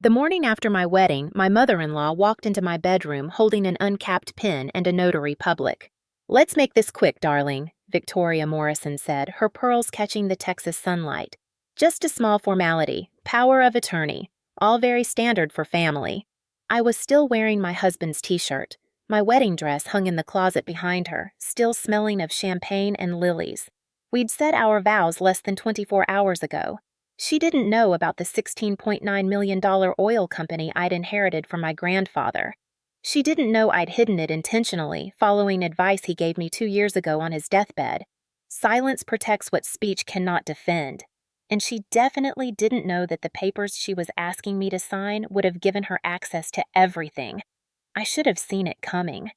The morning after my wedding, my mother-in-law walked into my bedroom holding an uncapped pen and a notary public. "Let's make this quick, darling," Victoria Morrison said, her pearls catching the Texas sunlight. "Just a small formality, power of attorney, all very standard for family." I was still wearing my husband's t-shirt. My wedding dress hung in the closet behind her, still smelling of champagne and lilies. We'd said our vows less than 24 hours ago. She didn't know about the $16.9 million oil company I'd inherited from my grandfather. She didn't know I'd hidden it intentionally, following advice he gave me 2 years ago on his deathbed. Silence protects what speech cannot defend. And she definitely didn't know that the papers she was asking me to sign would have given her access to everything. I should have seen it coming.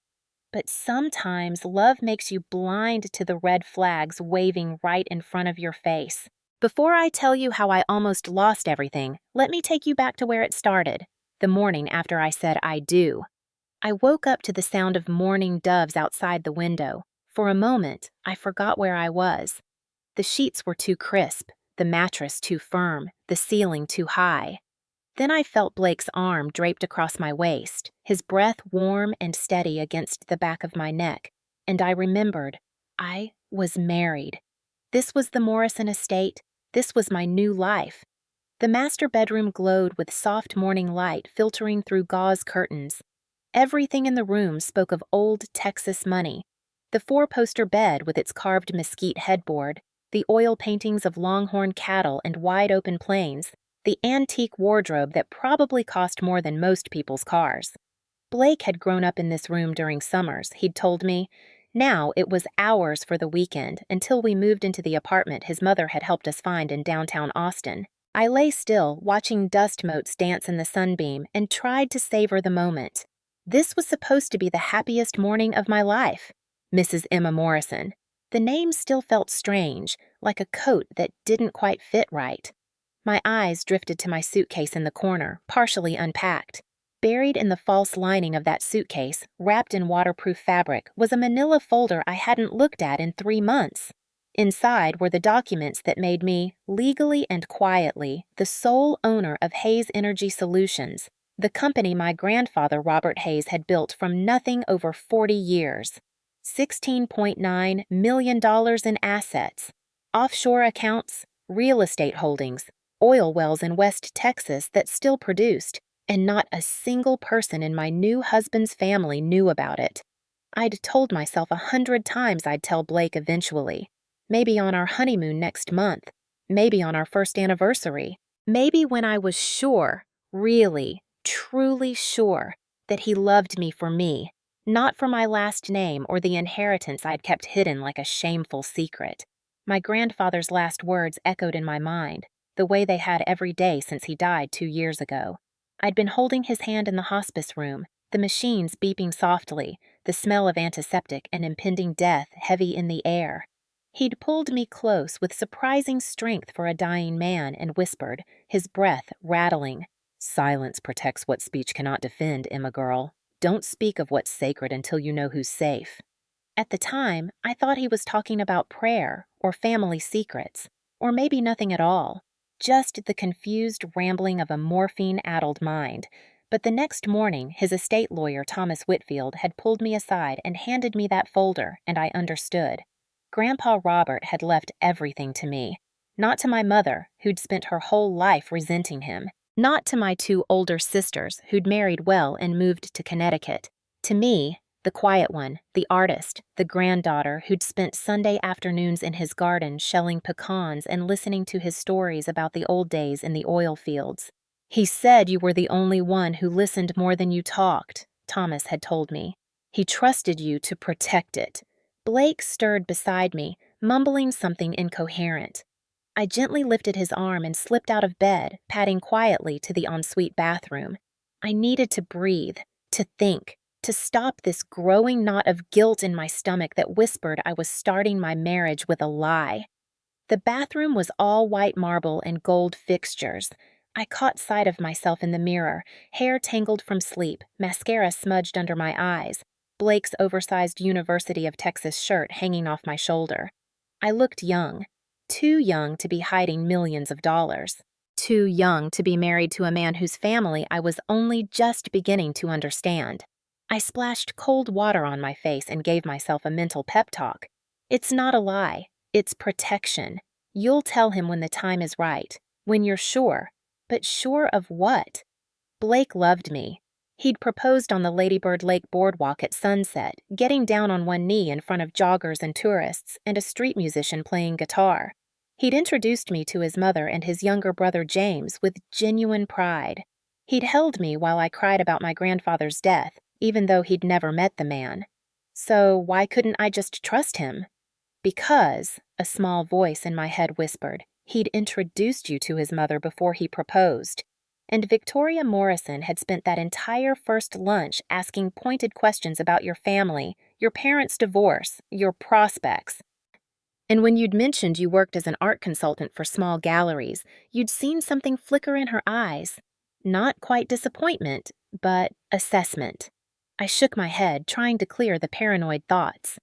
But sometimes love makes you blind to the red flags waving right in front of your face. Before I tell you how I almost lost everything, let me take you back to where it started, the morning after I said I do. I woke up to the sound of mourning doves outside the window. For a moment, I forgot where I was. The sheets were too crisp, the mattress too firm, the ceiling too high. Then I felt Blake's arm draped across my waist, his breath warm and steady against the back of my neck, and I remembered I was married. This was the Morrison estate. This was my new life. The master bedroom glowed with soft morning light filtering through gauze curtains. Everything in the room spoke of old Texas money. The four-poster bed with its carved mesquite headboard, the oil paintings of longhorn cattle and wide-open plains, the antique wardrobe that probably cost more than most people's cars. Blake had grown up in this room during summers, he'd told me. Now it was ours for the weekend until we moved into the apartment his mother had helped us find in downtown Austin. I lay still, watching dust motes dance in the sunbeam, and tried to savor the moment. This was supposed to be the happiest morning of my life. Mrs. Emma Morrison. The name still felt strange, like a coat that didn't quite fit right. My eyes drifted to my suitcase in the corner, partially unpacked. Buried in the false lining of that suitcase, wrapped in waterproof fabric, was a manila folder I hadn't looked at in 3 months. Inside were the documents that made me, legally and quietly, the sole owner of Hayes Energy Solutions, the company my grandfather Robert Hayes had built from nothing over 40 years. $16.9 million in assets, offshore accounts, real estate holdings, oil wells in West Texas that still produced, and not a single person in my new husband's family knew about it. I'd told myself 100 times I'd tell Blake eventually. Maybe on our honeymoon next month. Maybe on our first anniversary. Maybe when I was sure, really, truly sure, that he loved me for me, not for my last name or the inheritance I'd kept hidden like a shameful secret. My grandfather's last words echoed in my mind, the way they had every day since he died 2 years ago. I'd been holding his hand in the hospice room, the machines beeping softly, the smell of antiseptic and impending death heavy in the air. He'd pulled me close with surprising strength for a dying man and whispered, his breath rattling, "Silence protects what speech cannot defend, Emma girl. Don't speak of what's sacred until you know who's safe." At the time, I thought he was talking about prayer or family secrets, or maybe nothing at all. Just the confused rambling of a morphine-addled mind. But the next morning, his estate lawyer, Thomas Whitfield, had pulled me aside and handed me that folder, and I understood. Grandpa Robert had left everything to me. Not to my mother, who'd spent her whole life resenting him. Not to my 2 older sisters, who'd married well and moved to Connecticut. To me, the quiet one, the artist, the granddaughter who'd spent Sunday afternoons in his garden shelling pecans and listening to his stories about the old days in the oil fields. "He said you were the only one who listened more than you talked," Thomas had told me. "He trusted you to protect it." Blake stirred beside me, mumbling something incoherent. I gently lifted his arm and slipped out of bed, padding quietly to the ensuite bathroom. I needed to breathe, to think, to stop this growing knot of guilt in my stomach that whispered I was starting my marriage with a lie. The bathroom was all white marble and gold fixtures. I caught sight of myself in the mirror, hair tangled from sleep, mascara smudged under my eyes, Blake's oversized University of Texas shirt hanging off my shoulder. I looked young, too young to be hiding millions of dollars. Too young to be married to a man whose family I was only just beginning to understand. I splashed cold water on my face and gave myself a mental pep talk. It's not a lie. It's protection. You'll tell him when the time is right, when you're sure. But sure of what? Blake loved me. He'd proposed on the Ladybird Lake boardwalk at sunset, getting down on one knee in front of joggers and tourists and a street musician playing guitar. He'd introduced me to his mother and his younger brother James with genuine pride. He'd held me while I cried about my grandfather's death, even though he'd never met the man. So why couldn't I just trust him? Because, a small voice in my head whispered, he'd introduced you to his mother before he proposed. And Victoria Morrison had spent that entire first lunch asking pointed questions about your family, your parents' divorce, your prospects. And when you'd mentioned you worked as an art consultant for small galleries, you'd seen something flicker in her eyes. Not quite disappointment, but assessment. I shook my head, trying to clear the paranoid thoughts.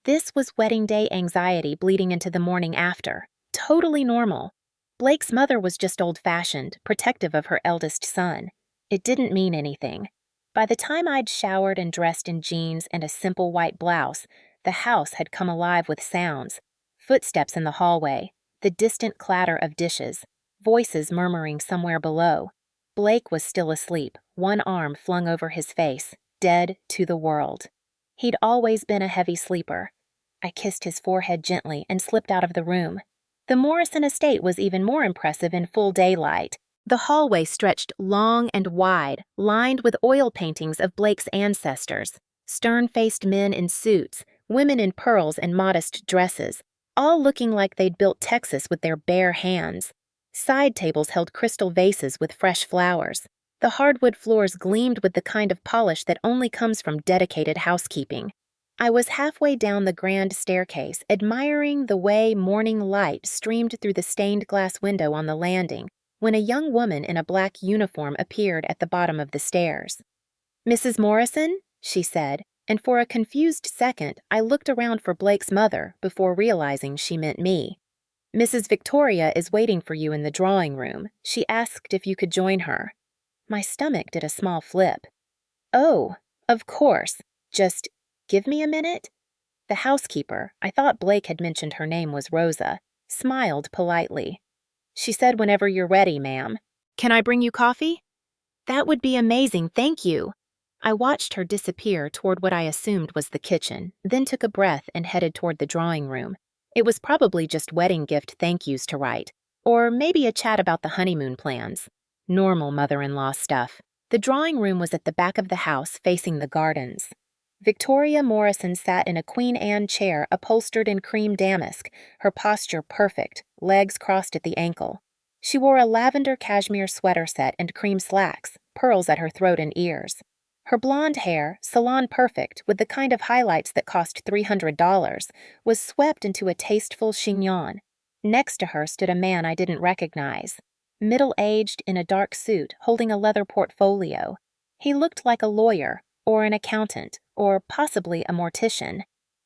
This was wedding day anxiety bleeding into the morning after. Totally normal. Blake's mother was just old-fashioned, protective of her eldest son. It didn't mean anything. By the time I'd showered and dressed in jeans and a simple white blouse, the house had come alive with sounds. Footsteps in the hallway, the distant clatter of dishes, voices murmuring somewhere below. Blake was still asleep, one arm flung over his face, dead to the world. He'd always been a heavy sleeper. I kissed his forehead gently and slipped out of the room. The Morrison estate was even more impressive in full daylight. The hallway stretched long and wide, lined with oil paintings of Blake's ancestors, stern-faced men in suits, women in pearls and modest dresses, all looking like they'd built Texas with their bare hands. Side tables held crystal vases with fresh flowers. The hardwood floors gleamed with the kind of polish that only comes from dedicated housekeeping. I was halfway down the grand staircase, admiring the way morning light streamed through the stained glass window on the landing, when a young woman in a black uniform appeared at the bottom of the stairs. "Mrs. Morrison?" she said, and for a confused second I looked around for Blake's mother before realizing she meant me. "Mrs. Victoria is waiting for you in the drawing room. She asked if you could join her." My stomach did a small flip. "Oh, of course. Just give me a minute?" The housekeeper, I thought Blake had mentioned her name was Rosa, smiled politely. "She said whenever you're ready, ma'am." "Can I bring you coffee?" "That would be amazing, thank you." I watched her disappear toward what I assumed was the kitchen, then took a breath and headed toward the drawing room. It was probably just wedding gift thank yous to write, or maybe a chat about the honeymoon plans. Normal mother-in-law stuff. The drawing room was at the back of the house, facing the gardens. Victoria Morrison sat in a Queen Anne chair upholstered in cream damask, her posture perfect, legs crossed at the ankle. She wore a lavender cashmere sweater set and cream slacks, pearls at her throat and ears. Her blonde hair, salon perfect, with the kind of highlights that cost $300, was swept into a tasteful chignon. Next to her stood a man I didn't recognize. Middle-aged, in a dark suit, holding a leather portfolio. He looked like a lawyer, or an accountant, or possibly a mortician.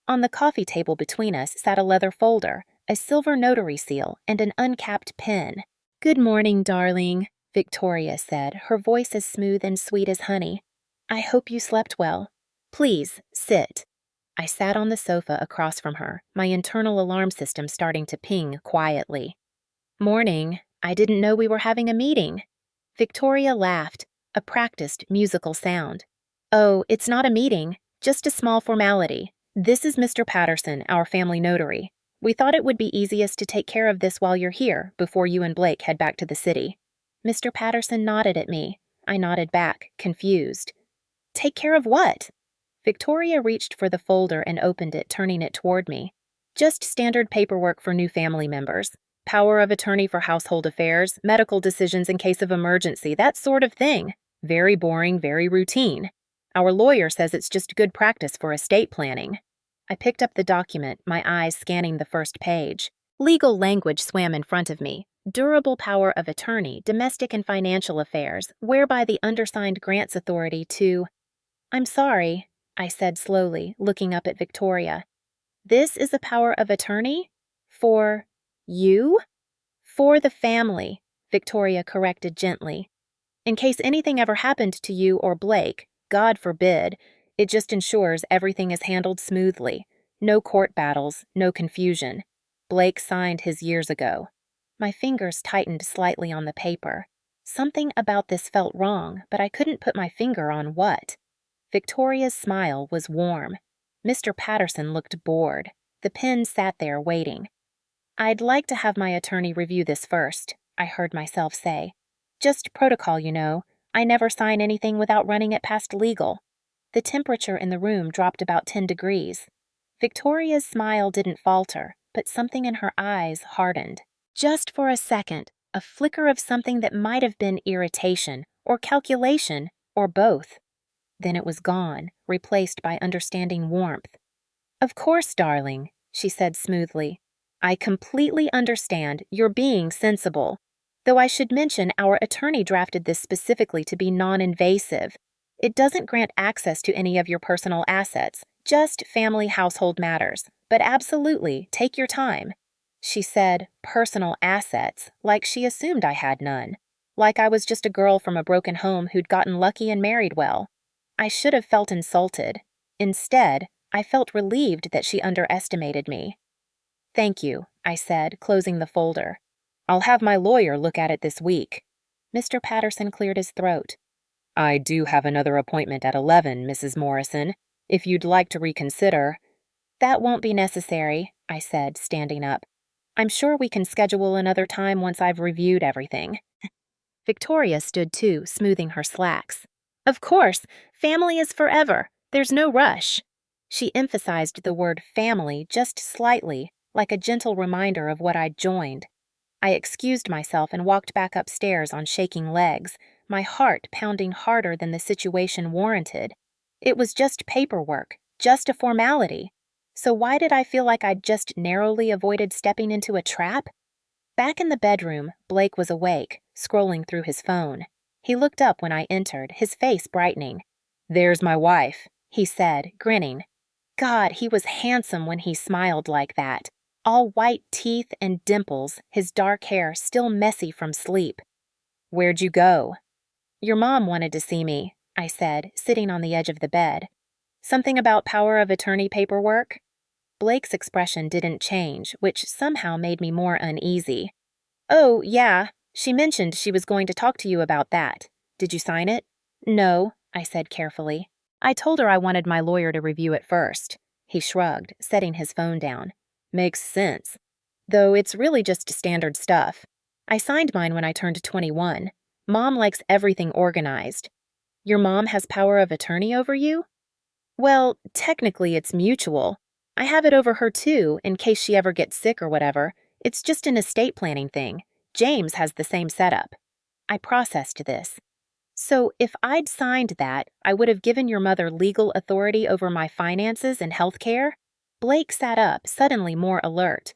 On the coffee table between us sat a leather folder, a silver notary seal, and an uncapped pen. "Good morning, darling," Victoria said, her voice as smooth and sweet as honey. "I hope you slept well. Please, sit." I sat on the sofa across from her, my internal alarm system starting to ping quietly. "Morning. I didn't know we were having a meeting." Victoria laughed, a practiced musical sound. "Oh, it's not a meeting, just a small formality. This is Mr. Patterson, our family notary. We thought it would be easiest to take care of this while you're here, before you and Blake head back to the city." Mr. Patterson nodded at me. I nodded back, confused. "Take care of what?" Victoria reached for the folder and opened it, turning it toward me. "Just standard paperwork for new family members. Power of attorney for household affairs, medical decisions in case of emergency, that sort of thing. Very boring, very routine. Our lawyer says it's just good practice for estate planning." I picked up the document, my eyes scanning the first page. Legal language swam in front of me. Durable power of attorney, domestic and financial affairs, whereby the undersigned grants authority to— "I'm sorry," I said slowly, looking up at Victoria. "This is a power of attorney? For you?" "For the family. Victoria corrected gently. In case anything ever happened to you or Blake, God forbid, it just ensures everything is handled smoothly. No court battles, no confusion. Blake signed his years ago. My fingers tightened slightly on the paper. Something about this felt wrong, but I couldn't put my finger on what. Victoria's smile was warm. Mr. Patterson looked bored. The pen sat there waiting. I'd like to have my attorney review this first, I heard myself say. Just protocol, you know. I never sign anything without running it past legal. The temperature in the room dropped about 10 degrees. Victoria's smile didn't falter, but something in her eyes hardened. Just for a second, a flicker of something that might have been irritation, or calculation, or both. Then it was gone, replaced by understanding warmth. Of course, darling, she said smoothly. I completely understand you're being sensible. Though I should mention our attorney drafted this specifically to be non-invasive. It doesn't grant access to any of your personal assets, just family household matters. But absolutely, take your time. She said personal assets, like she assumed I had none. Like I was just a girl from a broken home who'd gotten lucky and married well. I should have felt insulted. Instead, I felt relieved that she underestimated me. Thank you, I said, closing the folder. I'll have my lawyer look at it this week. Mr. Patterson cleared his throat. I do have another appointment at 11, Mrs. Morrison. If you'd like to reconsider. That won't be necessary, I said, standing up. I'm sure we can schedule another time once I've reviewed everything. Victoria stood too, smoothing her slacks. Of course, family is forever. There's no rush. She emphasized the word family just slightly, like a gentle reminder of what I'd joined. I excused myself and walked back upstairs on shaking legs, my heart pounding harder than the situation warranted. It was just paperwork, just a formality. So why did I feel like I'd just narrowly avoided stepping into a trap? Back in the bedroom, Blake was awake, scrolling through his phone. He looked up when I entered, his face brightening. There's my wife, he said, grinning. God, he was handsome when he smiled like that. All white teeth and dimples, his dark hair still messy from sleep. Where'd you go? Your mom wanted to see me, I said, sitting on the edge of the bed. Something about power of attorney paperwork? Blake's expression didn't change, which somehow made me more uneasy. Oh, yeah, she mentioned she was going to talk to you about that. Did you sign it? No, I said carefully. I told her I wanted my lawyer to review it first. He shrugged, setting his phone down. Makes sense. Though it's really just standard stuff. I signed mine when I turned 21. Mom likes everything organized. Your mom has power of attorney over you? Well, technically it's mutual. I have it over her too, in case she ever gets sick or whatever. It's just an estate planning thing. James has the same setup. I processed this. So if I'd signed that, I would have given your mother legal authority over my finances and health care? Blake sat up, suddenly more alert.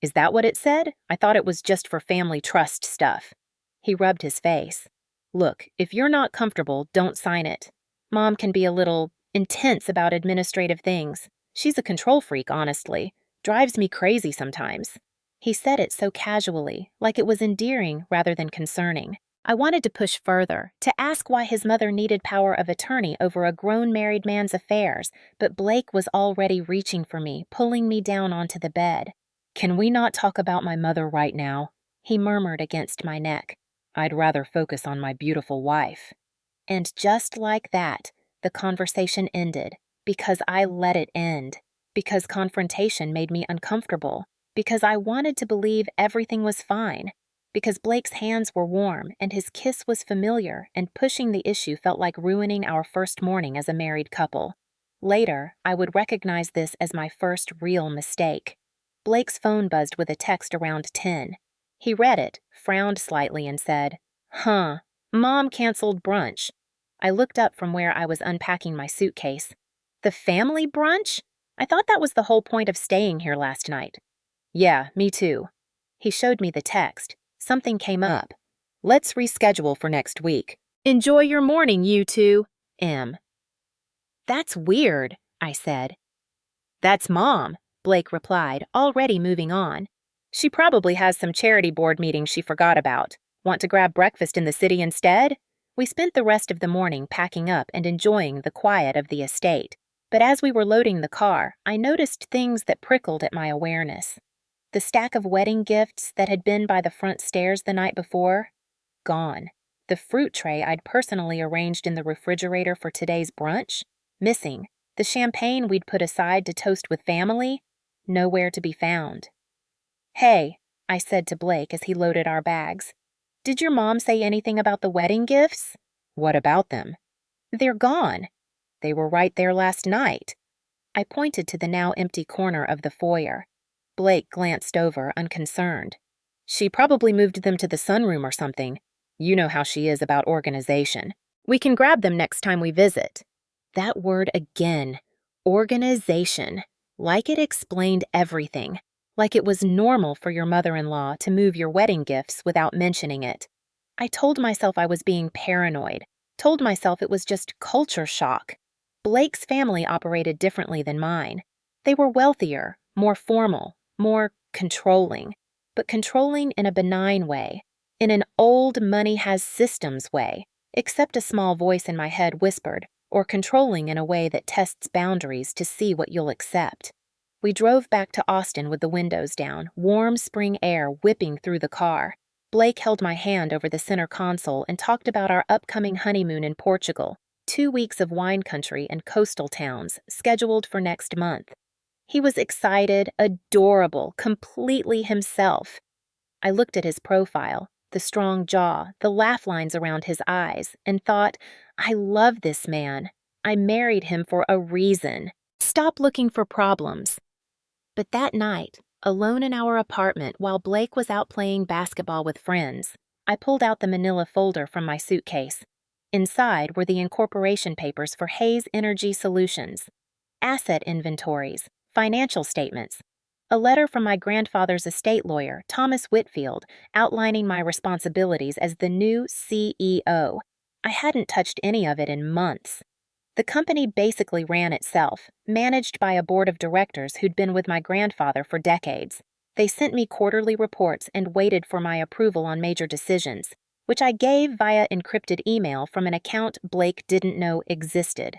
Is that what it said? I thought it was just for family trust stuff. He rubbed his face. Look, if you're not comfortable, don't sign it. Mom can be a little intense about administrative things. She's a control freak, honestly. Drives me crazy sometimes. He said it so casually, like it was endearing rather than concerning. I wanted to push further, to ask why his mother needed power of attorney over a grown married man's affairs, but Blake was already reaching for me, pulling me down onto the bed. Can we not talk about my mother right now? He murmured against my neck. I'd rather focus on my beautiful wife. And just like that, the conversation ended, because I let it end, because confrontation made me uncomfortable, because I wanted to believe everything was fine, because Blake's hands were warm and his kiss was familiar and pushing the issue felt like ruining our first morning as a married couple. Later, I would recognize this as my first real mistake. Blake's phone buzzed with a text around 10. He read it, frowned slightly, and said, Mom canceled brunch. I looked up from where I was unpacking my suitcase. The family brunch? I thought that was the whole point of staying here last night. Yeah, me too. He showed me the text. Something came up. Let's reschedule for next week. Enjoy your morning, you two. M. That's weird, I said. That's Mom, Blake replied, already moving on. She probably has some charity board meeting she forgot about. Want to grab breakfast in the city instead? We spent the rest of the morning packing up and enjoying the quiet of the estate. But as we were loading the car, I noticed things that prickled at my awareness. The stack of wedding gifts that had been by the front stairs the night before? Gone. The fruit tray I'd personally arranged in the refrigerator for today's brunch? Missing. The champagne we'd put aside to toast with family? Nowhere to be found. "Hey," I said to Blake as he loaded our bags. "Did your mom say anything about the wedding gifts?" "What about them?" "They're gone." "They were right there last night." I pointed to the now empty corner of the foyer. Blake glanced over, unconcerned. "She probably moved them to the sunroom or something. You know how she is about organization. We can grab them next time we visit." That word again. Organization. Like it explained everything. Like it was normal for your mother-in-law to move your wedding gifts without mentioning it. I told myself I was being paranoid. Told myself it was just culture shock. Blake's family operated differently than mine. They were wealthier, more formal, more controlling. But controlling in a benign way. In an old money has systems way. Except a small voice in my head whispered, or controlling in a way that tests boundaries to see what you'll accept. We drove back to Austin with the windows down, warm spring air whipping through the car. Blake held my hand over the center console and talked about our upcoming honeymoon in Portugal, 2 weeks of wine country and coastal towns, scheduled for next month. He was excited, adorable, completely himself. I looked at his profile, the strong jaw, the laugh lines around his eyes, and thought, I love this man. I married him for a reason. Stop looking for problems. But that night, alone in our apartment while Blake was out playing basketball with friends, I pulled out the manila folder from my suitcase. Inside were the incorporation papers for Hayes Energy Solutions, asset inventories, financial statements, a letter from my grandfather's estate lawyer, Thomas Whitfield, outlining my responsibilities as the new CEO. I hadn't touched any of it in months. The company basically ran itself, managed by a board of directors who'd been with my grandfather for decades. They sent me quarterly reports and waited for my approval on major decisions, which I gave via encrypted email from an account Blake didn't know existed.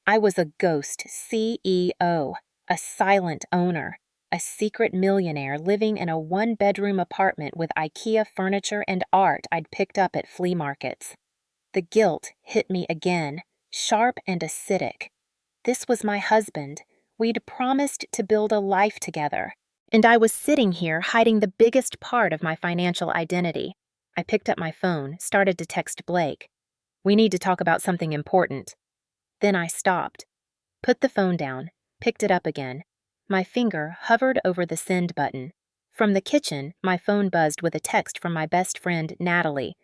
I was a ghost CEO, a silent owner, a secret millionaire living in a one-bedroom apartment with IKEA furniture and art I'd picked up at flea markets. The guilt hit me again. Sharp and acidic. This was my husband. We'd promised to build a life together. And I was sitting here hiding the biggest part of my financial identity. I picked up my phone, started to text Blake. "We need to talk about something important." Then I stopped, put the phone down, picked it up again. My finger hovered over the send button. From the kitchen, my phone buzzed with a text from my best friend, Natalie.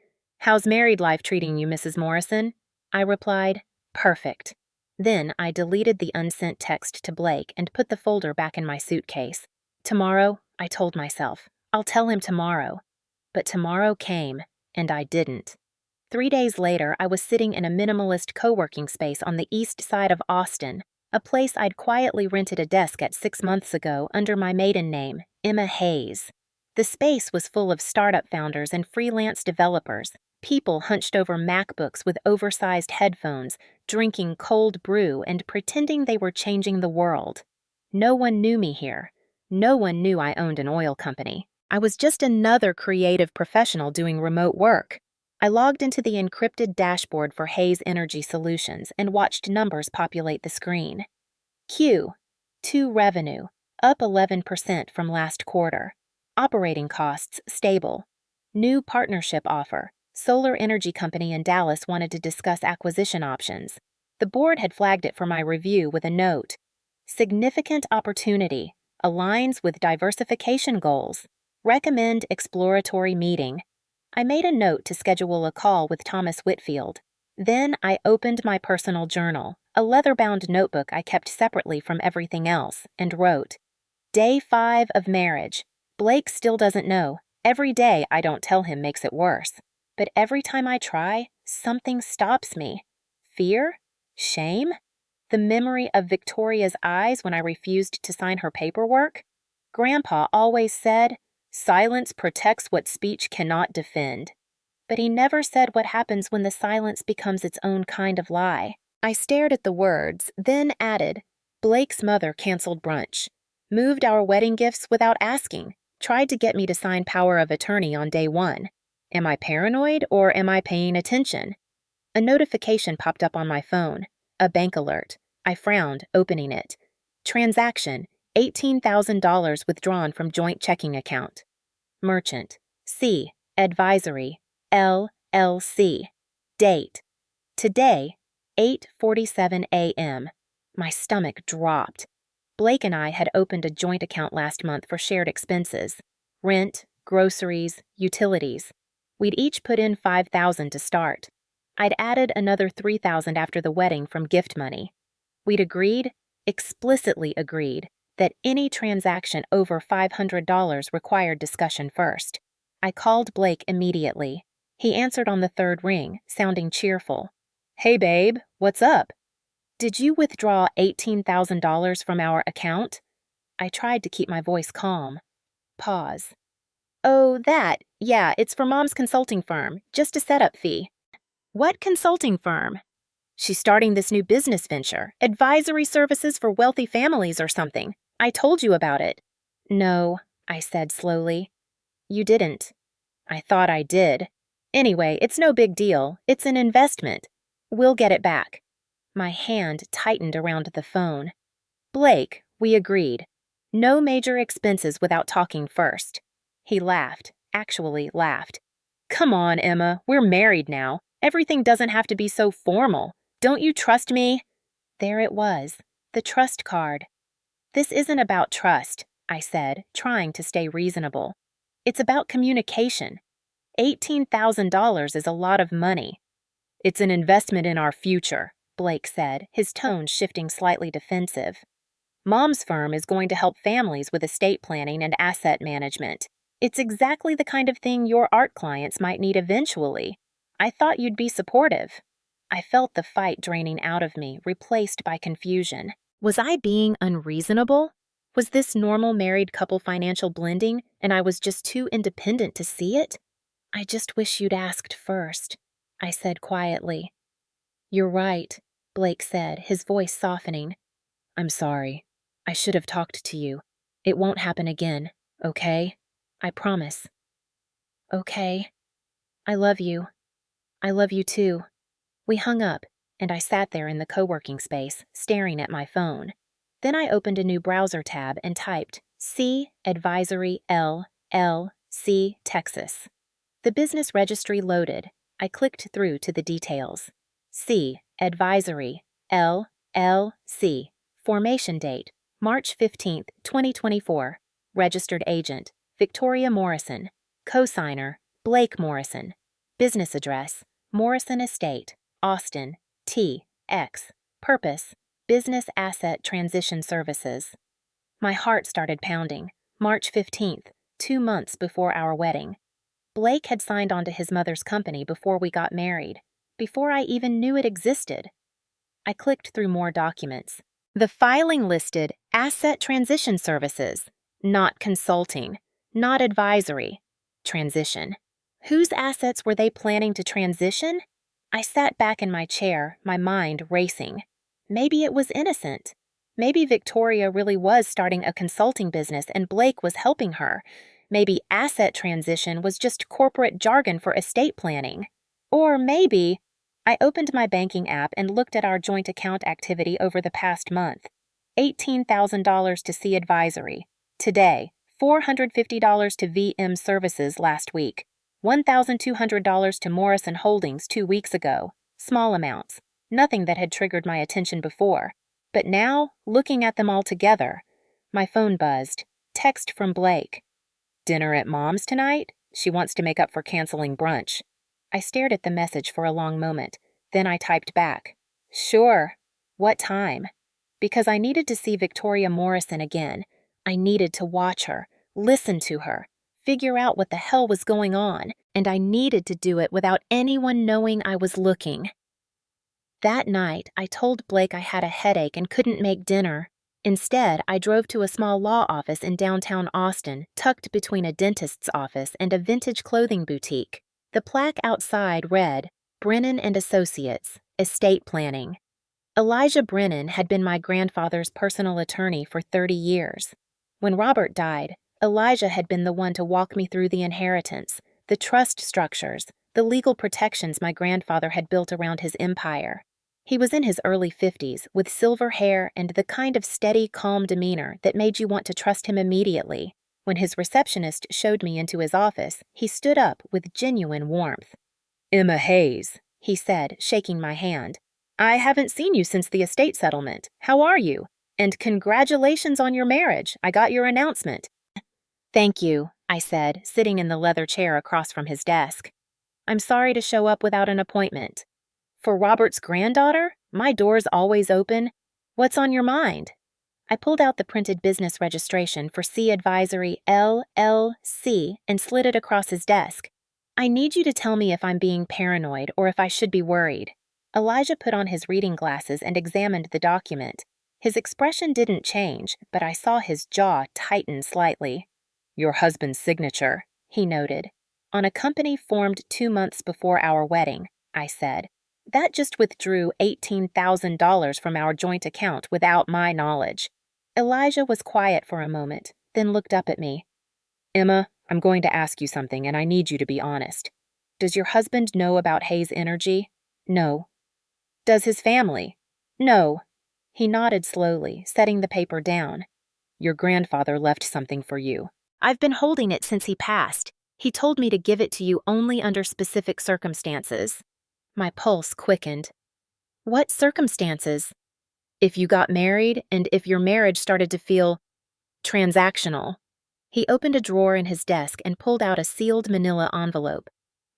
"How's married life treating you, Mrs. Morrison?" I replied, "Perfect." Then I deleted the unsent text to Blake and put the folder back in my suitcase. Tomorrow, I told myself, I'll tell him tomorrow. But tomorrow came, and I didn't. 3 days later, I was sitting in a minimalist co-working space on the east side of Austin, a place I'd quietly rented a desk at 6 months ago under my maiden name, Emma Hayes. The space was full of startup founders and freelance developers, people hunched over MacBooks with oversized headphones, drinking cold brew and pretending they were changing the world. No one knew me here. No one knew I owned an oil company. I was just another creative professional doing remote work. I logged into the encrypted dashboard for Hayes Energy Solutions and watched numbers populate the screen. Q2 revenue, up 11% from last quarter. Operating costs stable. New partnership offer. Solar energy company in Dallas wanted to discuss acquisition options. The board had flagged it for my review with a note. Significant opportunity. Aligns with diversification goals. Recommend exploratory meeting. I made a note to schedule a call with Thomas Whitfield. Then I opened my personal journal, a leather-bound notebook I kept separately from everything else, and wrote, Day 5 of marriage. Blake still doesn't know. Every day I don't tell him makes it worse. But every time I try, something stops me. Fear? Shame? The memory of Victoria's eyes when I refused to sign her paperwork? Grandpa always said, silence protects what speech cannot defend. but he never said what happens when the silence becomes its own kind of lie. I stared at the words, then added, Blake's mother canceled brunch, moved our wedding gifts without asking, tried to get me to sign power of attorney on day one. Am I paranoid or am I paying attention? A notification popped up on my phone, a bank alert. I frowned, opening it. Transaction, $18,000 withdrawn from joint checking account. Merchant, C, Advisory, LLC. Date, today, 8:47 a.m. My stomach dropped. Blake and I had opened a joint account last month for shared expenses. Rent, groceries, utilities. We'd each put in $5,000 to start. I'd added another $3,000 after the wedding from gift money. We'd agreed, explicitly agreed, that any transaction over $500 required discussion first. I called Blake immediately. He answered on the third ring, sounding cheerful. Hey babe, what's up? Did you withdraw $18,000 from our account? I tried to keep my voice calm. Pause. Oh, that. Yeah, it's for Mom's consulting firm. Just a setup fee. What consulting firm? She's starting this new business venture, advisory services for wealthy families or something. I told you about it. No, I said slowly. You didn't. I thought I did. Anyway, it's no big deal. It's an investment. We'll get it back. My hand tightened around the phone. Blake, we agreed. No major expenses without talking first. He laughed, actually laughed. Come on, Emma, we're married now. Everything doesn't have to be so formal. Don't you trust me? There it was, the trust card. This isn't about trust, I said, trying to stay reasonable. It's about communication. $18,000 is a lot of money. It's an investment in our future, Blake said, his tone shifting slightly defensive. Mom's firm is going to help families with estate planning and asset management. It's exactly the kind of thing your art clients might need eventually. I thought you'd be supportive. I felt the fight draining out of me, replaced by confusion. Was I being unreasonable? Was this normal married couple financial blending, and I was just too independent to see it? I just wish you'd asked first, I said quietly. You're right, Blake said, his voice softening. I'm sorry. I should have talked to you. It won't happen again, okay? I promise. Okay. I love you. I love you too. We hung up, and I sat there in the co-working space, staring at my phone. Then I opened a new browser tab and typed C Advisory LLC Texas. The business registry loaded. I clicked through to the details. C Advisory LLC. Formation date, March 15, 2024. Registered agent, Victoria Morrison. Co-signer, Blake Morrison. Business address, Morrison Estate, Austin, TX. Purpose, Business Asset Transition Services. My heart started pounding. March 15th, 2 months before our wedding. Blake had signed on to his mother's company before we got married, before I even knew it existed. I clicked through more documents. The filing listed Asset Transition Services, not consulting, not advisory. Transition. Whose assets were they planning to transition? I sat back in my chair, my mind racing. Maybe it was innocent. Maybe Victoria really was starting a consulting business and Blake was helping her. Maybe asset transition was just corporate jargon for estate planning. Or maybe... I opened my banking app and looked at our joint account activity over the past month. $18,000 to C Advisory. Today, $450 to VM Services last week. $1,200 to Morrison Holdings 2 weeks ago. Small amounts. Nothing that had triggered my attention before. But now, looking at them all together, my phone buzzed. Text from Blake. Dinner at Mom's tonight? She wants to make up for canceling brunch. I stared at the message for a long moment. Then I typed back. Sure. What time? Because I needed to see Victoria Morrison again. I needed to watch her, listen to her, figure out what the hell was going on, and I needed to do it without anyone knowing I was looking. That night, I told Blake I had a headache and couldn't make dinner. Instead, I drove to a small law office in downtown Austin, tucked between a dentist's office and a vintage clothing boutique. The plaque outside read, Brennan and Associates, Estate Planning. Elijah Brennan had been my grandfather's personal attorney for 30 years. When Robert died, Elijah had been the one to walk me through the inheritance, the trust structures, the legal protections my grandfather had built around his empire. He was in his early 50s, with silver hair and the kind of steady, calm demeanor that made you want to trust him immediately. When his receptionist showed me into his office, he stood up with genuine warmth. "Emma Hayes," he said, shaking my hand. "I haven't seen you since the estate settlement. How are you? And congratulations on your marriage. I got your announcement." "Thank you," I said, sitting in the leather chair across from his desk. "I'm sorry to show up without an appointment. For Robert's granddaughter? My door's always open. What's on your mind?" I pulled out the printed business registration for C Advisory LLC and slid it across his desk. "I need you to tell me if I'm being paranoid or if I should be worried." Elijah put on his reading glasses and examined the document. His expression didn't change, but I saw his jaw tighten slightly. "Your husband's signature," he noted. "On a company formed 2 months before our wedding," I said. "That just withdrew $18,000 from our joint account without my knowledge." Elijah was quiet for a moment, then looked up at me. "Emma, I'm going to ask you something, and I need you to be honest. Does your husband know about Hayes Energy?" "No." "Does his family?" "No." He nodded slowly, setting the paper down. "Your grandfather left something for you. I've been holding it since he passed. He told me to give it to you only under specific circumstances." My pulse quickened. "What circumstances?" "If you got married, and if your marriage started to feel transactional." He opened a drawer in his desk and pulled out a sealed manila envelope.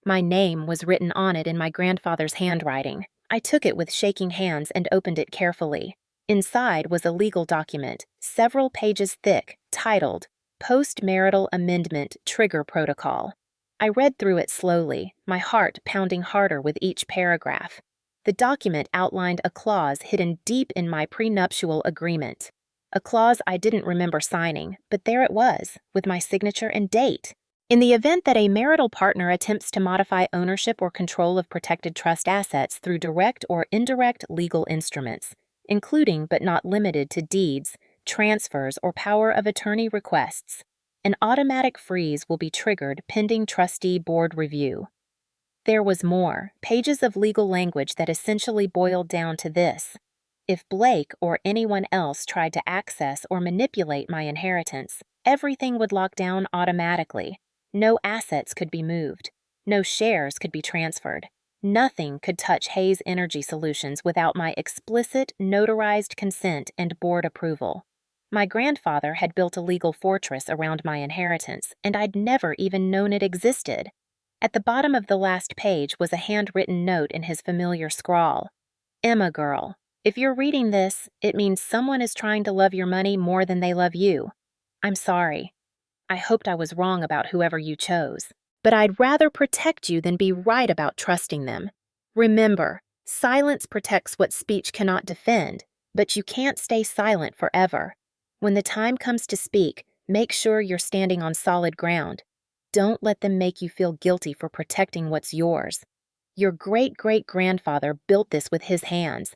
My name was written on it in my grandfather's handwriting. I took it with shaking hands and opened it carefully. Inside was a legal document, several pages thick, titled Post-Marital Amendment Trigger Protocol. I read through it slowly, my heart pounding harder with each paragraph. The document outlined a clause hidden deep in my prenuptial agreement. A clause I didn't remember signing, but there it was, with my signature and date. In the event that a marital partner attempts to modify ownership or control of protected trust assets through direct or indirect legal instruments, including but not limited to deeds, transfers, or power of attorney requests, an automatic freeze will be triggered pending trustee board review. There was more, pages of legal language that essentially boiled down to this. If Blake or anyone else tried to access or manipulate my inheritance, everything would lock down automatically. No assets could be moved. No shares could be transferred. Nothing could touch Hayes Energy Solutions without my explicit, notarized consent and board approval. My grandfather had built a legal fortress around my inheritance, and I'd never even known it existed. At the bottom of the last page was a handwritten note in his familiar scrawl. "Emma girl, if you're reading this, it means someone is trying to love your money more than they love you. I'm sorry. I hoped I was wrong about whoever you chose. But I'd rather protect you than be right about trusting them. Remember, silence protects what speech cannot defend, but you can't stay silent forever. When the time comes to speak, make sure you're standing on solid ground. Don't let them make you feel guilty for protecting what's yours. Your great-great-grandfather built this with his hands.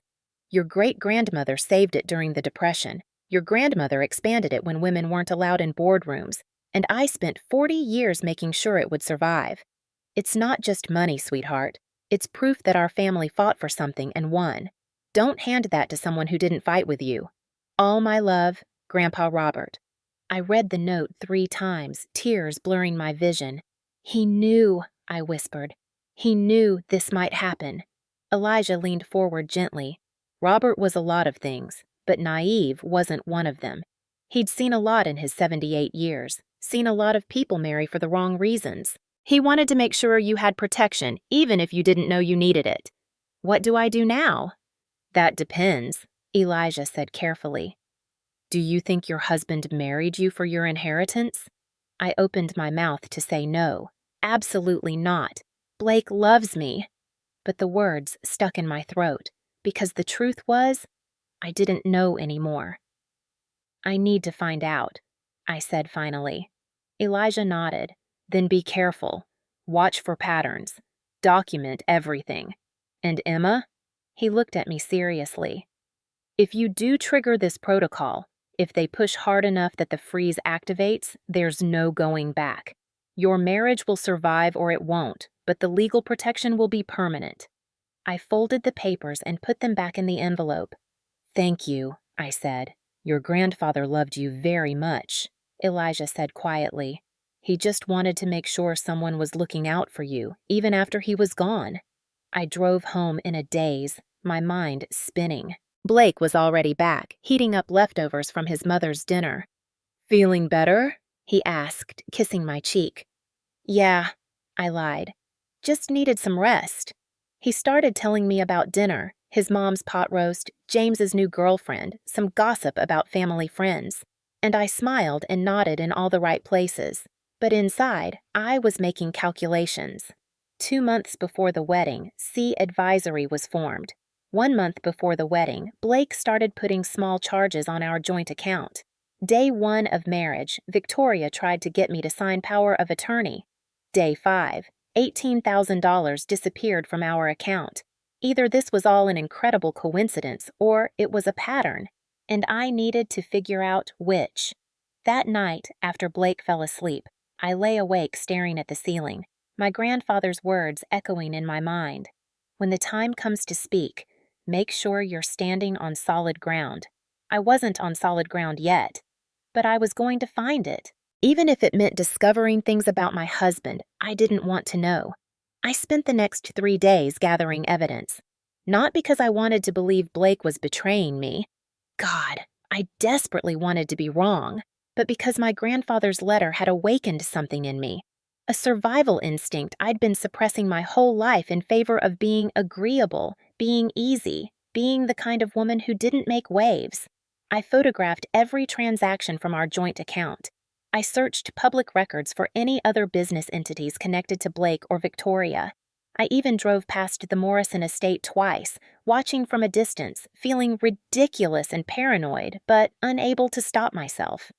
Your great-grandmother saved it during the Depression. Your grandmother expanded it when women weren't allowed in boardrooms. And I spent 40 years making sure it would survive. It's not just money, sweetheart. It's proof that our family fought for something and won. Don't hand that to someone who didn't fight with you. All my love, Grandpa Robert." I read the note 3 times, tears blurring my vision. "He knew," I whispered. "He knew this might happen." Elijah leaned forward gently. Robert was a lot of things, but naive wasn't one of them. He'd seen a lot in his 78 years. Seen a lot of people marry for the wrong reasons. He wanted to make sure you had protection, even if you didn't know you needed it. "What do I do now?" "That depends," Elijah said carefully. "Do you think your husband married you for your inheritance?" I opened my mouth to say no. Absolutely not. Blake loves me. But the words stuck in my throat, because the truth was, I didn't know anymore. "I need to find out," I said finally. Elijah nodded. "Then be careful. Watch for patterns. Document everything. And Emma? He looked at me seriously. If you do trigger this protocol, if they push hard enough that the freeze activates, there's no going back. Your marriage will survive or it won't, but the legal protection will be permanent. I folded the papers and put them back in the envelope. Thank you, I said. Your grandfather loved you very much, Elijah said quietly. He just wanted to make sure someone was looking out for you, even after he was gone. I drove home in a daze, my mind spinning. Blake was already back, heating up leftovers from his mother's dinner. Feeling better? He asked, kissing my cheek. Yeah, I lied. Just needed some rest. He started telling me about dinner, his mom's pot roast, James's new girlfriend, some gossip about family friends. And I smiled and nodded in all the right places. But inside, I was making calculations. 2 months before the wedding, C Advisory was formed. 1 month before the wedding, Blake started putting small charges on our joint account. Day 1 of marriage, Victoria tried to get me to sign power of attorney. Day 5, $18,000 disappeared from our account. Either this was all an incredible coincidence or it was a pattern, and I needed to figure out which. That night, after Blake fell asleep, I lay awake staring at the ceiling, my grandfather's words echoing in my mind. When the time comes to speak, make sure you're standing on solid ground. I wasn't on solid ground yet, but I was going to find it. Even if it meant discovering things about my husband I didn't want to know. I spent the next 3 days gathering evidence. Not because I wanted to believe Blake was betraying me. God, I desperately wanted to be wrong, but because my grandfather's letter had awakened something in me. A survival instinct I'd been suppressing my whole life in favor of being agreeable, being easy, being the kind of woman who didn't make waves. I photographed every transaction from our joint account. I searched public records for any other business entities connected to Blake or Victoria. I even drove past the Morrison estate twice, watching from a distance, feeling ridiculous and paranoid, but unable to stop myself.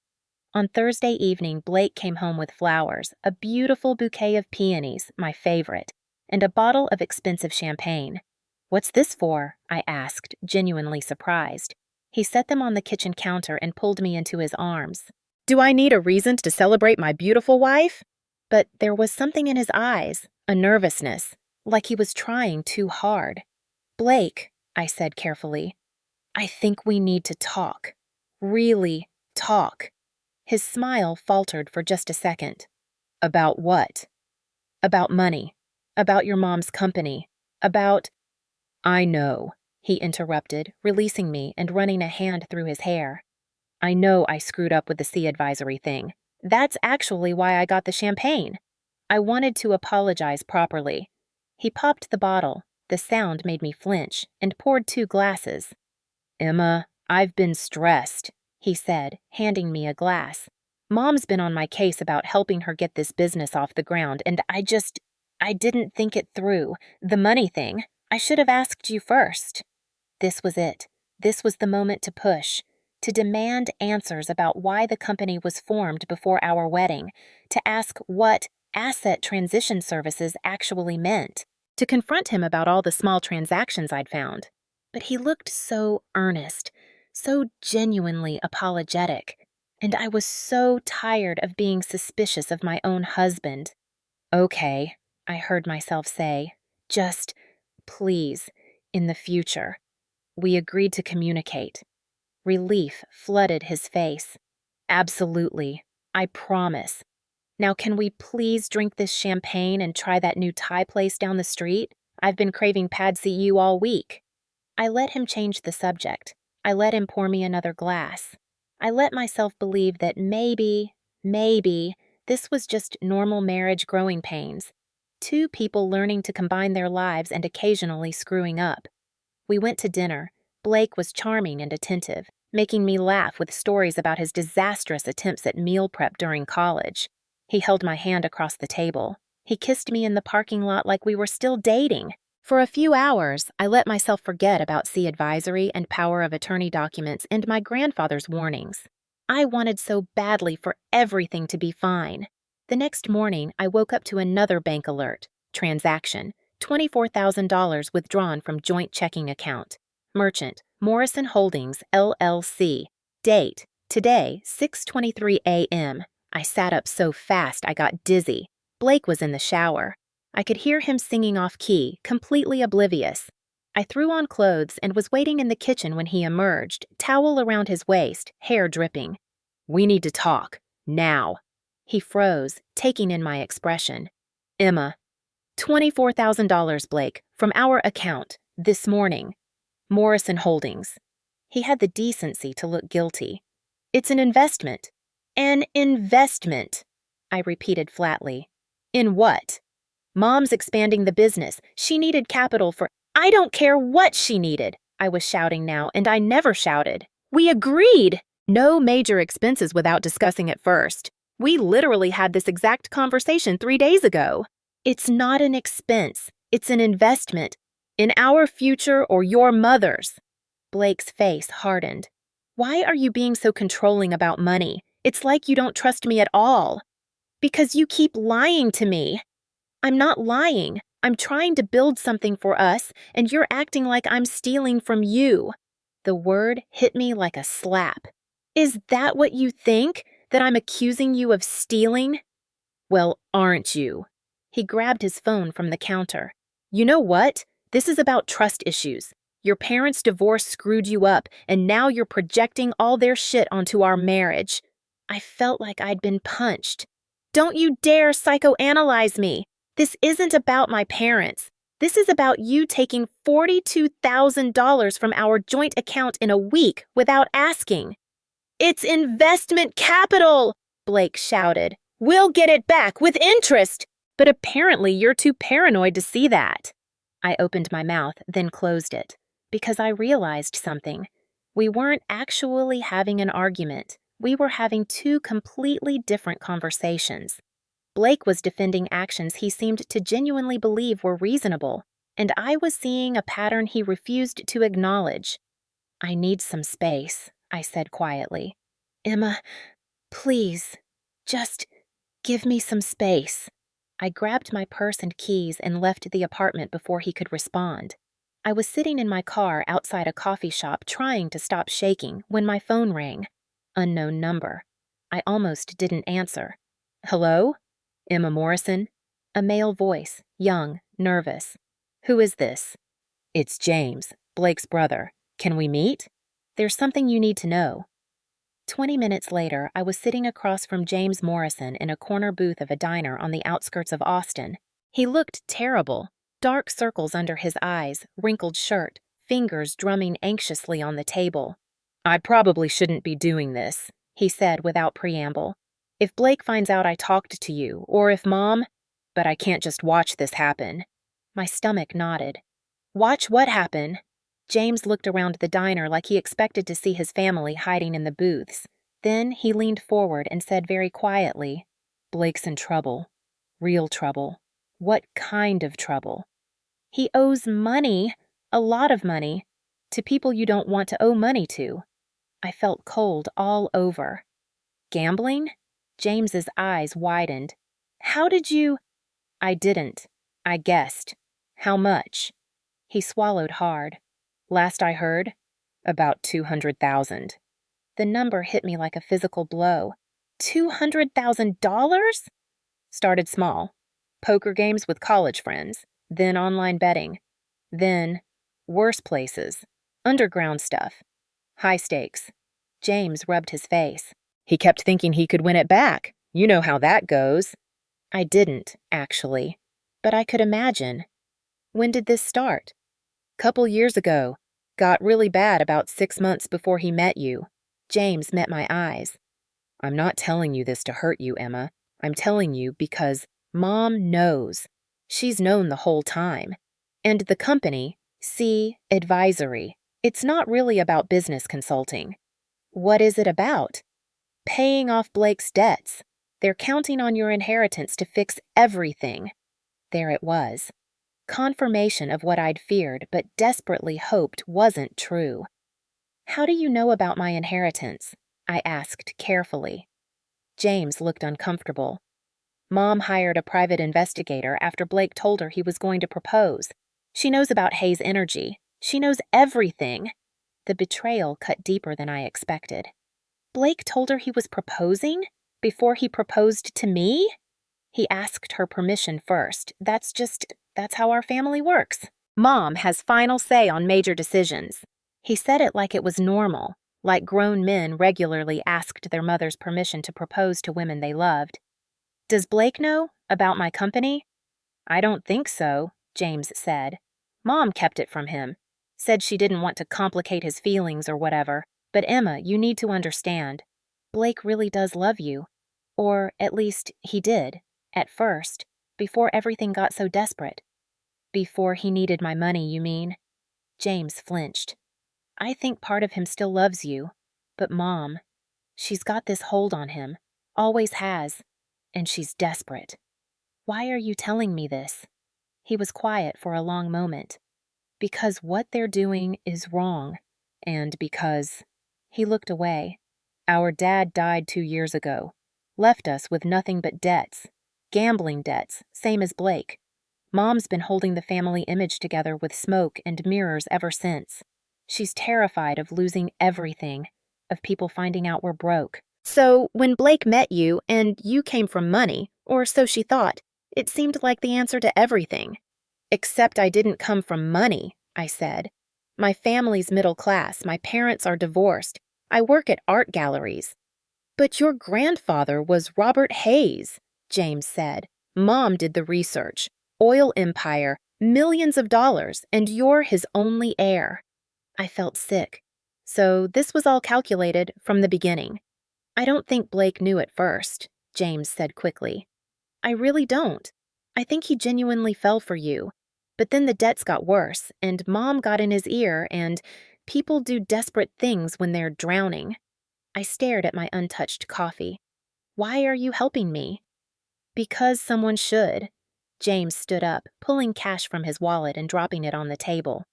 On Thursday evening, Blake came home with flowers, a beautiful bouquet of peonies, my favorite, and a bottle of expensive champagne. What's this for? I asked, genuinely surprised. He set them on the kitchen counter and pulled me into his arms. Do I need a reason to celebrate my beautiful wife? But there was something in his eyes, a nervousness, like he was trying too hard. Blake, I said carefully, I think we need to talk. Really talk. His smile faltered for just a second. About what? About money. About your mom's company. About... I know, he interrupted, releasing me and running a hand through his hair. I know I screwed up with the C Advisory thing. That's actually why I got the champagne. I wanted to apologize properly. He popped the bottle. The sound made me flinch, and poured 2 glasses. Emma, I've been stressed, he said, handing me a glass. Mom's been on my case about helping her get this business off the ground, and I didn't think it through. The money thing. I should have asked you first. This was it. This was the moment to push, to demand answers about why the company was formed before our wedding, to ask what asset transition services actually meant, to confront him about all the small transactions I'd found. But he looked so earnest, so genuinely apologetic, and I was so tired of being suspicious of my own husband. Okay, I heard myself say, just, please, in the future. We agreed to communicate. Relief flooded his face. Absolutely, I promise. Now can we please drink this champagne and try that new Thai place down the street? I've been craving pad see ew all week. I let him change the subject. I let him pour me another glass. I let myself believe that maybe, this was just normal marriage growing pains. 2 people learning to combine their lives and occasionally screwing up. We went to dinner. Blake was charming and attentive, making me laugh with stories about his disastrous attempts at meal prep during college. He held my hand across the table. He kissed me in the parking lot like we were still dating. For a few hours, I let myself forget about C Advisory and power of attorney documents and my grandfather's warnings. I wanted so badly for everything to be fine. The next morning, I woke up to another bank alert. Transaction: $24,000 withdrawn from joint checking account. Merchant: Morrison Holdings, LLC. Date: today, 6:23 a.m. I sat up so fast I got dizzy. Blake was in the shower. I could hear him singing off key, completely oblivious. I threw on clothes and was waiting in the kitchen when he emerged, towel around his waist, hair dripping. "We need to talk. Now." He froze, taking in my expression. "Emma, $24,000, Blake, from our account, this morning. Morrison Holdings." He had the decency to look guilty. "It's an investment." "An investment," I repeated flatly. "In what?" "Mom's expanding the business. She needed capital for—" "I don't care what she needed," I was shouting now, and I never shouted. "We agreed. No major expenses without discussing it first. We literally had this exact conversation 3 days ago." "It's not an expense. It's an investment. In our future or your mother's." Blake's face hardened. "Why are you being so controlling about money? It's like you don't trust me at all." "Because you keep lying to me." "I'm not lying. I'm trying to build something for us, and you're acting like I'm stealing from you." The word hit me like a slap. "Is that what you think? That I'm accusing you of stealing?" "Well, aren't you?" He grabbed his phone from the counter. "You know what? This is about trust issues. Your parents' divorce screwed you up, and now you're projecting all their shit onto our marriage." I felt like I'd been punched. "Don't you dare psychoanalyze me. This isn't about my parents. This is about you taking $42,000 from our joint account in a week without asking." "It's investment capital," Blake shouted. "We'll get it back with interest." "But apparently you're too paranoid to see that." I opened my mouth, then closed it, because I realized something. We weren't actually having an argument. We were having two completely different conversations. Blake was defending actions he seemed to genuinely believe were reasonable, and I was seeing a pattern he refused to acknowledge. "I need some space," I said quietly. "Emma, please, just give me some space." I grabbed my purse and keys and left the apartment before he could respond. I was sitting in my car outside a coffee shop trying to stop shaking when my phone rang. Unknown number. I almost didn't answer. "Hello? Emma Morrison?" A male voice, young, nervous. "Who is this?" "It's James, Blake's brother. Can we meet? There's something you need to know." 20 minutes later, I was sitting across from James Morrison in a corner booth of a diner on the outskirts of Austin. He looked terrible. Dark circles under his eyes, wrinkled shirt, fingers drumming anxiously on the table. "I probably shouldn't be doing this," he said without preamble. "If Blake finds out I talked to you, or if Mom— but I can't just watch this happen." My stomach knotted. "Watch what happen?" James looked around the diner like he expected to see his family hiding in the booths. Then he leaned forward and said very quietly, "Blake's in trouble. Real trouble." "What kind of trouble?" "He owes money, a lot of money, to people you don't want to owe money to." I felt cold all over. "Gambling?" James's eyes widened. "How did you—" "I didn't. I guessed." "How much?" He swallowed hard. "Last I heard, about 200,000. The number hit me like a physical blow. $200,000? Started small. Poker games with college friends, then online betting, then worse places, underground stuff, high stakes." James rubbed his face. "He kept thinking he could win it back. You know how that goes." I didn't, actually, but I could imagine. "When did this start?" "Couple years ago. Got really bad about 6 months before he met you." James met my eyes. "I'm not telling you this to hurt you, Emma. I'm telling you because Mom knows. She's known the whole time. And the company, C Advisory, it's not really about business consulting." "What is it about?" "Paying off Blake's debts. They're counting on your inheritance to fix everything." There it was. Confirmation of what I'd feared but desperately hoped wasn't true. "How do you know about my inheritance?" I asked carefully. James looked uncomfortable. Mom hired a private investigator after Blake told her he was going to propose. She knows about Hayes' energy. She knows everything. The betrayal cut deeper than I expected. Blake told her he was proposing? Before he proposed to me? He asked her permission first. That's how our family works. Mom has final say on major decisions. He said it like it was normal, like grown men regularly asked their mother's permission to propose to women they loved. Does Blake know about my company? I don't think so, James said. Mom kept it from him. Said she didn't want to complicate his feelings or whatever. But Emma, you need to understand. Blake really does love you. Or, at least, he did. At first. Before everything got so desperate. Before he needed my money, you mean? James flinched. I think part of him still loves you. But Mom, she's got this hold on him. Always has. And she's desperate. Why are you telling me this? He was quiet for a long moment. Because what they're doing is wrong. And because... He looked away. Our dad died 2 years ago. Left us with nothing but debts. Gambling debts, same as Blake. Mom's been holding the family image together with smoke and mirrors ever since. She's terrified of losing everything, of people finding out we're broke. So, when Blake met you, and you came from money, or so she thought, it seemed like the answer to everything. Except I didn't come from money, I said. My family's middle class, my parents are divorced. I work at art galleries. But your grandfather was Robert Hayes, James said. Mom did the research. Oil empire, millions of dollars, and you're his only heir. I felt sick. So this was all calculated from the beginning. I don't think Blake knew at first, James said quickly. I really don't. I think he genuinely fell for you. But then the debts got worse, and Mom got in his ear, and people do desperate things when they're drowning. I stared at my untouched coffee. Why are you helping me? Because someone should. James stood up, pulling cash from his wallet and dropping it on the table.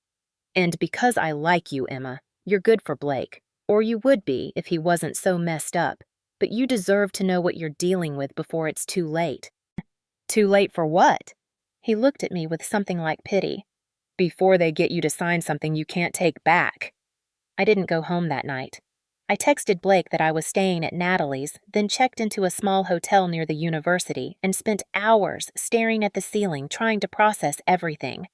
And because I like you, Emma. You're good for Blake. Or you would be if he wasn't so messed up. But you deserve to know what you're dealing with before it's too late. Too late for what? He looked at me with something like pity. Before they get you to sign something you can't take back. I didn't go home that night. I texted Blake that I was staying at Natalie's, then checked into a small hotel near the university and spent hours staring at the ceiling trying to process everything.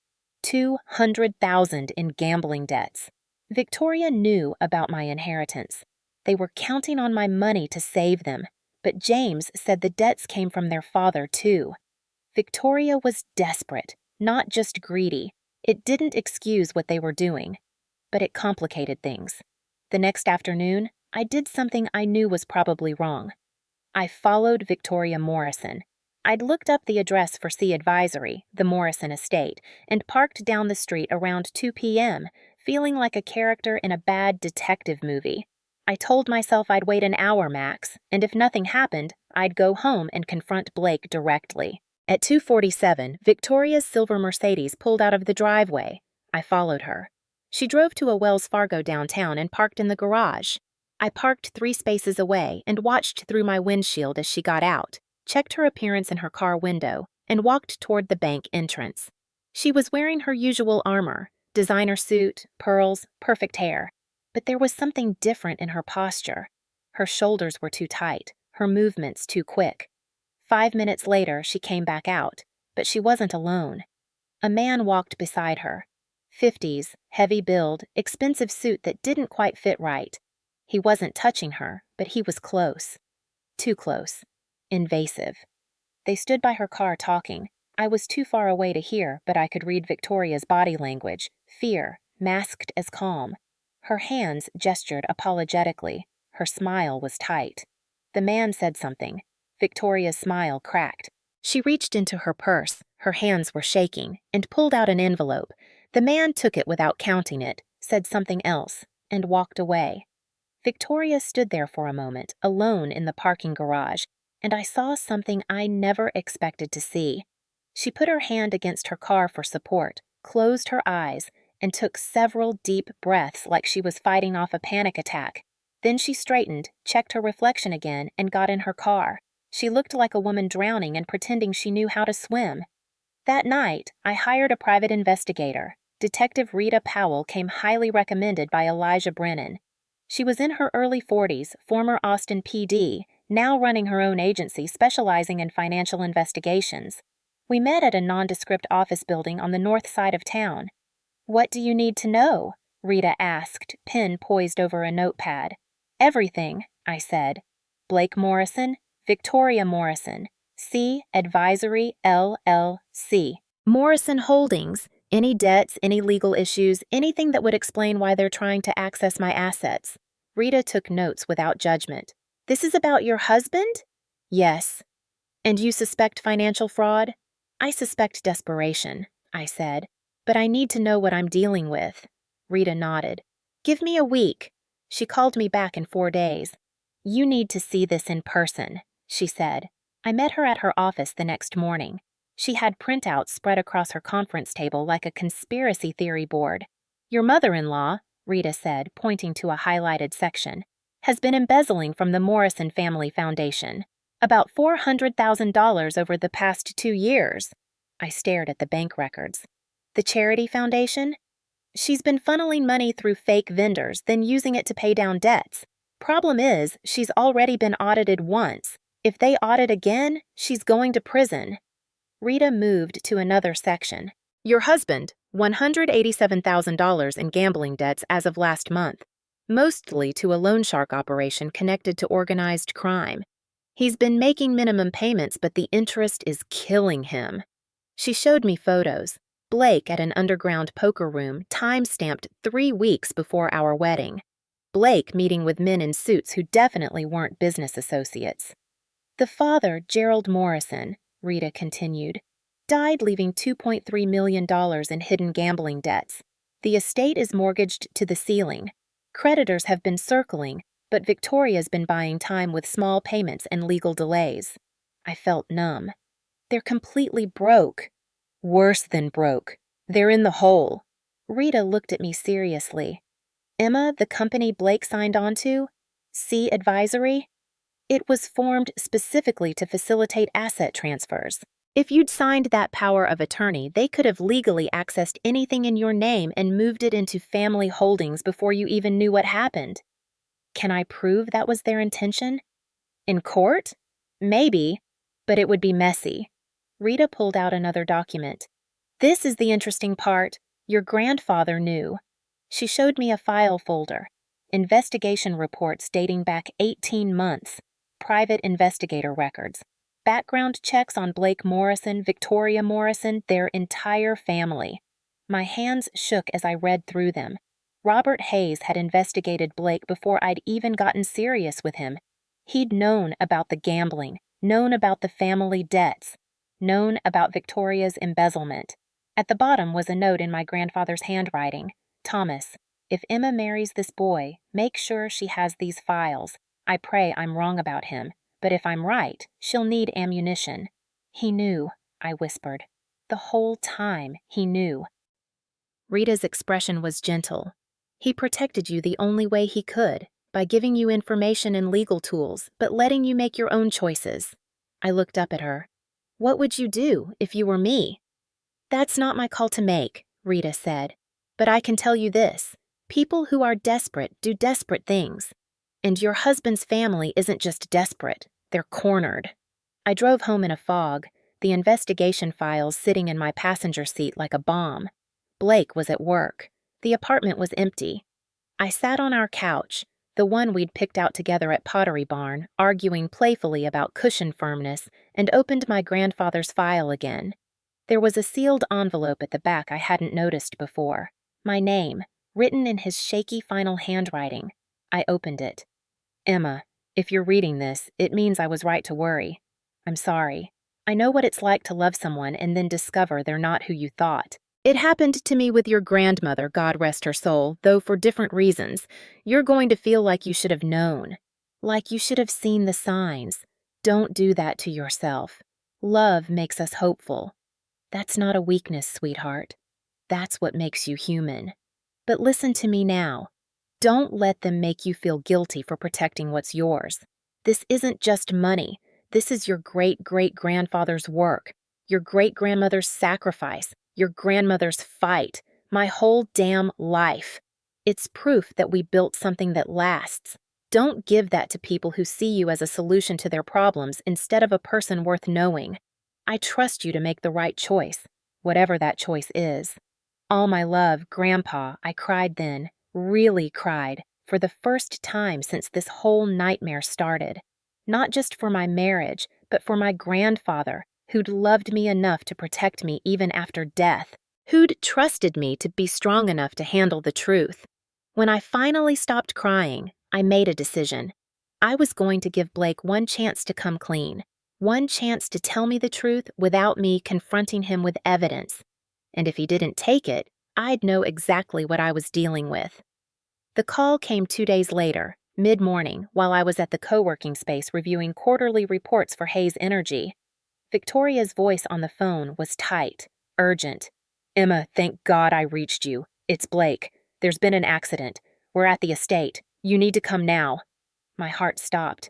200,000 in gambling debts. Victoria knew about my inheritance. They were counting on my money to save them, but James said the debts came from their father too. Victoria was desperate, not just greedy. It didn't excuse what they were doing, but it complicated things. The next afternoon, I did something I knew was probably wrong. I followed Victoria Morrison. I'd looked up the address for C Advisory, the Morrison estate, and parked down the street around 2 p.m., feeling like a character in a bad detective movie. I told myself I'd wait an hour max, and if nothing happened, I'd go home and confront Blake directly. At 2:47, Victoria's silver Mercedes pulled out of the driveway. I followed her. She drove to a Wells Fargo downtown and parked in the garage. I parked 3 spaces away and watched through my windshield as she got out, checked her appearance in her car window, and walked toward the bank entrance. She was wearing her usual armor, designer suit, pearls, perfect hair. But there was something different in her posture. Her shoulders were too tight, her movements too quick. 5 minutes later, she came back out, but she wasn't alone. A man walked beside her. 50s, heavy build, expensive suit that didn't quite fit right. He wasn't touching her, but he was close. Too close. Invasive. They stood by her car talking. I was too far away to hear, but I could read Victoria's body language, fear, masked as calm. Her hands gestured apologetically. Her smile was tight. The man said something. Victoria's smile cracked. She reached into her purse, her hands were shaking, and pulled out an envelope. The man took it without counting it, said something else, and walked away. Victoria stood there for a moment, alone in the parking garage, and I saw something I never expected to see. She put her hand against her car for support, closed her eyes, and took several deep breaths like she was fighting off a panic attack. Then she straightened, checked her reflection again, and got in her car. She looked like a woman drowning and pretending she knew how to swim. That night, I hired a private investigator. Detective Rita Powell came highly recommended by Elijah Brennan. She was in her early 40s, former Austin PD, now running her own agency specializing in financial investigations. We met at a nondescript office building on the north side of town. "What do you need to know?" Rita asked, pen poised over a notepad. "Everything," I said. "Blake Morrison, Victoria Morrison, C Advisory LLC. Morrison Holdings. Any debts, any legal issues, anything that would explain why they're trying to access my assets." Rita took notes without judgment. "This is about your husband?" "Yes." "And you suspect financial fraud?" "I suspect desperation," I said. "But I need to know what I'm dealing with." Rita nodded. "Give me a week." She called me back in 4 days. "You need to see this in person," she said. I met her at her office the next morning. She had printouts spread across her conference table like a conspiracy theory board. "Your mother-in-law," Rita said, pointing to a highlighted section, "has been embezzling from the Morrison Family Foundation. About $400,000 over the past 2 years. I stared at the bank records. "The charity foundation?" "She's been funneling money through fake vendors, then using it to pay down debts. Problem is, she's already been audited once. If they audit again, she's going to prison." Rita moved to another section. "Your husband, $187,000 in gambling debts as of last month, mostly to a loan shark operation connected to organized crime. He's been making minimum payments, but the interest is killing him." She showed me photos. Blake at an underground poker room, time-stamped 3 weeks before our wedding. Blake meeting with men in suits who definitely weren't business associates. "The father, Gerald Morrison," Rita continued, "died leaving $2.3 million in hidden gambling debts. The estate is mortgaged to the ceiling. Creditors have been circling, but Victoria's been buying time with small payments and legal delays." I felt numb. "They're completely broke." "Worse than broke. They're in the hole." Rita looked at me seriously. "Emma, the company Blake signed onto? C Advisory? It was formed specifically to facilitate asset transfers. If you'd signed that power of attorney, they could have legally accessed anything in your name and moved it into family holdings before you even knew what happened." "Can I prove that was their intention?" "In court? Maybe, but it would be messy." Rita pulled out another document. "This is the interesting part. Your grandfather knew." She showed me a file folder. Investigation reports dating back 18 months. Private investigator records. Background checks on Blake Morrison, Victoria Morrison, their entire family. My hands shook as I read through them. Robert Hayes had investigated Blake before I'd even gotten serious with him. He'd known about the gambling, known about the family debts, known about Victoria's embezzlement. At the bottom was a note in my grandfather's handwriting. "Thomas, if Emma marries this boy, make sure she has these files. I pray I'm wrong about him, but if I'm right, she'll need ammunition." "He knew," I whispered. "The whole time, he knew." Rita's expression was gentle. "He protected you the only way he could, by giving you information and legal tools, but letting you make your own choices." I looked up at her. "What would you do if you were me?" "That's not my call to make," Rita said. "But I can tell you this. People who are desperate do desperate things. And your husband's family isn't just desperate, they're cornered." I drove home in a fog, the investigation files sitting in my passenger seat like a bomb. Blake was at work. The apartment was empty. I sat on our couch, the one we'd picked out together at Pottery Barn, arguing playfully about cushion firmness, and opened my grandfather's file again. There was a sealed envelope at the back I hadn't noticed before. My name, written in his shaky final handwriting. I opened it. "Emma, if you're reading this, it means I was right to worry. I'm sorry. I know what it's like to love someone and then discover they're not who you thought. It happened to me with your grandmother, God rest her soul, though for different reasons. You're going to feel like you should have known. Like you should have seen the signs. Don't do that to yourself. Love makes us hopeful. That's not a weakness, sweetheart. That's what makes you human. But listen to me now. Don't let them make you feel guilty for protecting what's yours. This isn't just money. This is your great-great-grandfather's work, your great-grandmother's sacrifice, your grandmother's fight, my whole damn life. It's proof that we built something that lasts. Don't give that to people who see you as a solution to their problems instead of a person worth knowing. I trust you to make the right choice, whatever that choice is. All my love, Grandpa, I cried then, really cried, for the first time since this whole nightmare started. Not just for my marriage, but for my grandfather, who'd loved me enough to protect me even after death, who'd trusted me to be strong enough to handle the truth. When I finally stopped crying, I made a decision. I was going to give Blake one chance to come clean, one chance to tell me the truth without me confronting him with evidence. And if he didn't take it, I'd know exactly what I was dealing with. The call came 2 days later, mid-morning, while I was at the co-working space reviewing quarterly reports for Hayes Energy. Victoria's voice on the phone was tight, urgent. "Emma, thank God I reached you. It's Blake. There's been an accident. We're at the estate. You need to come now." My heart stopped.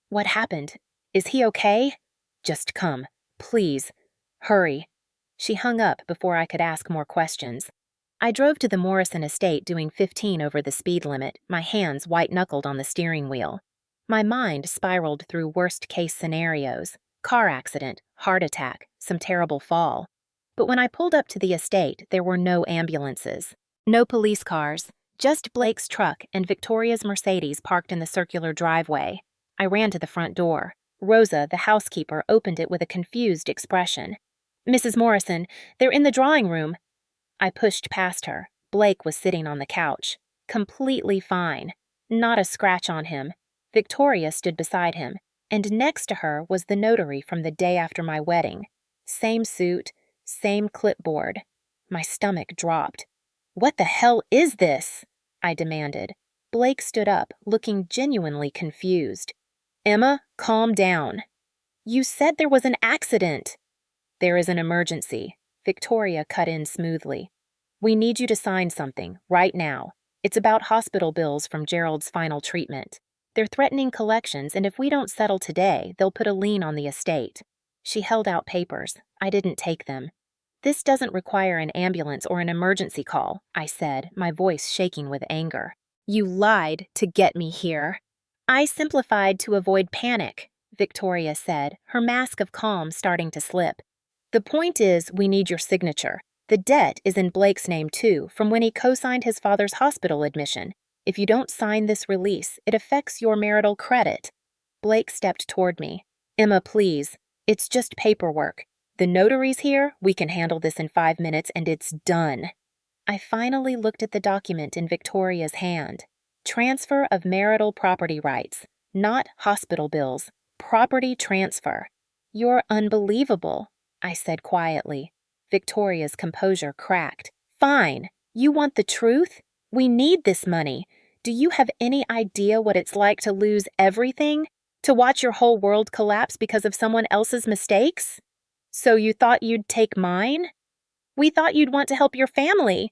"What happened? Is he okay?" "Just come. Please. Hurry." She hung up before I could ask more questions. I drove to the Morrison estate doing 15 over the speed limit, my hands white-knuckled on the steering wheel. My mind spiraled through worst-case scenarios: car accident, heart attack, some terrible fall. But when I pulled up to the estate, there were no ambulances, no police cars, just Blake's truck and Victoria's Mercedes parked in the circular driveway. I ran to the front door. Rosa, the housekeeper, opened it with a confused expression. "Mrs. Morrison, they're in the drawing room." I pushed past her. Blake was sitting on the couch, completely fine, not a scratch on him. Victoria stood beside him, and next to her was the notary from the day after my wedding. Same suit, same clipboard. My stomach dropped. "What the hell is this?" I demanded. Blake stood up, looking genuinely confused. "Emma, calm down." "You said there was an accident." "There is an emergency." Victoria cut in smoothly. "We need you to sign something, right now. It's about hospital bills from Gerald's final treatment. They're threatening collections, and if we don't settle today, they'll put a lien on the estate." She held out papers. I didn't take them. "This doesn't require an ambulance or an emergency call," I said, my voice shaking with anger. "You lied to get me here." "I simplified to avoid panic," Victoria said, her mask of calm starting to slip. "The point is, we need your signature. The debt is in Blake's name too, from when he co-signed his father's hospital admission. If you don't sign this release, it affects your marital credit." Blake stepped toward me. "Emma, please. It's just paperwork. The notary's here, we can handle this in 5 minutes, and it's done." I finally looked at the document in Victoria's hand. Transfer of marital property rights. Not hospital bills. Property transfer. "You're unbelievable," I said quietly. Victoria's composure cracked. "Fine. You want the truth? We need this money. Do you have any idea what it's like to lose everything? To watch your whole world collapse because of someone else's mistakes? So you thought you'd take mine? We thought you'd want to help your family."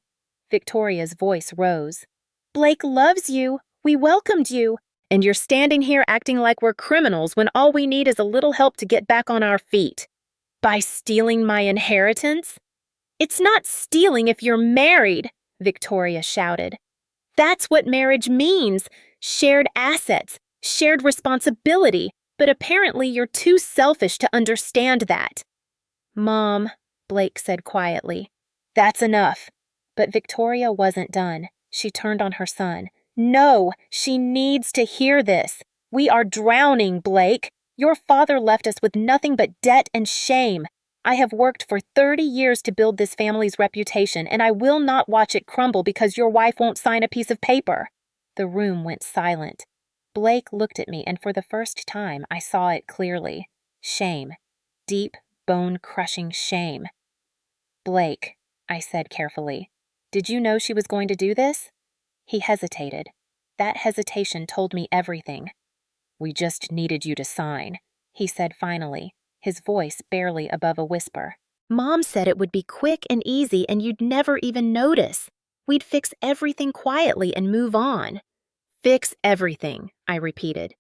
Victoria's voice rose. "Blake loves you. We welcomed you. And you're standing here acting like we're criminals when all we need is a little help to get back on our feet. By stealing my inheritance?" "It's not stealing if you're married," Victoria shouted. "That's what marriage means. Shared assets, shared responsibility, but apparently you're too selfish to understand that." "Mom," Blake said quietly. "That's enough." But Victoria wasn't done. She turned on her son. "No, she needs to hear this. We are drowning, Blake. Your father left us with nothing but debt and shame. I have worked for 30 years to build this family's reputation, and I will not watch it crumble because your wife won't sign a piece of paper." The room went silent. Blake looked at me, and for the first time, I saw it clearly. Shame. Deep, bone-crushing shame. "Blake," I said carefully, "did you know she was going to do this?" He hesitated. That hesitation told me everything. "We just needed you to sign," he said finally, his voice barely above a whisper. "Mom said it would be quick and easy and you'd never even notice. We'd fix everything quietly and move on." "Fix everything," I repeated.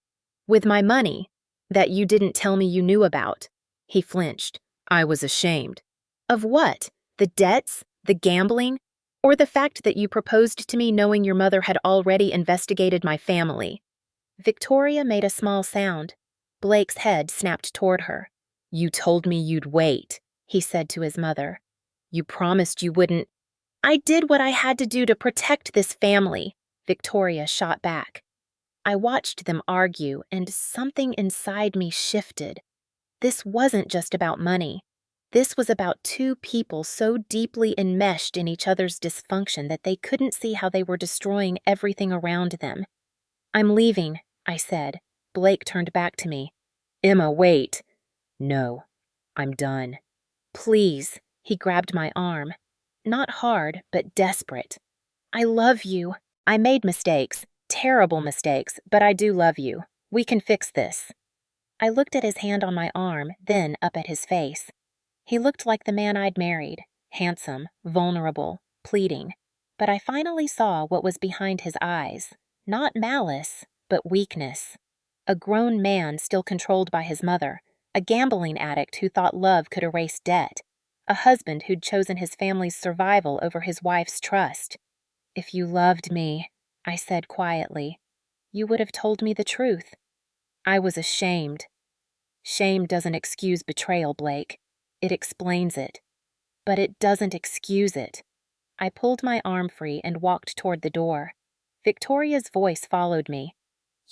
"With my money. That you didn't tell me you knew about. He flinched. I was ashamed. Of what? The debts? The gambling? Or the fact that you proposed to me knowing your mother had already investigated my family? Victoria made a small sound. Blake's head snapped toward her. You told me you'd wait, he said to his mother. You promised you wouldn't. I did what I had to do to protect this family, Victoria shot back. I watched them argue, and something inside me shifted. This wasn't just about money. This was about two people so deeply enmeshed in each other's dysfunction that they couldn't see how they were destroying everything around them. I'm leaving, I said. Blake turned back to me. Emma, wait. No, I'm done. Please, he grabbed my arm. Not hard, but desperate. I love you. I made mistakes, terrible mistakes, but I do love you. We can fix this. I looked at his hand on my arm, then up at his face. He looked like the man I'd married, handsome, vulnerable, pleading. But I finally saw what was behind his eyes. Not malice, but weakness. A grown man still controlled by his mother, a gambling addict who thought love could erase debt, a husband who'd chosen his family's survival over his wife's trust. If you loved me, I said quietly, you would have told me the truth. I was ashamed. Shame doesn't excuse betrayal, Blake. It explains it. But it doesn't excuse it. I pulled my arm free and walked toward the door. Victoria's voice followed me.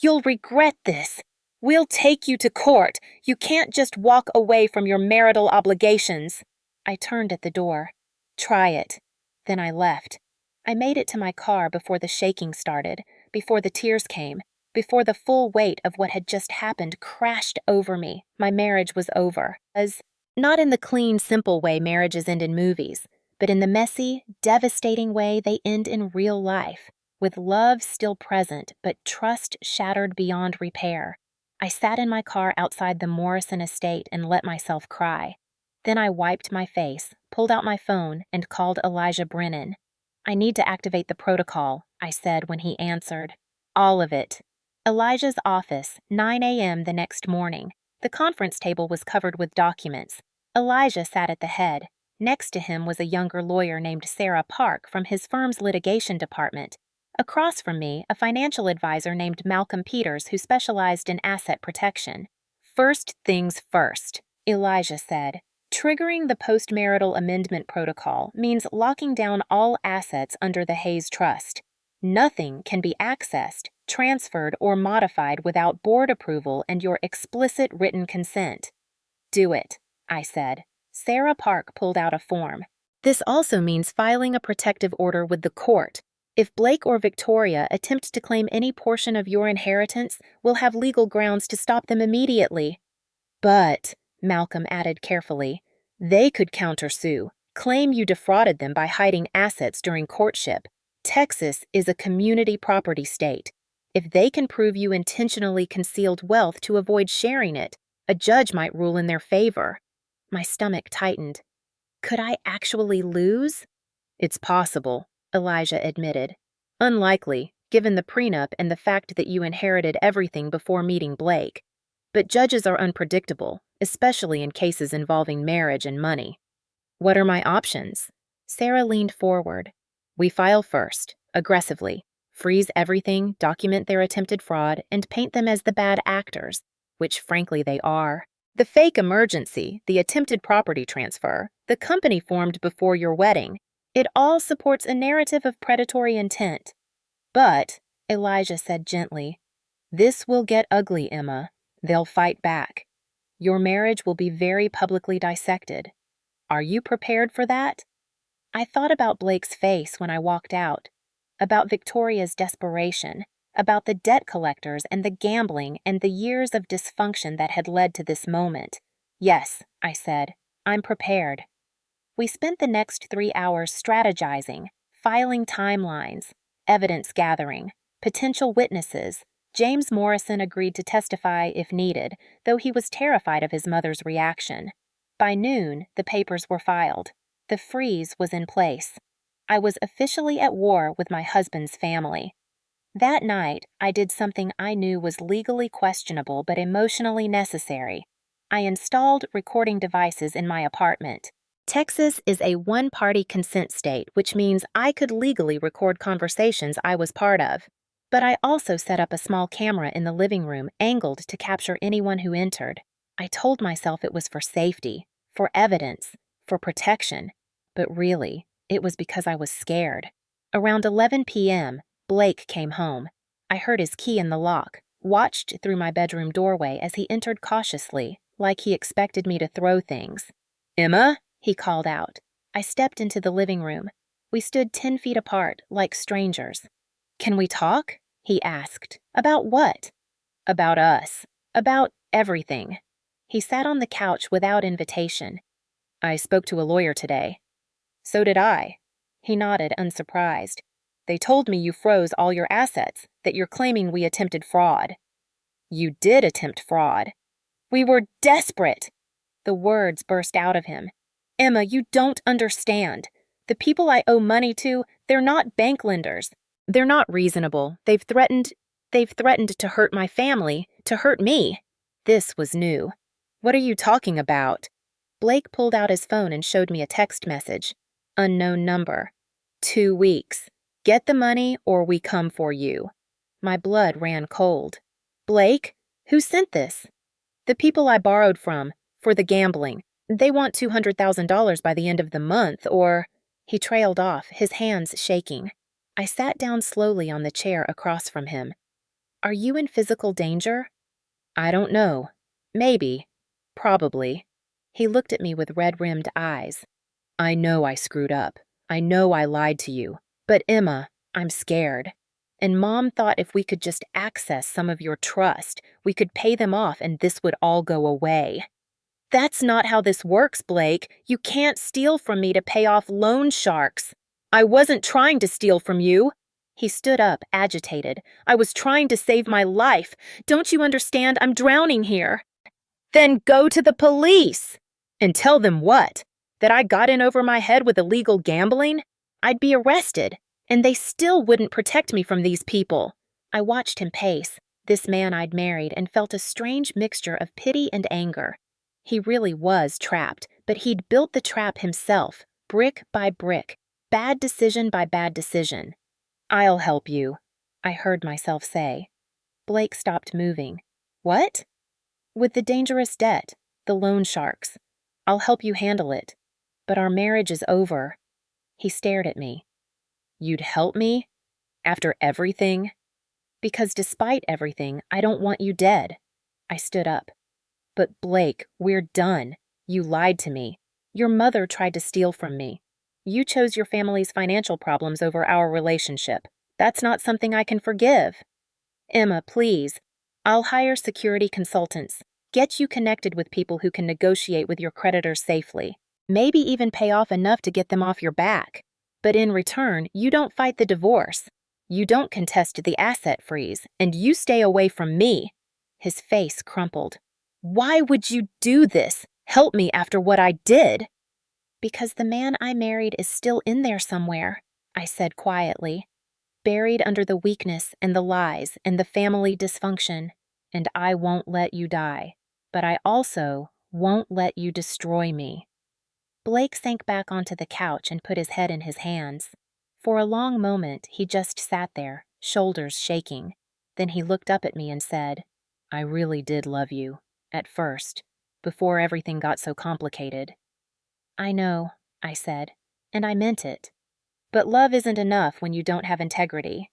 You'll regret this. We'll take you to court. You can't just walk away from your marital obligations. I turned at the door. Try it. Then I left. I made it to my car before the shaking started, before the tears came, before the full weight of what had just happened crashed over me. My marriage was over. Not in the clean, simple way marriages end in movies, but in the messy, devastating way they end in real life, with love still present, but trust shattered beyond repair. I sat in my car outside the Morrison estate and let myself cry. Then I wiped my face, pulled out my phone, and called Elijah Brennan. I need to activate the protocol, I said when he answered. All of it. Elijah's office, 9 a.m. the next morning. The conference table was covered with documents. Elijah sat at the head. Next to him was a younger lawyer named Sarah Park from his firm's litigation department. Across from me, a financial advisor named Malcolm Peters who specialized in asset protection. First things first, Elijah said. Triggering the postmarital amendment protocol means locking down all assets under the Hayes Trust. Nothing can be accessed, transferred, or modified without board approval and your explicit written consent. Do it, I said. Sarah Park pulled out a form. This also means filing a protective order with the court. If Blake or Victoria attempt to claim any portion of your inheritance, we'll have legal grounds to stop them immediately. But, Malcolm added carefully, they could countersue, claim you defrauded them by hiding assets during courtship. Texas is a community property state. If they can prove you intentionally concealed wealth to avoid sharing it, a judge might rule in their favor. My stomach tightened. Could I actually lose? It's possible, Elijah admitted. Unlikely, given the prenup and the fact that you inherited everything before meeting Blake. But judges are unpredictable, especially in cases involving marriage and money. What are my options? Sarah leaned forward. We file first, aggressively, freeze everything, document their attempted fraud, and paint them as the bad actors, which frankly they are. The fake emergency, the attempted property transfer, the company formed before your wedding, it all supports a narrative of predatory intent. But, Elijah said gently, this will get ugly, Emma. They'll fight back. Your marriage will be very publicly dissected. Are you prepared for that? I thought about Blake's face when I walked out, about Victoria's desperation, about the debt collectors and the gambling and the years of dysfunction that had led to this moment. Yes, I said, I'm prepared. We spent the next 3 hours strategizing, filing timelines, evidence gathering, potential witnesses. James Morrison agreed to testify if needed, though he was terrified of his mother's reaction. By noon, the papers were filed. The freeze was in place. I was officially at war with my husband's family. That night, I did something I knew was legally questionable but emotionally necessary. I installed recording devices in my apartment. Texas is a one-party consent state, which means I could legally record conversations I was part of. But I also set up a small camera in the living room angled to capture anyone who entered. I told myself it was for safety, for evidence, for protection. But really, it was because I was scared. Around 11 p.m., Blake came home. I heard his key in the lock, watched through my bedroom doorway as he entered cautiously, like he expected me to throw things. "Emma?" he called out. I stepped into the living room. We stood 10 feet apart, like strangers. "Can we talk?" he asked. "About what?" "About us. About everything." He sat on the couch without invitation. "I spoke to a lawyer today." "So did I." He nodded, unsurprised. "They told me you froze all your assets, that you're claiming we attempted fraud." "You did attempt fraud." "We were desperate." The words burst out of him. "Emma, you don't understand. The people I owe money to, they're not bank lenders. They're not reasonable. They've threatened to hurt my family, to hurt me." This was new. "What are you talking about?" Blake pulled out his phone and showed me a text message. Unknown number. 2 weeks. Get the money or we come for you. My blood ran cold. "Blake? Who sent this?" "The people I borrowed from, for the gambling. They want $200,000 by the end of the month, or—" He trailed off, his hands shaking. I sat down slowly on the chair across from him. "Are you in physical danger?" "I don't know. Maybe. Probably." He looked at me with red-rimmed eyes. "I know I screwed up. I know I lied to you. But Emma, I'm scared. And Mom thought if we could just access some of your trust, we could pay them off and this would all go away." "That's not how this works, Blake. You can't steal from me to pay off loan sharks." "I wasn't trying to steal from you." He stood up, agitated. "I was trying to save my life. Don't you understand? I'm drowning here." "Then go to the police." "And tell them what? That I got in over my head with illegal gambling? I'd be arrested, and they still wouldn't protect me from these people." I watched him pace, this man I'd married, and felt a strange mixture of pity and anger. He really was trapped, but he'd built the trap himself, brick by brick, bad decision by bad decision. "I'll help you," I heard myself say. Blake stopped moving. "What?" "With the dangerous debt, the loan sharks. I'll help you handle it. But our marriage is over." He stared at me. "You'd help me? After everything?" "Because despite everything, I don't want you dead." I stood up. "But Blake, we're done. You lied to me. Your mother tried to steal from me. You chose your family's financial problems over our relationship. That's not something I can forgive." "Emma, please. I'll hire security consultants. Get you connected with people who can negotiate with your creditors safely. Maybe even pay off enough to get them off your back. But in return, you don't fight the divorce. You don't contest the asset freeze, and you stay away from me." His face crumpled. "Why would you do this? Help me after what I did?" "Because the man I married is still in there somewhere," I said quietly. "Buried under the weakness and the lies and the family dysfunction. And I won't let you die. But I also won't let you destroy me." Blake sank back onto the couch and put his head in his hands. For a long moment, he just sat there, shoulders shaking. Then he looked up at me and said, "I really did love you. At first, before everything got so complicated." "I know," I said, "and I meant it. But love isn't enough when you don't have integrity."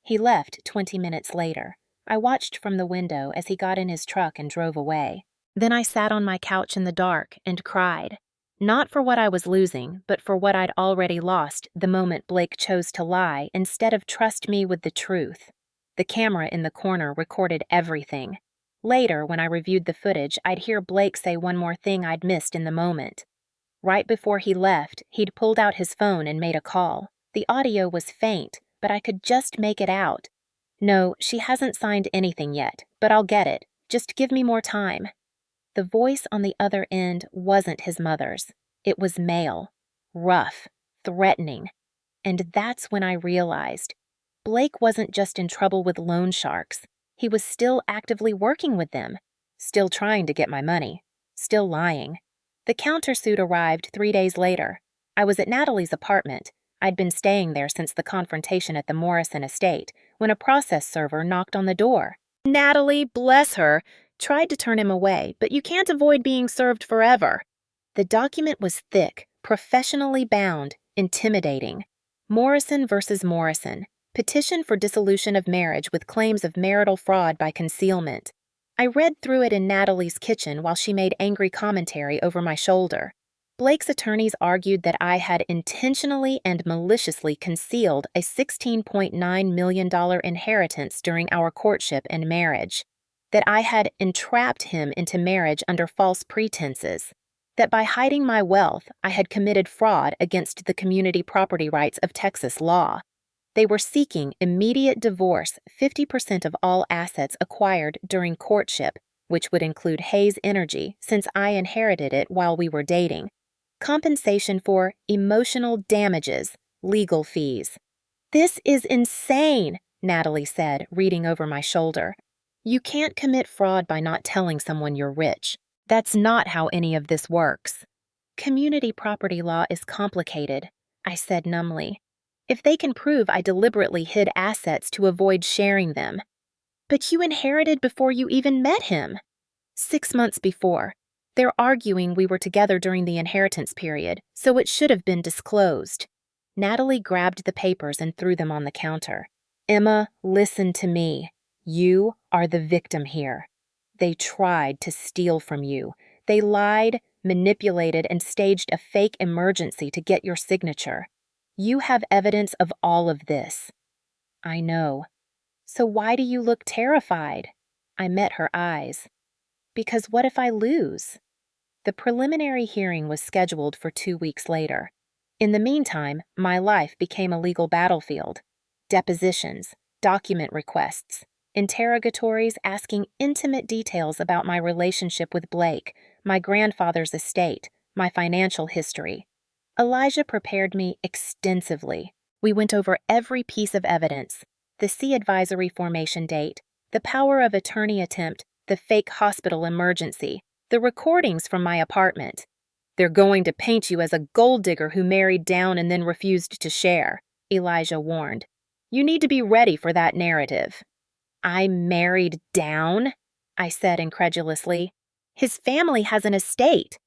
He left 20 minutes later. I watched from the window as he got in his truck and drove away. Then I sat on my couch in the dark and cried. Not for what I was losing, but for what I'd already lost the moment Blake chose to lie instead of trust me with the truth. The camera in the corner recorded everything. Later, when I reviewed the footage, I'd hear Blake say one more thing I'd missed in the moment. Right before he left, he'd pulled out his phone and made a call. The audio was faint, but I could just make it out. "No, she hasn't signed anything yet, but I'll get it. Just give me more time." The voice on the other end wasn't his mother's. It was male, rough, threatening. And that's when I realized Blake wasn't just in trouble with loan sharks. He was still actively working with them, still trying to get my money, still lying. The countersuit arrived 3 days later. I was at Natalie's apartment. I'd been staying there since the confrontation at the Morrison estate, when a process server knocked on the door. Natalie, bless her, tried to turn him away, but you can't avoid being served forever. The document was thick, professionally bound, intimidating. Morrison versus Morrison. Petition for dissolution of marriage with claims of marital fraud by concealment. I read through it in Natalie's kitchen while she made angry commentary over my shoulder. Blake's attorneys argued that I had intentionally and maliciously concealed a $16.9 million inheritance during our courtship and marriage, that I had entrapped him into marriage under false pretenses, that by hiding my wealth, I had committed fraud against the community property rights of Texas law. They were seeking immediate divorce, 50% of all assets acquired during courtship, which would include Hayes Energy since I inherited it while we were dating, compensation for emotional damages, legal fees. This is insane, Natalie said, reading over my shoulder. You can't commit fraud by not telling someone you're rich. That's not how any of this works. Community property law is complicated, I said numbly. If they can prove I deliberately hid assets to avoid sharing them. But you inherited before you even met him. 6 months before. They're arguing we were together during the inheritance period, so it should have been disclosed. Natalie grabbed the papers and threw them on the counter. Emma, listen to me. You are the victim here. They tried to steal from you. They lied, manipulated, and staged a fake emergency to get your signature. You have evidence of all of this. I know. So why do you look terrified? I met her eyes. Because what if I lose? The preliminary hearing was scheduled for 2 weeks later. In the meantime, my life became a legal battlefield. Depositions, document requests, interrogatories asking intimate details about my relationship with Blake, my grandfather's estate, my financial history. Elijah prepared me extensively. We went over every piece of evidence, the C advisory formation date, the power of attorney attempt, the fake hospital emergency, the recordings from my apartment. They're going to paint you as a gold digger who married down and then refused to share, Elijah warned. You need to be ready for that narrative. I married down? I said incredulously. His family has an estate.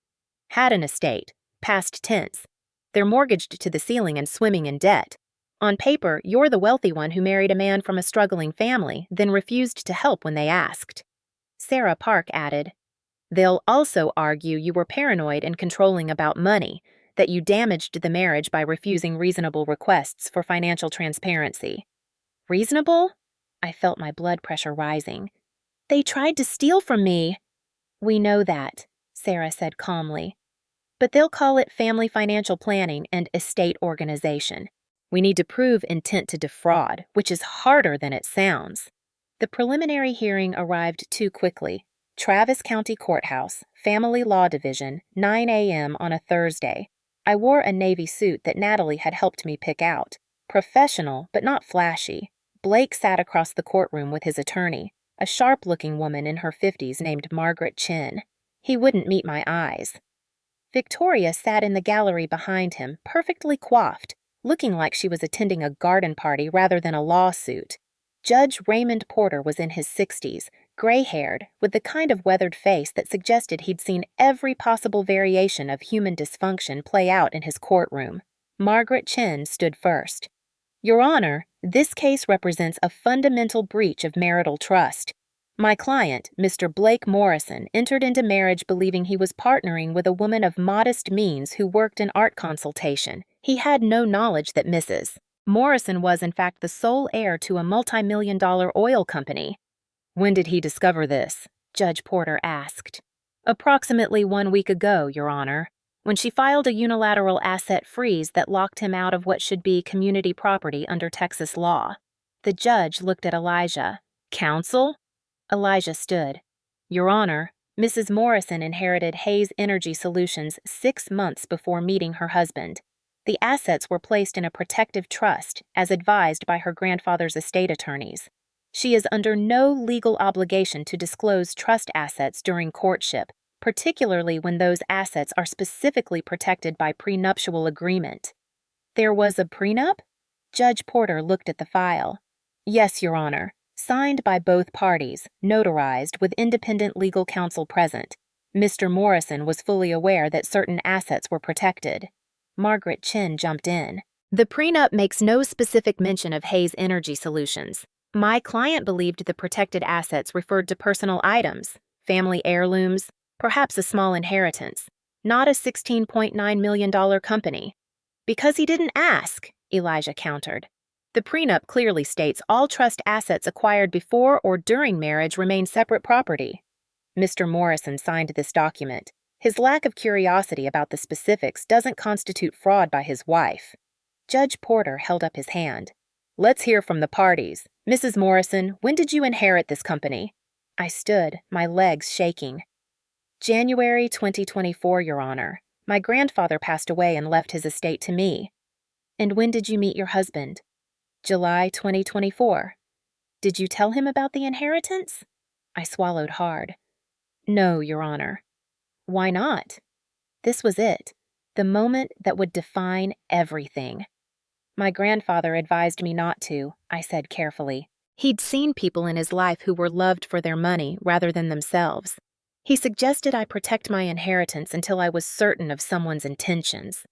Had an estate, past tense. They're mortgaged to the ceiling and swimming in debt. On paper, you're the wealthy one who married a man from a struggling family, then refused to help when they asked. Sarah Park added, They'll also argue you were paranoid and controlling about money, that you damaged the marriage by refusing reasonable requests for financial transparency. Reasonable? I felt my blood pressure rising. They tried to steal from me. We know that, Sarah said calmly. But they'll call it family financial planning and estate organization. We need to prove intent to defraud, which is harder than it sounds. The preliminary hearing arrived too quickly. Travis County Courthouse, Family Law Division, 9 a.m. on a Thursday. I wore a navy suit that Natalie had helped me pick out. Professional, but not flashy. Blake sat across the courtroom with his attorney, a sharp-looking woman in her 50s named Margaret Chin. He wouldn't meet my eyes. Victoria sat in the gallery behind him, perfectly coiffed, looking like she was attending a garden party rather than a lawsuit. Judge Raymond Porter was in his 60s, gray-haired, with the kind of weathered face that suggested he'd seen every possible variation of human dysfunction play out in his courtroom. Margaret Chin stood first. Your Honor, this case represents a fundamental breach of marital trust. My client, Mr. Blake Morrison, entered into marriage believing he was partnering with a woman of modest means who worked in art consultation. He had no knowledge that Mrs. Morrison was, in fact, the sole heir to a multi-million-dollar oil company. When did he discover this? Judge Porter asked. Approximately 1 week ago, Your Honor, when she filed a unilateral asset freeze that locked him out of what should be community property under Texas law. The judge looked at Elijah. Counsel? Elijah stood. Your Honor, Mrs. Morrison inherited Hayes Energy Solutions 6 months before meeting her husband. The assets were placed in a protective trust, as advised by her grandfather's estate attorneys. She is under no legal obligation to disclose trust assets during courtship, particularly when those assets are specifically protected by prenuptial agreement. There was a prenup? Judge Porter looked at the file. Yes, Your Honor. Signed by both parties, notarized with independent legal counsel present. Mr. Morrison was fully aware that certain assets were protected. Margaret Chin jumped in. The prenup makes no specific mention of Hayes Energy Solutions. My client believed the protected assets referred to personal items, family heirlooms, perhaps a small inheritance, not a $16.9 million company. Because he didn't ask, Elijah countered. The prenup clearly states all trust assets acquired before or during marriage remain separate property. Mr. Morrison signed this document. His lack of curiosity about the specifics doesn't constitute fraud by his wife. Judge Porter held up his hand. Let's hear from the parties. Mrs. Morrison, when did you inherit this company? I stood, my legs shaking. January 2024, Your Honor. My grandfather passed away and left his estate to me. And when did you meet your husband? July 2024. Did you tell him about the inheritance? I swallowed hard. No, Your Honor. Why not? This was it, the moment that would define everything. My grandfather advised me not to, I said carefully. He'd seen people in his life who were loved for their money rather than themselves. He suggested I protect my inheritance until I was certain of someone's intentions.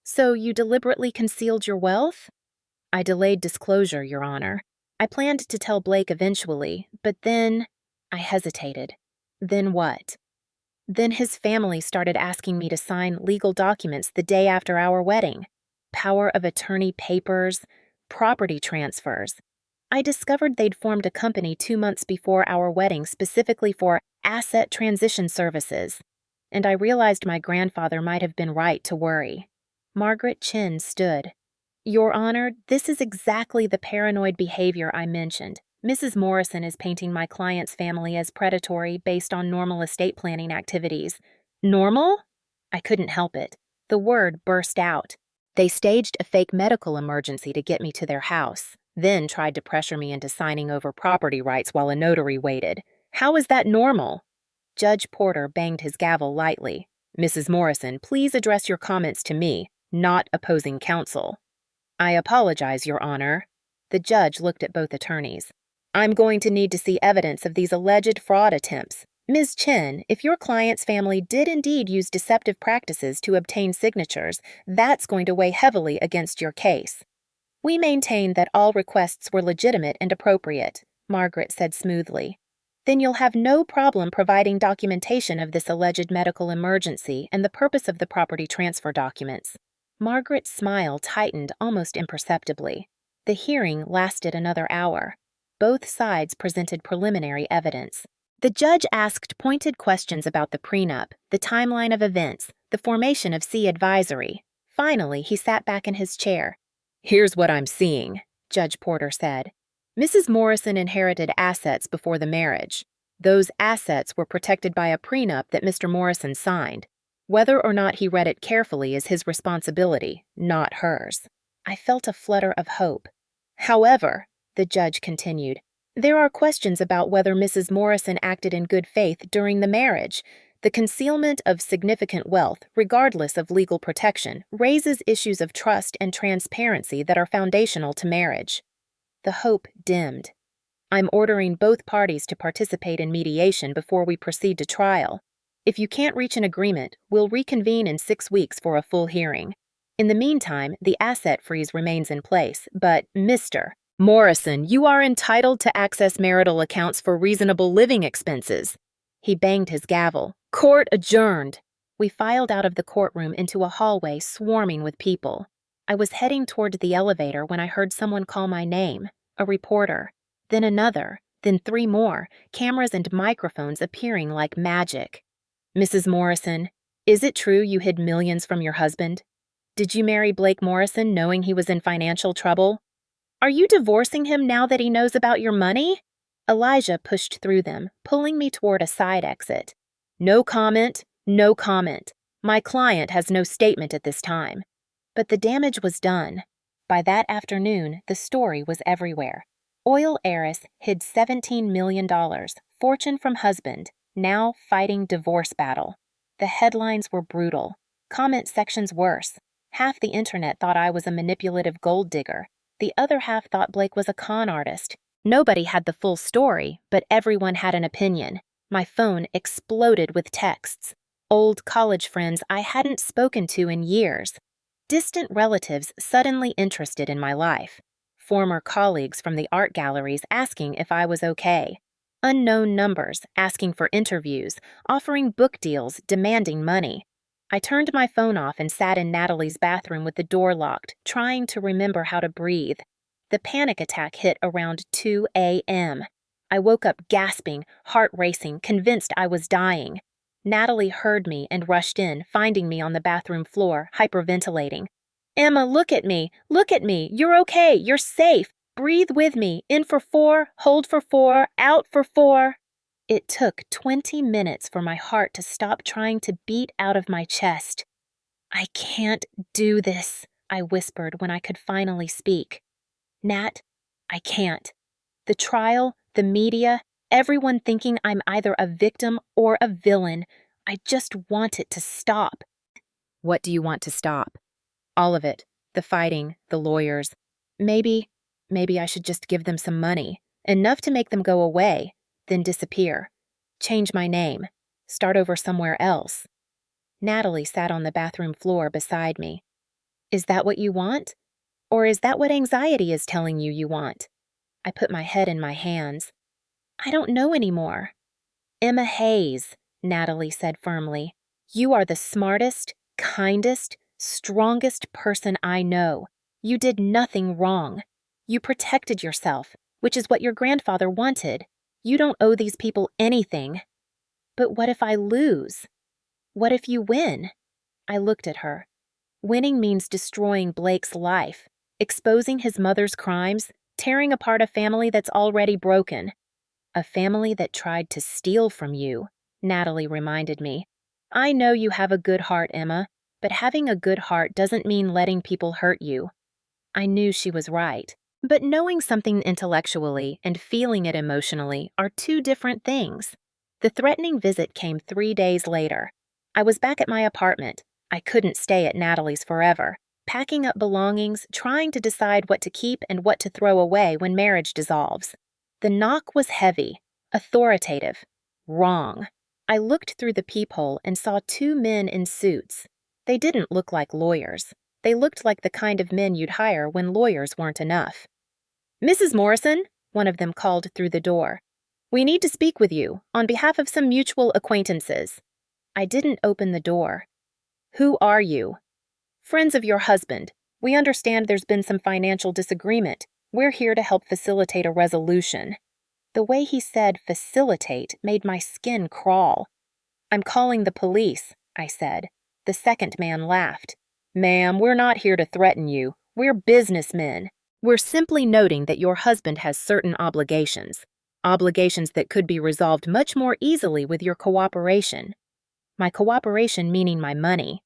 So you deliberately concealed your wealth? I delayed disclosure, Your Honor. I planned to tell Blake eventually, but then I hesitated. Then what? Then his family started asking me to sign legal documents the day after our wedding. Power of attorney papers, property transfers. I discovered they'd formed a company 2 months before our wedding specifically for asset transition services, and I realized my grandfather might have been right to worry. Margaret Chin stood. Your Honor, this is exactly the paranoid behavior I mentioned. Mrs. Morrison is painting my client's family as predatory based on normal estate planning activities. Normal? I couldn't help it. The word burst out. They staged a fake medical emergency to get me to their house, then tried to pressure me into signing over property rights while a notary waited. How is that normal? Judge Porter banged his gavel lightly. Mrs. Morrison, please address your comments to me, not opposing counsel. I apologize, Your Honor. The judge looked at both attorneys. I'm going to need to see evidence of these alleged fraud attempts. Ms. Chin, if your client's family did indeed use deceptive practices to obtain signatures, that's going to weigh heavily against your case. We maintain that all requests were legitimate and appropriate, Margaret said smoothly. Then you'll have no problem providing documentation of this alleged medical emergency and the purpose of the property transfer documents. Margaret's smile tightened almost imperceptibly. The hearing lasted another hour. Both sides presented preliminary evidence. The judge asked pointed questions about the prenup, the timeline of events, the formation of C Advisory. Finally, he sat back in his chair. Here's what I'm seeing, Judge Porter said. Mrs. Morrison inherited assets before the marriage. Those assets were protected by a prenup that Mr. Morrison signed. Whether or not he read it carefully is his responsibility, not hers. I felt a flutter of hope. However, the judge continued, there are questions about whether Mrs. Morrison acted in good faith during the marriage. The concealment of significant wealth, regardless of legal protection, raises issues of trust and transparency that are foundational to marriage. The hope dimmed. I'm ordering both parties to participate in mediation before we proceed to trial. If you can't reach an agreement, we'll reconvene in 6 weeks for a full hearing. In the meantime, the asset freeze remains in place, but Mr. Morrison, you are entitled to access marital accounts for reasonable living expenses. He banged his gavel. Court adjourned. We filed out of the courtroom into a hallway swarming with people. I was heading toward the elevator when I heard someone call my name, a reporter, then another, then 3 more, cameras and microphones appearing like magic. Mrs. Morrison, is it true you hid millions from your husband? Did you marry Blake Morrison knowing he was in financial trouble? Are you divorcing him now that he knows about your money? Elijah pushed through them, pulling me toward a side exit. No comment, no comment. My client has no statement at this time. But the damage was done. By that afternoon, the story was everywhere. Oil heiress hid $17 million, fortune from husband, now fighting divorce battle. The headlines were brutal. Comment sections worse. Half the internet thought I was a manipulative gold digger. The other half thought Blake was a con artist. Nobody had the full story, but everyone had an opinion. My phone exploded with texts. Old college friends I hadn't spoken to in years. Distant relatives suddenly interested in my life. Former colleagues from the art galleries asking if I was okay. Unknown numbers asking for interviews, offering book deals, demanding money. I turned my phone off and sat in Natalie's bathroom with the door locked, trying to remember how to breathe. The panic attack hit around 2 a.m. I woke up gasping, heart racing, convinced I was dying. Natalie heard me and rushed in, finding me on the bathroom floor, hyperventilating. "Emma, look at me! Look at me! You're okay! You're safe! Breathe with me! In for 4, hold for 4, out for 4. It took 20 minutes for my heart to stop trying to beat out of my chest. "I can't do this," I whispered when I could finally speak. "Nat, I can't. The trial, the media, everyone thinking I'm either a victim or a villain. I just want it to stop." "What do you want to stop?" "All of it. The fighting, the lawyers. Maybe I should just give them some money. Enough to make them go away, then disappear. Change my name. Start over somewhere else." Natalie sat on the bathroom floor beside me. "Is that what you want? Or is that what anxiety is telling you want?" I put my head in my hands. "I don't know anymore." "Emma Hayes," Natalie said firmly, "you are the smartest, kindest, strongest person I know. You did nothing wrong. You protected yourself, which is what your grandfather wanted. You don't owe these people anything." "But what if I lose? What if you win?" I looked at her. Winning means destroying Blake's life, exposing his mother's crimes, tearing apart a family that's already broken. "A family that tried to steal from you," Natalie reminded me. "I know you have a good heart, Emma, but having a good heart doesn't mean letting people hurt you." I knew she was right. But knowing something intellectually and feeling it emotionally are two different things. The threatening visit came 3 days later. I was back at my apartment. I couldn't stay at Natalie's forever, packing up belongings, trying to decide what to keep and what to throw away when marriage dissolves. The knock was heavy, authoritative, wrong. I looked through the peephole and saw 2 men in suits. They didn't look like lawyers. They looked like the kind of men you'd hire when lawyers weren't enough. "Mrs. Morrison," one of them called through the door. "We need to speak with you, on behalf of some mutual acquaintances." I didn't open the door. "Who are you?" "Friends of your husband. We understand there's been some financial disagreement. We're here to help facilitate a resolution." The way he said facilitate made my skin crawl. "I'm calling the police," I said. The second man laughed. "Ma'am, we're not here to threaten you. We're businessmen. We're simply noting that your husband has certain obligations that could be resolved much more easily with your cooperation." My cooperation meaning my money,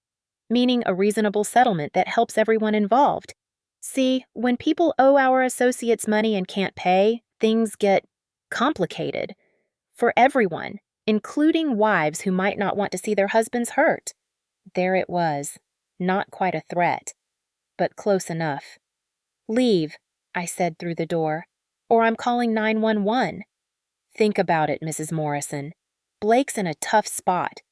meaning a reasonable settlement that helps everyone involved. See, when people owe our associates money and can't pay, things get complicated. For everyone, including wives who might not want to see their husbands hurt. There it was. Not quite a threat, but close enough. "Leave," I said through the door, "or I'm calling 911. "Think about it, Mrs. Morrison. Blake's in a tough spot.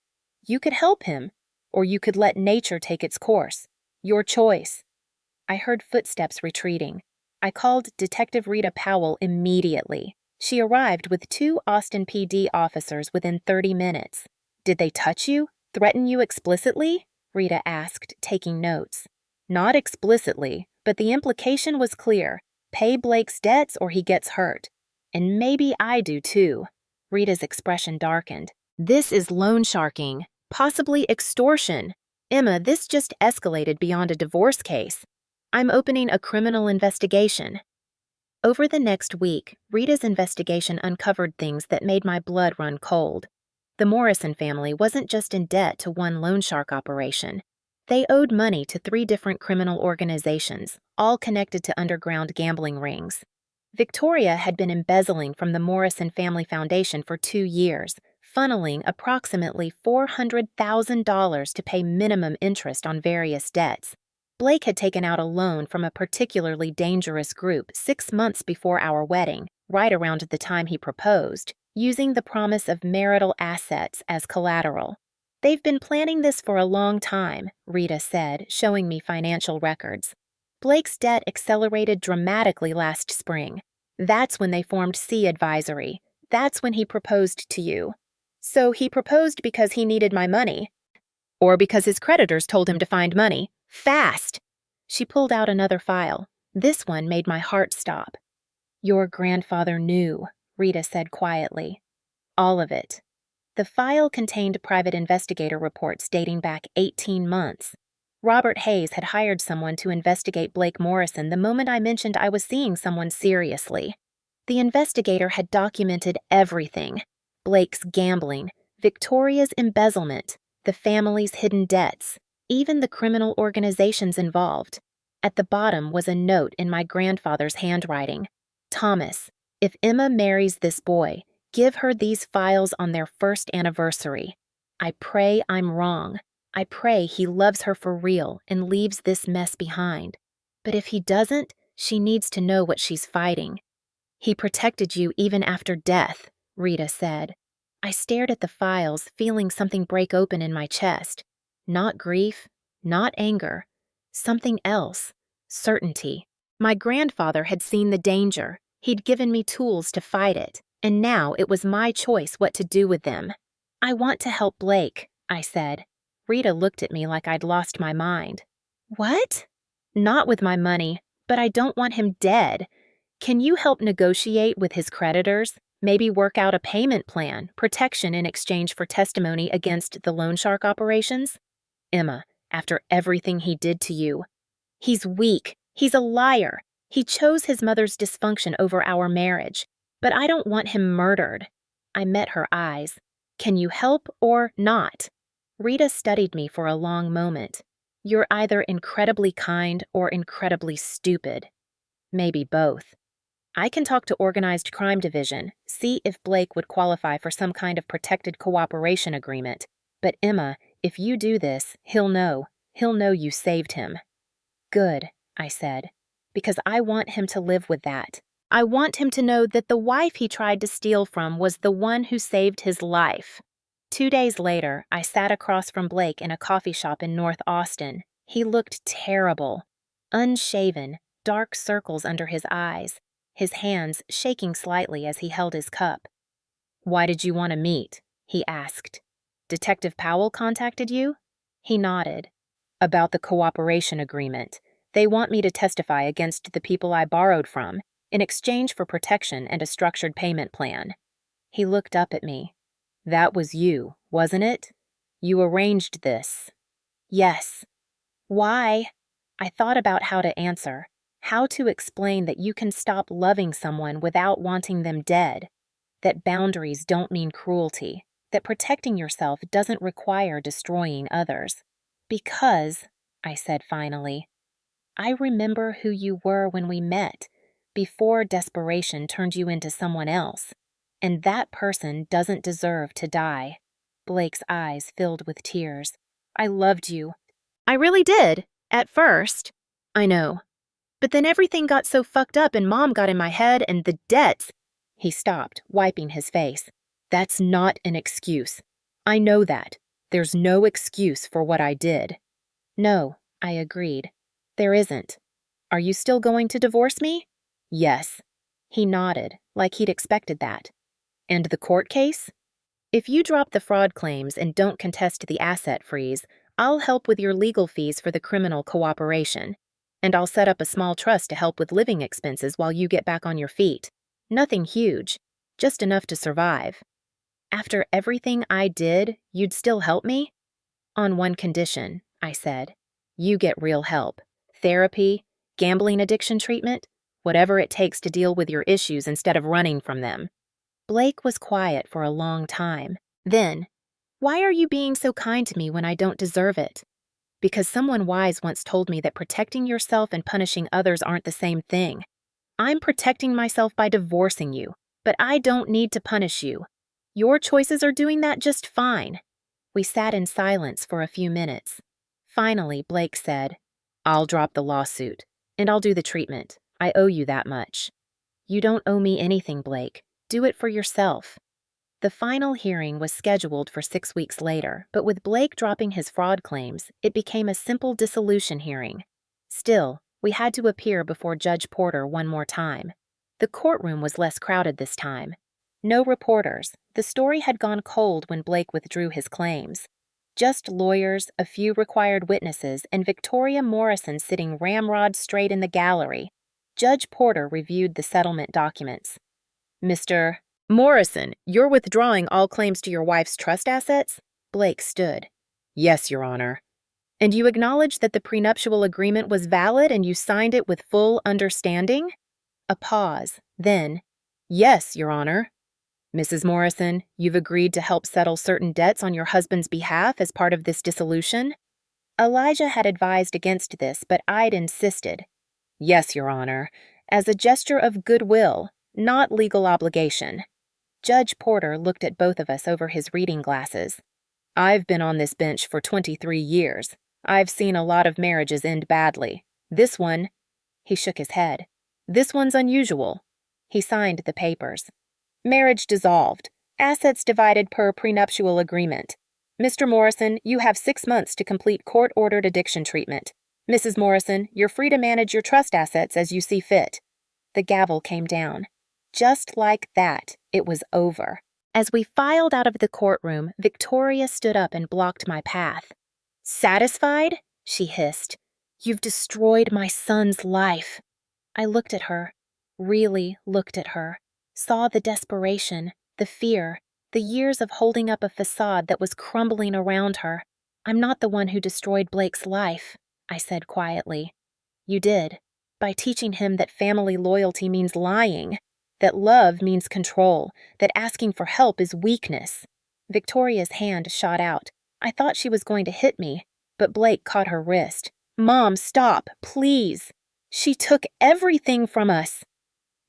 You could help him, or you could let nature take its course. Your choice." I heard footsteps retreating. I called Detective Rita Powell immediately. She arrived with 2 Austin PD officers within 30 minutes. "Did they touch you? Threaten you explicitly?" Rita asked, taking notes. "Not explicitly, but the implication was clear. Pay Blake's debts or he gets hurt. And maybe I do too." Rita's expression darkened. "This is loan sharking, possibly extortion. Emma, this just escalated beyond a divorce case. I'm opening a criminal investigation." Over the next week, Rita's investigation uncovered things that made my blood run cold. The Morrison family wasn't just in debt to one loan shark operation. They owed money to 3 different criminal organizations, all connected to underground gambling rings. Victoria had been embezzling from the Morrison Family Foundation for 2 years, funneling approximately $400,000 to pay minimum interest on various debts. Blake had taken out a loan from a particularly dangerous group 6 months before our wedding, right around the time he proposed, using the promise of marital assets as collateral. They've been planning this for a long time, Rita said, showing me financial records. Blake's debt accelerated dramatically last spring. That's when they formed C Advisory. That's when he proposed to you. So he proposed because he needed my money. Or because his creditors told him to find money. Fast! She pulled out another file. This one made my heart stop. Your grandfather knew, Rita said quietly. All of it. The file contained private investigator reports dating back 18 months. Robert Hayes had hired someone to investigate Blake Morrison the moment I mentioned I was seeing someone seriously. The investigator had documented everything: Blake's gambling, Victoria's embezzlement, the family's hidden debts, even the criminal organizations involved. At the bottom was a note in my grandfather's handwriting. Thomas, if Emma marries this boy, give her these files on their first anniversary. I pray I'm wrong. I pray he loves her for real and leaves this mess behind. But if he doesn't, she needs to know what she's fighting. He protected you even after death, Rita said. I stared at the files, feeling something break open in my chest. Not grief, not anger. Something else. Certainty. My grandfather had seen the danger. He'd given me tools to fight it, and now it was my choice what to do with them. I want to help Blake, I said. Rita looked at me like I'd lost my mind. What? Not with my money, but I don't want him dead. Can you help negotiate with his creditors? Maybe work out a payment plan, protection in exchange for testimony against the loan shark operations? Emma, after everything he did to you. He's weak. He's a liar. He chose his mother's dysfunction over our marriage. But I don't want him murdered. I met her eyes. Can you help or not? Rita studied me for a long moment. You're either incredibly kind or incredibly stupid. Maybe both. I can talk to Organized Crime Division, see if Blake would qualify for some kind of protected cooperation agreement. But Emma, if you do this, he'll know. He'll know you saved him. Good, I said, because I want him to live with that. I want him to know that the wife he tried to steal from was the one who saved his life. 2 days later, I sat across from Blake in a coffee shop in North Austin. He looked terrible. Unshaven, dark circles under his eyes, his hands shaking slightly as he held his cup. Why did you want to meet? He asked. Detective Powell contacted you? He nodded. About the cooperation agreement. They want me to testify against the people I borrowed from, in exchange for protection and a structured payment plan. He looked up at me. That was you, wasn't it? You arranged this. Yes. Why? I thought about how to answer, how to explain that you can stop loving someone without wanting them dead, that boundaries don't mean cruelty, that protecting yourself doesn't require destroying others. Because, I said finally, I remember who you were when we met, before desperation turned you into someone else. And that person doesn't deserve to die. Blake's eyes filled with tears. I loved you. I really did, at first. I know. But then everything got so fucked up and Mom got in my head and the debts. He stopped, wiping his face. That's not an excuse. I know that. There's no excuse for what I did. No, I agreed. There isn't. Are you still going to divorce me? Yes. He nodded, like he'd expected that. And the court case? If you drop the fraud claims and don't contest the asset freeze, I'll help with your legal fees for the criminal cooperation. And I'll set up a small trust to help with living expenses while you get back on your feet. Nothing huge, just enough to survive. After everything I did, you'd still help me? On one condition, I said. You get real help. Therapy, gambling addiction treatment, whatever it takes to deal with your issues instead of running from them. Blake was quiet for a long time. Then, why are you being so kind to me when I don't deserve it? Because someone wise once told me that protecting yourself and punishing others aren't the same thing. I'm protecting myself by divorcing you, but I don't need to punish you. Your choices are doing that just fine." We sat in silence for a few minutes. Finally, Blake said, "I'll drop the lawsuit, and I'll do the treatment. I owe you that much." "You don't owe me anything, Blake. Do it for yourself." The final hearing was scheduled for 6 weeks later, but with Blake dropping his fraud claims, it became a simple dissolution hearing. Still, we had to appear before Judge Porter one more time. The courtroom was less crowded this time. No reporters. The story had gone cold when Blake withdrew his claims. Just lawyers, a few required witnesses, and Victoria Morrison sitting ramrod straight in the gallery. Judge Porter reviewed the settlement documents. "Mr. Morrison, you're withdrawing all claims to your wife's trust assets?" Blake stood. "Yes, Your Honor." "And you acknowledge that the prenuptial agreement was valid and you signed it with full understanding?" A pause. Then, "Yes, Your Honor." "Mrs. Morrison, you've agreed to help settle certain debts on your husband's behalf as part of this dissolution?" Elijah had advised against this, but I'd insisted. "Yes, Your Honor, as a gesture of goodwill, not legal obligation." Judge Porter looked at both of us over his reading glasses. "I've been on this bench for 23 years. I've seen a lot of marriages end badly. This one," he shook his head, "this one's unusual." He signed the papers. "Marriage dissolved. Assets divided per prenuptial agreement. Mr. Morrison, you have 6 months to complete court-ordered addiction treatment. Mrs. Morrison, you're free to manage your trust assets as you see fit." The gavel came down. Just like that, it was over. As we filed out of the courtroom, Victoria stood up and blocked my path. "Satisfied?" she hissed. "You've destroyed my son's life." I looked at her, really looked at her, saw the desperation, the fear, the years of holding up a facade that was crumbling around her. "I'm not the one who destroyed Blake's life," I said quietly. "You did, by teaching him that family loyalty means lying, that love means control, that asking for help is weakness." Victoria's hand shot out. I thought she was going to hit me, but Blake caught her wrist. "Mom, stop, please. She took everything from us."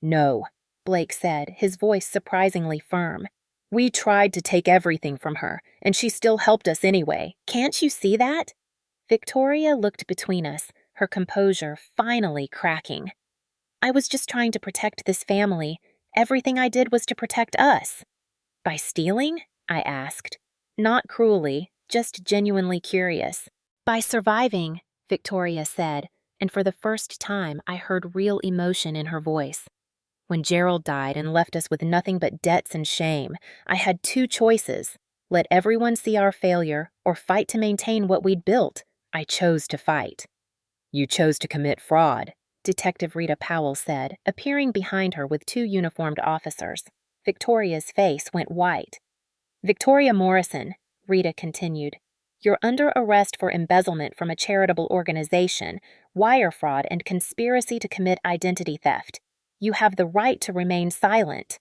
"No," Blake said, his voice surprisingly firm. "We tried to take everything from her, and she still helped us anyway. Can't you see that?" Victoria looked between us, her composure finally cracking. "I was just trying to protect this family. Everything I did was to protect us." "By stealing?" I asked. Not cruelly, just genuinely curious. "By surviving," Victoria said, and for the first time I heard real emotion in her voice. "When Gerald died and left us with nothing but debts and shame, I had 2 choices. Let everyone see our failure or fight to maintain what we'd built. I chose to fight." "You chose to commit fraud," Detective Rita Powell said, appearing behind her with 2 uniformed officers. Victoria's face went white. "Victoria Morrison," Rita continued, "you're under arrest for embezzlement from a charitable organization, wire fraud, and conspiracy to commit identity theft. You have the right to remain silent."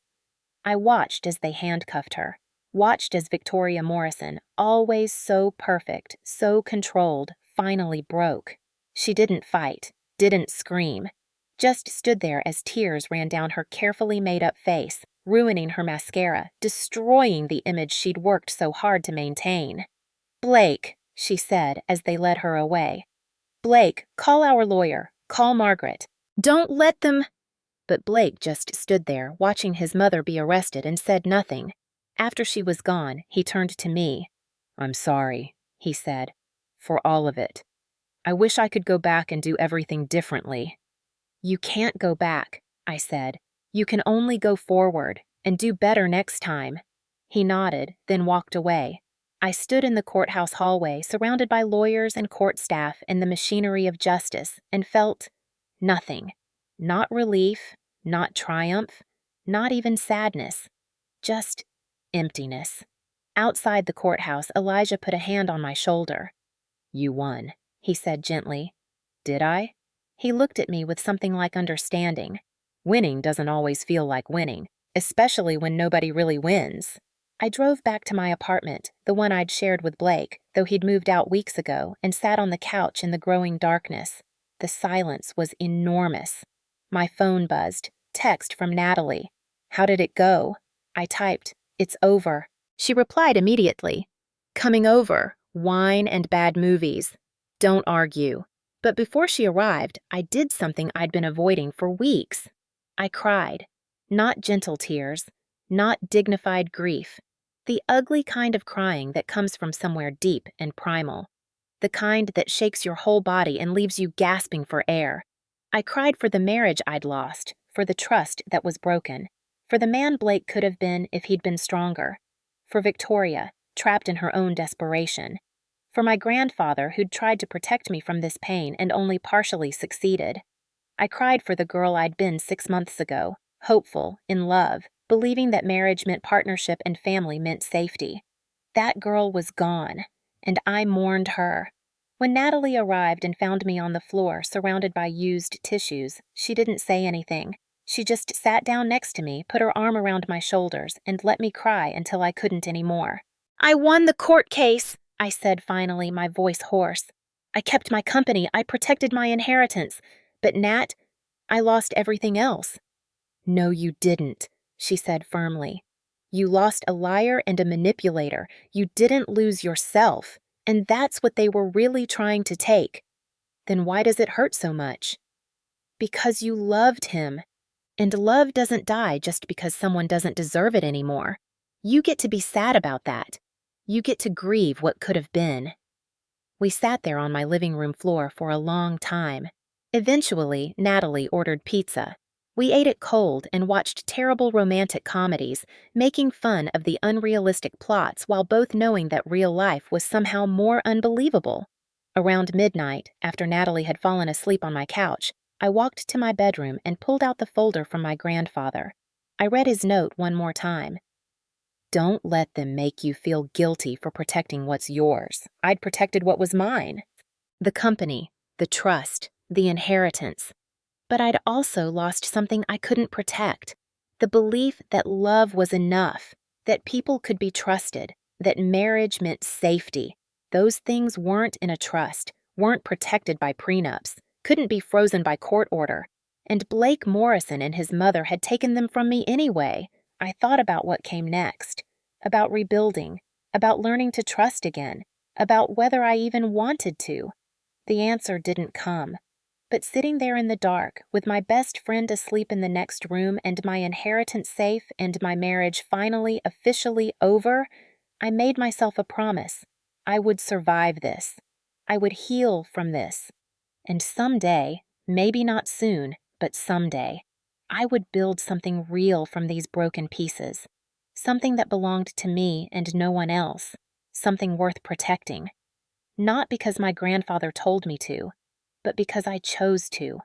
I watched as they handcuffed her, watched as Victoria Morrison, always so perfect, so controlled, finally broke. She didn't fight, didn't scream, just stood there as tears ran down her carefully made-up face, ruining her mascara, destroying the image she'd worked so hard to maintain. "Blake," she said as they led her away. "Blake, call our lawyer. Call Margaret. Don't let them—" But Blake just stood there, watching his mother be arrested, and said nothing. After she was gone, he turned to me. "I'm sorry," he said, "for all of it. I wish I could go back and do everything differently." "You can't go back," I said. "You can only go forward and do better next time." He nodded, then walked away. I stood in the courthouse hallway, surrounded by lawyers and court staff and the machinery of justice, and felt nothing. Not relief, not triumph, not even sadness. Just emptiness. Outside the courthouse, Elijah put a hand on my shoulder. "You won," he said gently. "Did I?" He looked at me with something like understanding. "Winning doesn't always feel like winning, especially when nobody really wins." I drove back to my apartment, the one I'd shared with Blake, though he'd moved out weeks ago, and sat on the couch in the growing darkness. The silence was enormous. My phone buzzed. Text from Natalie. How did it go? I typed, "It's over." She replied immediately. "Coming over. Wine and bad movies. Don't argue." But before she arrived, I did something I'd been avoiding for weeks. I cried. Not gentle tears. Not dignified grief. The ugly kind of crying that comes from somewhere deep and primal. The kind that shakes your whole body and leaves you gasping for air. I cried for the marriage I'd lost, for the trust that was broken, for the man Blake could have been if he'd been stronger, for Victoria, trapped in her own desperation, for my grandfather who'd tried to protect me from this pain and only partially succeeded. I cried for the girl I'd been 6 months ago, hopeful, in love, believing that marriage meant partnership and family meant safety. That girl was gone, and I mourned her. When Natalie arrived and found me on the floor surrounded by used tissues, she didn't say anything. She just sat down next to me, put her arm around my shoulders, and let me cry until I couldn't anymore. "I won the court case," I said finally, my voice hoarse. "I kept my company, I protected my inheritance. But Nat, I lost everything else." "No, you didn't," she said firmly. "You lost a liar and a manipulator. You didn't lose yourself. And that's what they were really trying to take. Then why does it hurt so much?" "Because you loved him. And love doesn't die just because someone doesn't deserve it anymore. You get to be sad about that. You get to grieve what could have been." We sat there on my living room floor for a long time. Eventually, Natalie ordered pizza. We ate it cold and watched terrible romantic comedies, making fun of the unrealistic plots while both knowing that real life was somehow more unbelievable. Around midnight, after Natalie had fallen asleep on my couch, I walked to my bedroom and pulled out the folder from my grandfather. I read his note one more time. "Don't let them make you feel guilty for protecting what's yours. I'd protected what was mine. The company, the trust, the inheritance. But I'd also lost something I couldn't protect. The belief that love was enough, that people could be trusted, that marriage meant safety. Those things weren't in a trust, weren't protected by prenups, couldn't be frozen by court order. And Blake Morrison and his mother had taken them from me anyway. I thought about what came next, about rebuilding, about learning to trust again, about whether I even wanted to. The answer didn't come. But sitting there in the dark, with my best friend asleep in the next room and my inheritance safe and my marriage finally officially over, I made myself a promise. I would survive this. I would heal from this. And someday, maybe not soon, but someday, I would build something real from these broken pieces. Something that belonged to me and no one else. Something worth protecting. Not because my grandfather told me to, but because I chose to.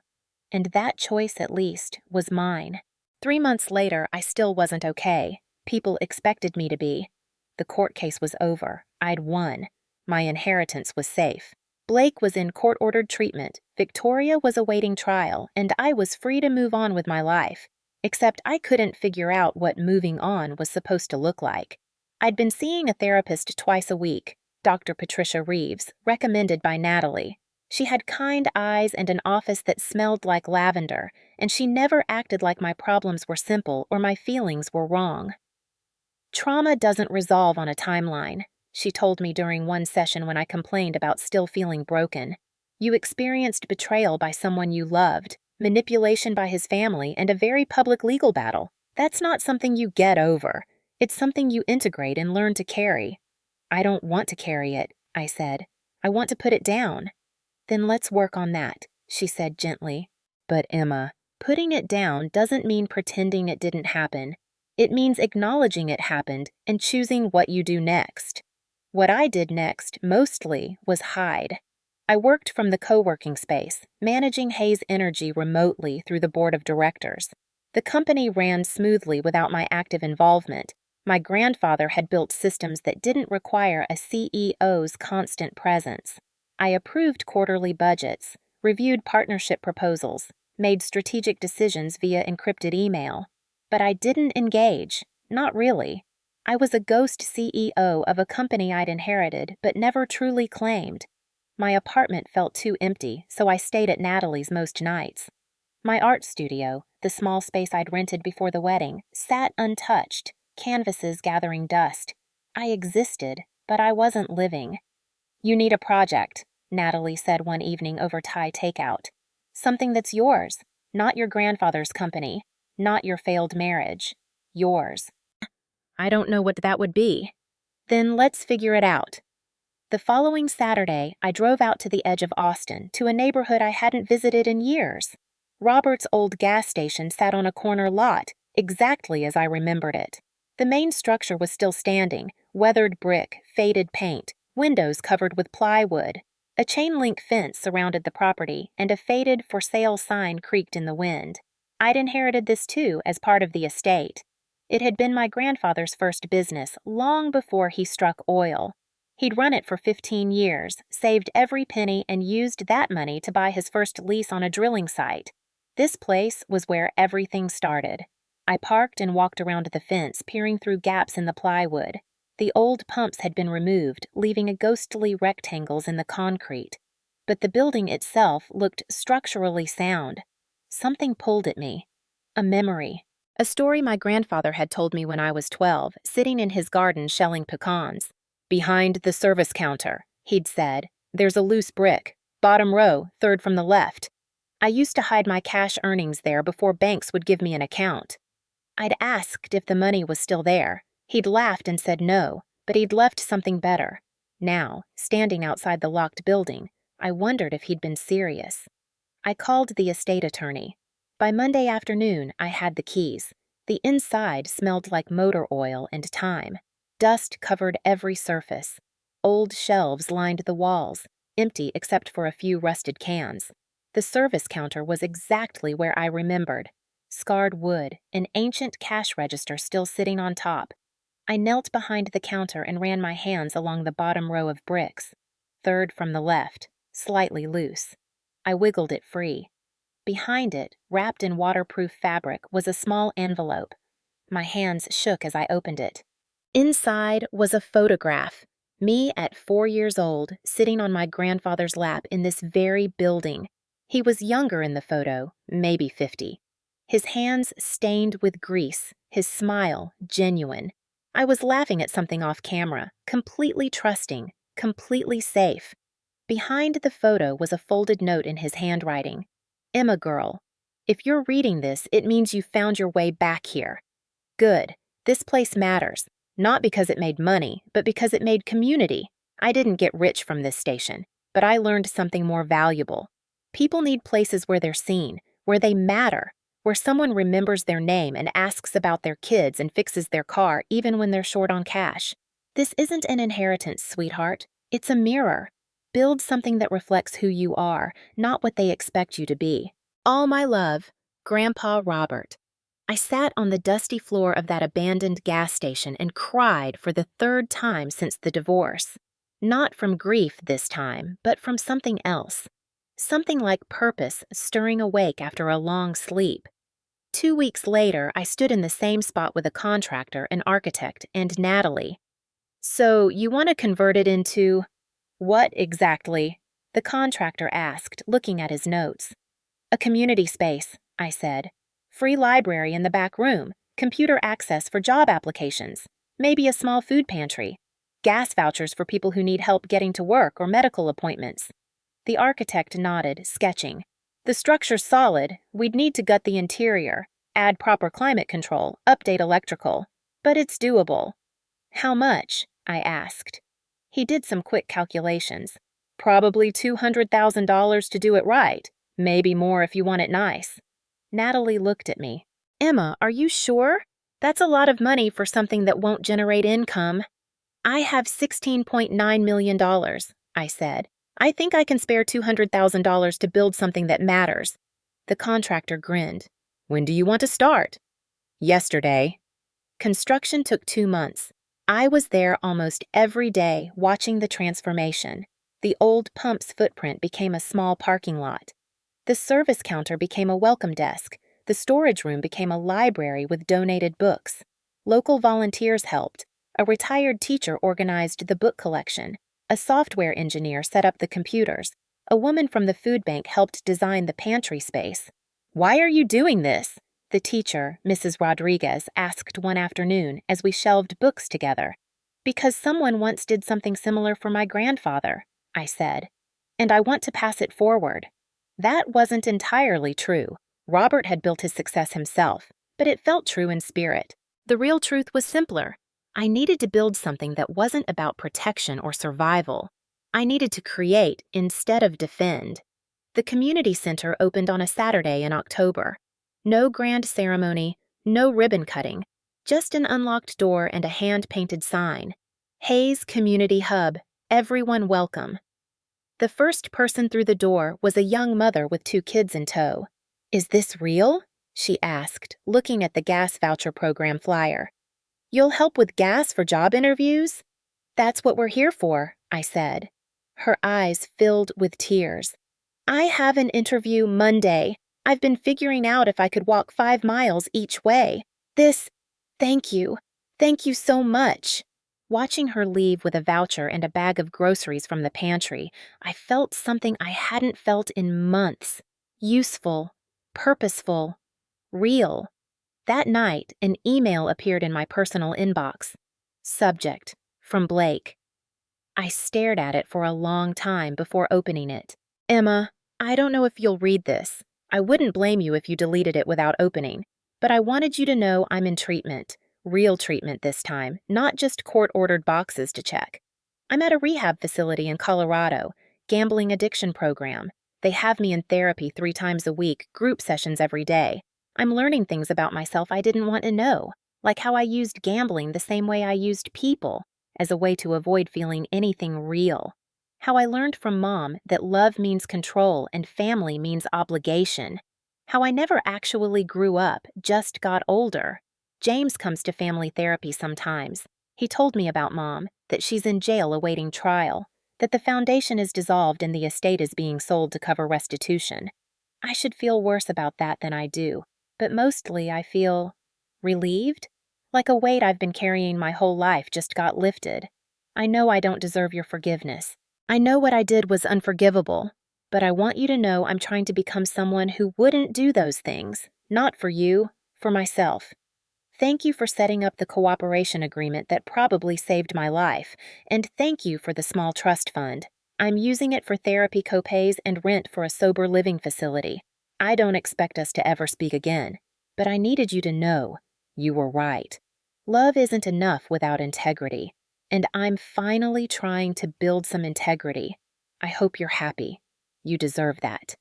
And that choice, at least, was mine. 3 months later, I still wasn't okay. People expected me to be. The court case was over. I'd won. My inheritance was safe. Blake was in court-ordered treatment, Victoria was awaiting trial, and I was free to move on with my life. Except I couldn't figure out what moving on was supposed to look like. I'd been seeing a therapist twice a week, Dr. Patricia Reeves, recommended by Natalie. She had kind eyes and an office that smelled like lavender, and she never acted like my problems were simple or my feelings were wrong. "Trauma doesn't resolve on a timeline," she told me during one session when I complained about still feeling broken. "You experienced betrayal by someone you loved, manipulation by his family, and a very public legal battle. That's not something you get over. It's something you integrate and learn to carry." "I don't want to carry it," I said. "I want to put it down." "Then let's work on that," she said gently. "But Emma, putting it down doesn't mean pretending it didn't happen. It means acknowledging it happened and choosing what you do next." What I did next, mostly, was hide. I worked from the co-working space, managing Hayes Energy remotely through the board of directors. The company ran smoothly without my active involvement. My grandfather had built systems that didn't require a CEO's constant presence. I approved quarterly budgets, reviewed partnership proposals, made strategic decisions via encrypted email. But I didn't engage, not really. I was a ghost CEO of a company I'd inherited but never truly claimed. My apartment felt too empty, so I stayed at Natalie's most nights. My art studio, the small space I'd rented before the wedding, sat untouched, canvases gathering dust. I existed, but I wasn't living. "You need a project," Natalie said one evening over Thai takeout. "Something that's yours, not your grandfather's company, not your failed marriage. Yours." I don't know what that would be. Then let's figure it out. The following Saturday, I drove out to the edge of Austin, to a neighborhood I hadn't visited in years. Robert's old gas station sat on a corner lot, exactly as I remembered it. The main structure was still standing, weathered brick, faded paint, windows covered with plywood. A chain-link fence surrounded the property, and a faded for sale sign creaked in the wind. I'd inherited this too as part of the estate. It had been my grandfather's first business long before he struck oil. He'd run it for 15 years, saved every penny, and used that money to buy his first lease on a drilling site. This place was where everything started. I parked and walked around the fence, peering through gaps in the plywood. The old pumps had been removed, leaving ghostly rectangles in the concrete. But the building itself looked structurally sound. Something pulled at me. A memory. A story my grandfather had told me when I was 12, sitting in his garden shelling pecans. "Behind the service counter," he'd said, "there's a loose brick. Bottom row, third from the left." I used to hide my cash earnings there before banks would give me an account. I'd asked if the money was still there. He'd laughed and said no, but he'd left something better. Now, standing outside the locked building, I wondered if he'd been serious. I called the estate attorney. By Monday afternoon, I had the keys. The inside smelled like motor oil and thyme. Dust covered every surface. Old shelves lined the walls, empty except for a few rusted cans. The service counter was exactly where I remembered. Scarred wood, an ancient cash register still sitting on top. I knelt behind the counter and ran my hands along the bottom row of bricks. Third from the left, slightly loose. I wiggled it free. Behind it, wrapped in waterproof fabric, was a small envelope. My hands shook as I opened it. Inside was a photograph. Me at 4 years old, sitting on my grandfather's lap in this very building. He was younger in the photo, maybe 50. His hands stained with grease, his smile genuine. I was laughing at something off camera, completely trusting, completely safe. Behind the photo was a folded note in his handwriting. "Emma girl, if you're reading this, it means you found your way back here. Good. This place matters. Not because it made money, but because it made community. I didn't get rich from this station, but I learned something more valuable. People need places where they're seen, where they matter, where someone remembers their name and asks about their kids and fixes their car even when they're short on cash. This isn't an inheritance, sweetheart. It's a mirror. Build something that reflects who you are, not what they expect you to be. All my love, Grandpa Robert." I sat on the dusty floor of that abandoned gas station and cried for the third time since the divorce. Not from grief this time, but from something else. Something like purpose stirring awake after a long sleep. 2 weeks later, I stood in the same spot with a contractor, an architect, and Natalie. "So you want to convert it into—" "What exactly?" the contractor asked, looking at his notes. "A community space," I said. "Free library in the back room, computer access for job applications, maybe a small food pantry, gas vouchers for people who need help getting to work or medical appointments." The architect nodded, sketching. "The structure's solid. We'd need to gut the interior, add proper climate control, update electrical. But it's doable." "How much?" I asked. He did some quick calculations. "Probably $200,000 to do it right. Maybe more if you want it nice." Natalie looked at me. "Emma, are you sure? That's a lot of money for something that won't generate income." "I have $16.9 million, I said. "I think I can spare $200,000 to build something that matters." The contractor grinned. "When do you want to start?" "Yesterday." Construction took 2 months. I was there almost every day watching the transformation. The old pump's footprint became a small parking lot. The service counter became a welcome desk. The storage room became a library with donated books. Local volunteers helped. A retired teacher organized the book collection. A software engineer set up the computers. A woman from the food bank helped design the pantry space. "Why are you doing this?" the teacher, Mrs. Rodriguez, asked one afternoon as we shelved books together. "Because someone once did something similar for my grandfather," I said, "and I want to pass it forward." That wasn't entirely true. Robert had built his success himself, but it felt true in spirit. The real truth was simpler. I needed to build something that wasn't about protection or survival. I needed to create instead of defend. The community center opened on a Saturday in October. No grand ceremony, no ribbon cutting, just an unlocked door and a hand-painted sign. Hayes Community Hub, everyone welcome. The first person through the door was a young mother with 2 kids in tow. "Is this real?" she asked, looking at the gas voucher program flyer. "You'll help with gas for job interviews?" "That's what we're here for," I said. Her eyes filled with tears. "I have an interview Monday. I've been figuring out if I could walk 5 miles each way. Thank you. Thank you so much." Watching her leave with a voucher and a bag of groceries from the pantry, I felt something I hadn't felt in months. Useful, purposeful, real. That night, an email appeared in my personal inbox. Subject, from Blake. I stared at it for a long time before opening it. "Emma, I don't know if you'll read this. I wouldn't blame you if you deleted it without opening, but I wanted you to know I'm in treatment. Real treatment this time, not just court-ordered boxes to check. I'm at a rehab facility in Colorado, gambling addiction program. They have me in therapy 3 times a week, group sessions every day. I'm learning things about myself I didn't want to know, like how I used gambling the same way I used people, as a way to avoid feeling anything real. How I learned from Mom that love means control and family means obligation. How I never actually grew up, just got older. James comes to family therapy sometimes. He told me about Mom, that she's in jail awaiting trial, that the foundation is dissolved and the estate is being sold to cover restitution. I should feel worse about that than I do, but mostly I feel relieved, like a weight I've been carrying my whole life just got lifted. I know I don't deserve your forgiveness. I know what I did was unforgivable, but I want you to know I'm trying to become someone who wouldn't do those things, not for you, for myself. Thank you for setting up the cooperation agreement that probably saved my life, and thank you for the small trust fund. I'm using it for therapy copays and rent for a sober living facility. I don't expect us to ever speak again, but I needed you to know you were right. Love isn't enough without integrity, and I'm finally trying to build some integrity. I hope you're happy. You deserve that.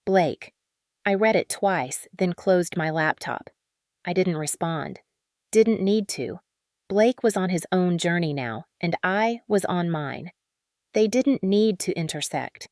Blake. I read it twice, then closed my laptop. I didn't respond. Didn't need to. Blake was on his own journey now, and I was on mine. They didn't need to intersect.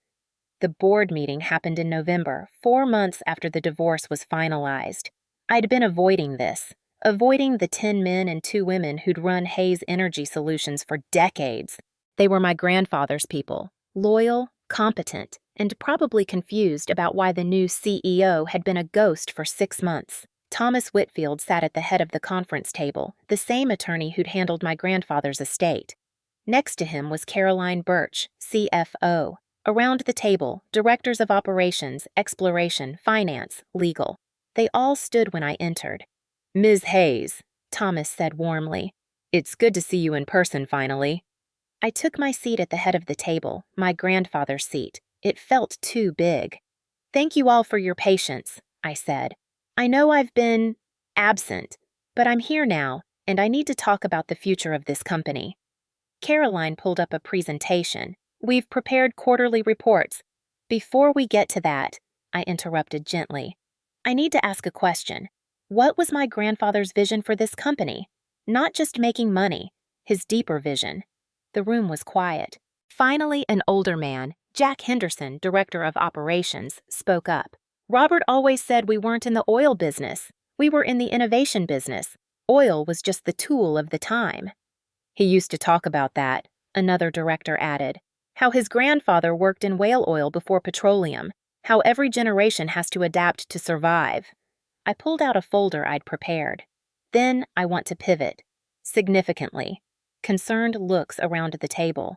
The board meeting happened in November, 4 months after the divorce was finalized. I'd been avoiding this, avoiding the 10 men and 2 women who'd run Hayes Energy Solutions for decades. They were my grandfather's people, loyal, competent, and probably confused about why the new CEO had been a ghost for 6 months. Thomas Whitfield sat at the head of the conference table, the same attorney who'd handled my grandfather's estate. Next to him was Caroline Birch, CFO. Around the table, directors of operations, exploration, finance, legal. They all stood when I entered. "Ms. Hayes," Thomas said warmly, "it's good to see you in person finally." I took my seat at the head of the table, my grandfather's seat. It felt too big. "Thank you all for your patience," I said. "I know I've been absent, but I'm here now, and I need to talk about the future of this company." Caroline pulled up a presentation. "We've prepared quarterly reports." "Before we get to that," I interrupted gently, "I need to ask a question. What was my grandfather's vision for this company? Not just making money, his deeper vision." The room was quiet. Finally, an older man, Jack Henderson, director of operations, spoke up. "Robert always said we weren't in the oil business. We were in the innovation business. Oil was just the tool of the time." "He used to talk about that," another director added. "How his grandfather worked in whale oil before petroleum. How every generation has to adapt to survive." I pulled out a folder I'd prepared. "Then I want to pivot. Significantly. Concerned looks around the table.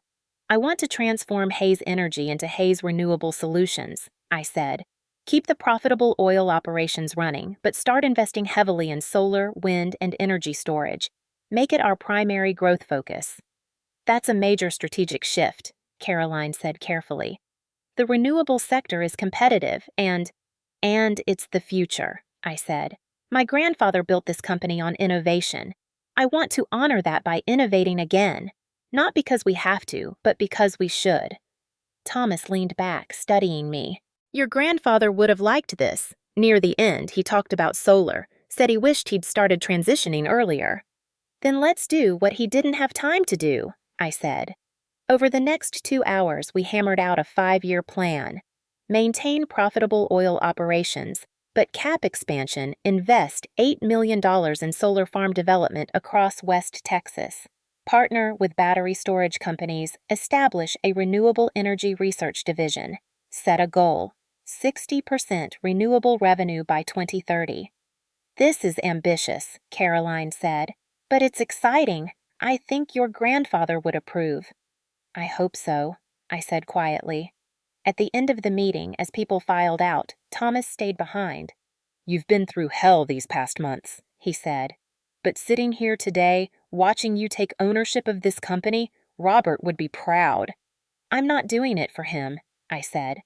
I want to transform Hayes Energy into Hayes Renewable Solutions, I said. Keep the profitable oil operations running, but start investing heavily in solar, wind, and energy storage. Make it our primary growth focus. That's a major strategic shift, Caroline said carefully. The renewable sector is competitive and it's the future, I said. My grandfather built this company on innovation. I want to honor that by innovating again, not because we have to, but because we should. Thomas leaned back, studying me. Your grandfather would have liked this. Near the end, he talked about solar, said he wished he'd started transitioning earlier. Then let's do what he didn't have time to do, I said. Over the next 2 hours, we hammered out a 5-year plan. Maintain profitable oil operations, but cap expansion, invest $8 million in solar farm development across West Texas. Partner with battery storage companies, establish a renewable energy research division. Set a goal, 60% renewable revenue by 2030. This is ambitious, Caroline said, but it's exciting. I think your grandfather would approve. I hope so, I said quietly. At the end of the meeting, as people filed out, Thomas stayed behind. You've been through hell these past months, he said. But sitting here today, watching you take ownership of this company, Robert would be proud. I'm not doing it for him, I said.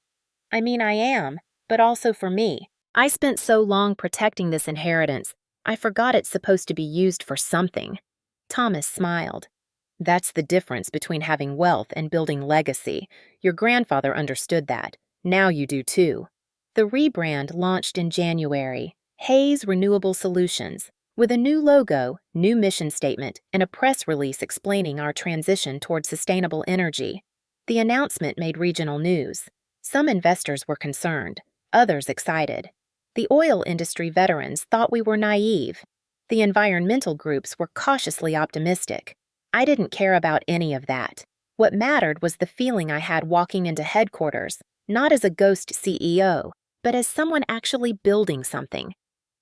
I mean, I am, but also for me. I spent so long protecting this inheritance, I forgot it's supposed to be used for something. Thomas smiled. That's the difference between having wealth and building legacy. Your grandfather understood that. Now you do too. The rebrand launched in January, Hayes Renewable Solutions, with a new logo, new mission statement, and a press release explaining our transition toward sustainable energy. The announcement made regional news. Some investors were concerned, others excited. The oil industry veterans thought we were naive. The environmental groups were cautiously optimistic. I didn't care about any of that. What mattered was the feeling I had walking into headquarters, not as a ghost CEO, but as someone actually building something.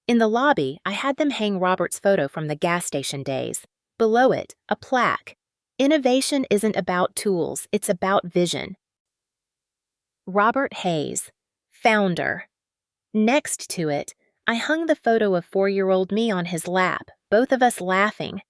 In the lobby, I had them hang Robert's photo from the gas station days. Below it, a plaque. Innovation isn't about tools, it's about vision. Robert Hayes, founder. Next to it, I hung the photo of 4-year-old me on his lap, both of us laughing.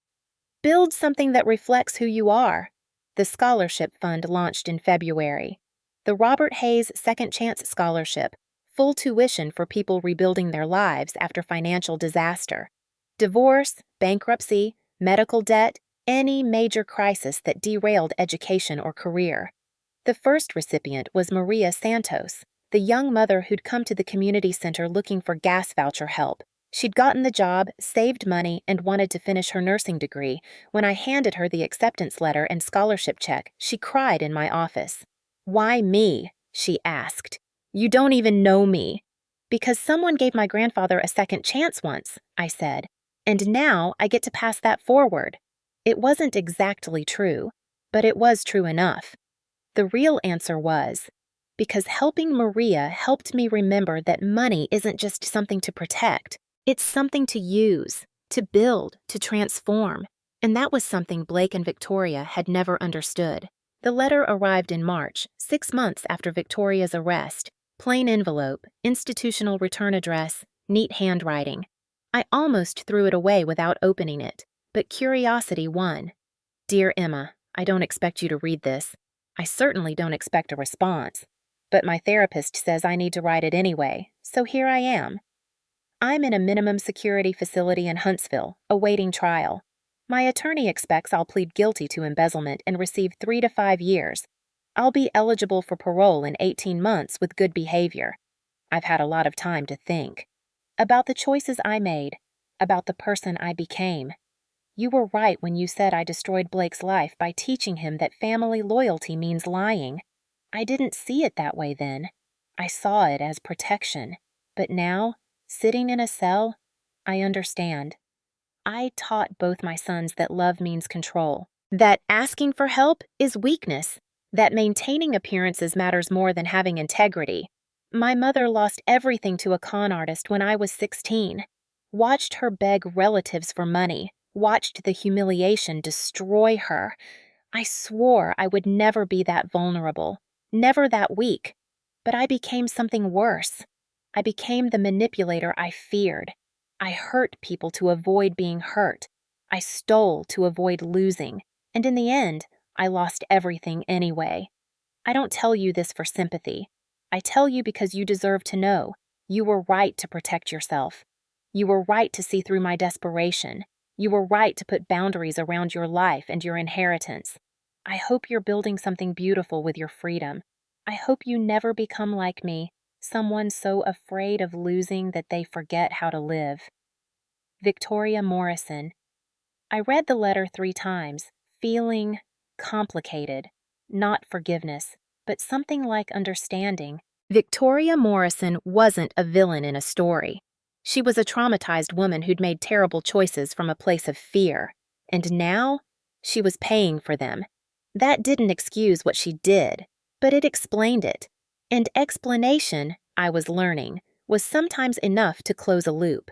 Build something that reflects who you are. The scholarship fund launched in February. The Robert Hayes Second Chance Scholarship, full tuition for people rebuilding their lives after financial disaster. Divorce, bankruptcy, medical debt, any major crisis that derailed education or career. The first recipient was Maria Santos, the young mother who'd come to the community center looking for gas voucher help. She'd gotten the job, saved money, and wanted to finish her nursing degree. When I handed her the acceptance letter and scholarship check, she cried in my office. Why me? She asked. You don't even know me. Because someone gave my grandfather a second chance once, I said, and now I get to pass that forward. It wasn't exactly true, but it was true enough. The real answer was, because helping Maria helped me remember that money isn't just something to protect. It's something to use, to build, to transform. And that was something Blake and Victoria had never understood. The letter arrived in March, 6 months after Victoria's arrest. Plain envelope, institutional return address, neat handwriting. I almost threw it away without opening it, but curiosity won. Dear Emma, I don't expect you to read this. I certainly don't expect a response. But my therapist says I need to write it anyway, so here I am. I'm in a minimum security facility in Huntsville, awaiting trial. My attorney expects I'll plead guilty to embezzlement and receive 3 to 5 years. I'll be eligible for parole in 18 months with good behavior. I've had a lot of time to think. About the choices I made, about the person I became. You were right when you said I destroyed Blake's life by teaching him that family loyalty means lying. I didn't see it that way then. I saw it as protection. But now, sitting in a cell, I understand. I taught both my sons that love means control, that asking for help is weakness, that maintaining appearances matters more than having integrity. My mother lost everything to a con artist when I was 16. Watched her beg relatives for money, watched the humiliation destroy her. I swore I would never be that vulnerable, never that weak. But I became something worse. I became the manipulator I feared. I hurt people to avoid being hurt. I stole to avoid losing. And in the end, I lost everything anyway. I don't tell you this for sympathy. I tell you because you deserve to know. You were right to protect yourself. You were right to see through my desperation. You were right to put boundaries around your life and your inheritance. I hope you're building something beautiful with your freedom. I hope you never become like me, someone so afraid of losing that they forget how to live. Victoria Morrison. I read the letter 3 times, feeling complicated, not forgiveness, but something like understanding. Victoria Morrison wasn't a villain in a story. She was a traumatized woman who'd made terrible choices from a place of fear, and now she was paying for them. That didn't excuse what she did, but it explained it. And explanation, I was learning, was sometimes enough to close a loop.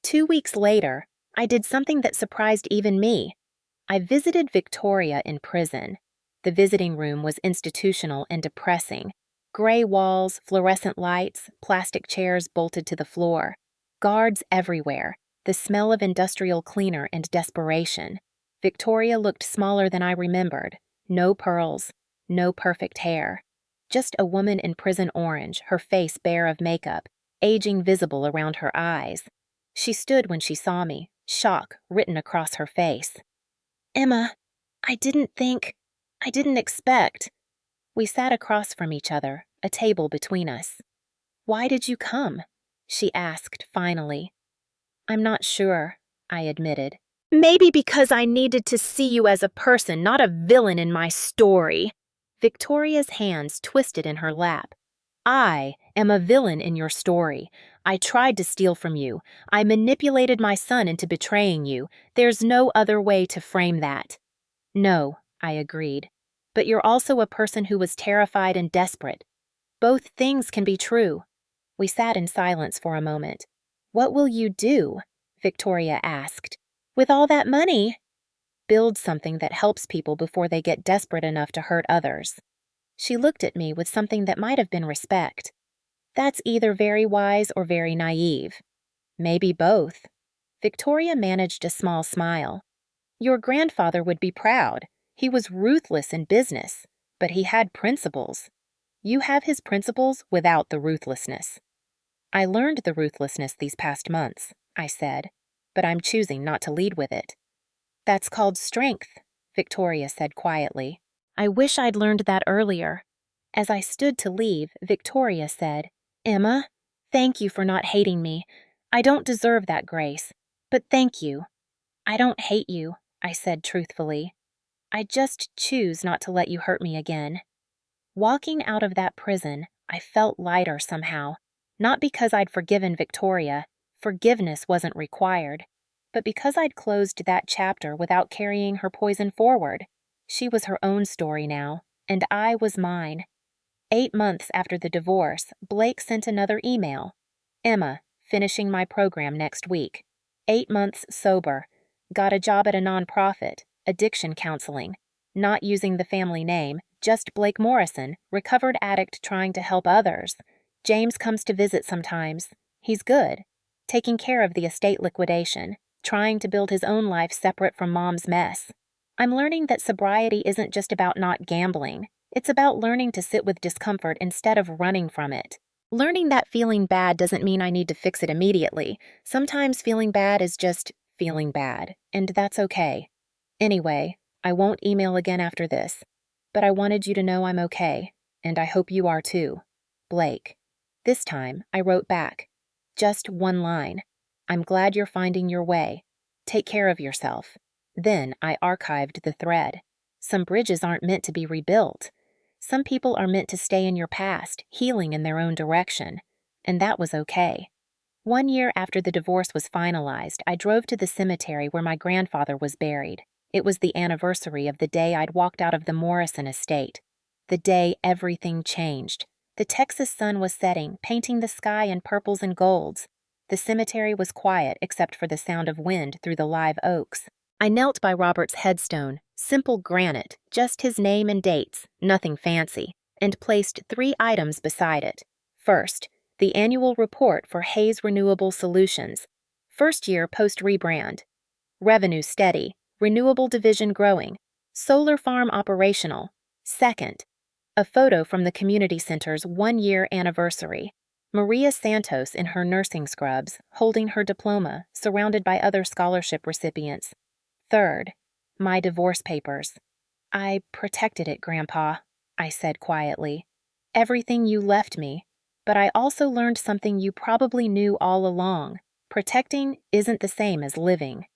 2 weeks later, I did something that surprised even me. I visited Victoria in prison. The visiting room was institutional and depressing. Gray walls, fluorescent lights, plastic chairs bolted to the floor. Guards everywhere, the smell of industrial cleaner and desperation. Victoria looked smaller than I remembered. No pearls, no perfect hair. Just a woman in prison orange, her face bare of makeup, aging visible around her eyes. She stood when she saw me, shock written across her face. "Emma, I didn't expect." We sat across from each other, a table between us. "Why did you come?" she asked finally. "I'm not sure," I admitted. "Maybe because I needed to see you as a person, not a villain in my story." Victoria's hands twisted in her lap. "I am a villain in your story. I tried to steal from you. I manipulated my son into betraying you. There's no other way to frame that." "No," I agreed. "But you're also a person who was terrified and desperate. Both things can be true." We sat in silence for a moment. "What will you do?" Victoria asked. "With all that money?" "Build something that helps people before they get desperate enough to hurt others." She looked at me with something that might have been respect. "That's either very wise or very naive." "Maybe both." Victoria managed a small smile. "Your grandfather would be proud. He was ruthless in business, but he had principles. You have his principles without the ruthlessness." "I learned the ruthlessness these past months," I said, "but I'm choosing not to lead with it." "That's called strength," Victoria said quietly. "I wish I'd learned that earlier." As I stood to leave, Victoria said, "Emma, thank you for not hating me. I don't deserve that grace, but thank you." "I don't hate you," I said truthfully. "I just choose not to let you hurt me again." Walking out of that prison, I felt lighter somehow. Not because I'd forgiven Victoria, forgiveness wasn't required, but because I'd closed that chapter without carrying her poison forward. She was her own story now, and I was mine. 8 months after the divorce, Blake sent another email. "Emma, finishing my program next week. 8 months sober. Got a job at a nonprofit, addiction counseling. Not using the family name, just Blake Morrison, recovered addict trying to help others. James comes to visit sometimes. He's good. Taking care of the estate liquidation, trying to build his own life separate from Mom's mess. I'm learning that sobriety isn't just about not gambling. It's about learning to sit with discomfort instead of running from it. Learning that feeling bad doesn't mean I need to fix it immediately. Sometimes feeling bad is just feeling bad, and that's okay. Anyway, I won't email again after this, but I wanted you to know I'm okay, and I hope you are too. Blake." This time, I wrote back. Just one line. "I'm glad you're finding your way. Take care of yourself." Then I archived the thread. Some bridges aren't meant to be rebuilt. Some people are meant to stay in your past, healing in their own direction. And that was okay. 1 year after the divorce was finalized, I drove to the cemetery where my grandfather was buried. It was the anniversary of the day I'd walked out of the Morrison estate. The day everything changed. The Texas sun was setting, painting the sky in purples and golds. The cemetery was quiet except for the sound of wind through the live oaks. I knelt by Robert's headstone, simple granite, just his name and dates, nothing fancy, and placed 3 items beside it. First, the annual report for Hayes Renewable Solutions. First year post-rebrand. Revenue steady, renewable division growing, solar farm operational. Second, a photo from the community center's 1-year anniversary. Maria Santos in her nursing scrubs, holding her diploma, surrounded by other scholarship recipients. Third, my divorce papers. I protected it, Grandpa, I said quietly. Everything you left me. But I also learned something you probably knew all along. Protecting isn't the same as living.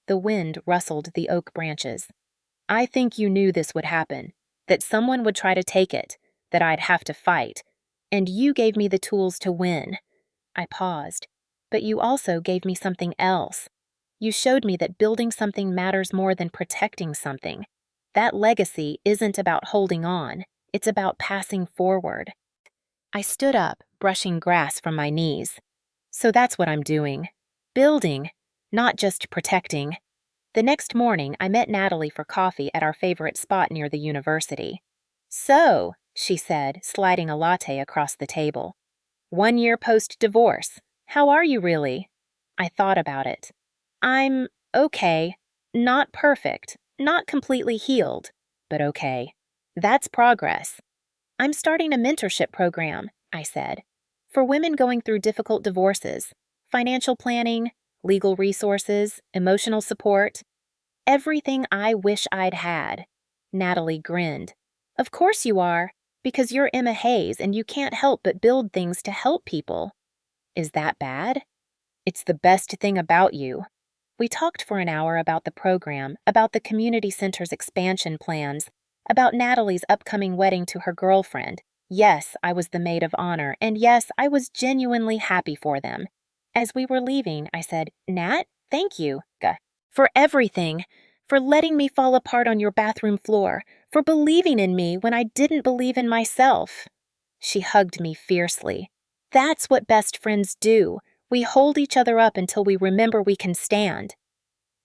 The wind rustled the oak branches. I think you knew this would happen, that someone would try to take it, that I'd have to fight, and you gave me the tools to win. I paused. But you also gave me something else. You showed me that building something matters more than protecting something. That legacy isn't about holding on, it's about passing forward. I stood up, brushing grass from my knees. So that's what I'm doing. Building, not just protecting. The next morning, I met Natalie for coffee at our favorite spot near the university. So, she said, sliding a latte across the table. 1 year post-divorce. How are you really? I thought about it. I'm okay. Not perfect. Not completely healed. But okay. That's progress. I'm starting a mentorship program, I said, for women going through difficult divorces, financial planning, legal resources, emotional support. Everything I wish I'd had. Natalie grinned. Of course you are, because you're Emma Hayes and you can't help but build things to help people. Is that bad? It's the best thing about you. We talked for an hour about the program, about the community center's expansion plans, about Natalie's upcoming wedding to her girlfriend. Yes, I was the maid of honor, and yes, I was genuinely happy for them. As we were leaving, I said, Nat, thank you. For everything. For letting me fall apart on your bathroom floor. For believing in me when I didn't believe in myself. She hugged me fiercely. That's what best friends do. We hold each other up until we remember we can stand.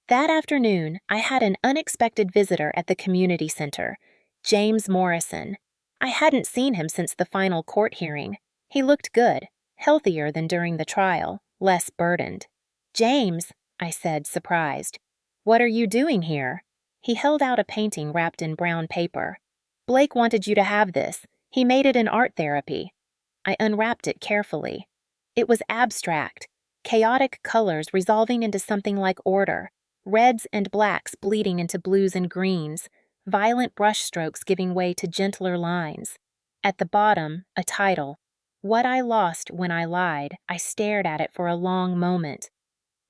That afternoon, I had an unexpected visitor at the community center, James Morrison. I hadn't seen him since the final court hearing. He looked good, healthier than during the trial, less burdened. James, I said, surprised. What are you doing here? He held out a painting wrapped in brown paper. Blake wanted you to have this. He made it in art therapy. I unwrapped it carefully. It was abstract, chaotic colors resolving into something like order, reds and blacks bleeding into blues and greens, violent brushstrokes giving way to gentler lines. At the bottom, a title, What I Lost When I Lied. I stared at it for a long moment.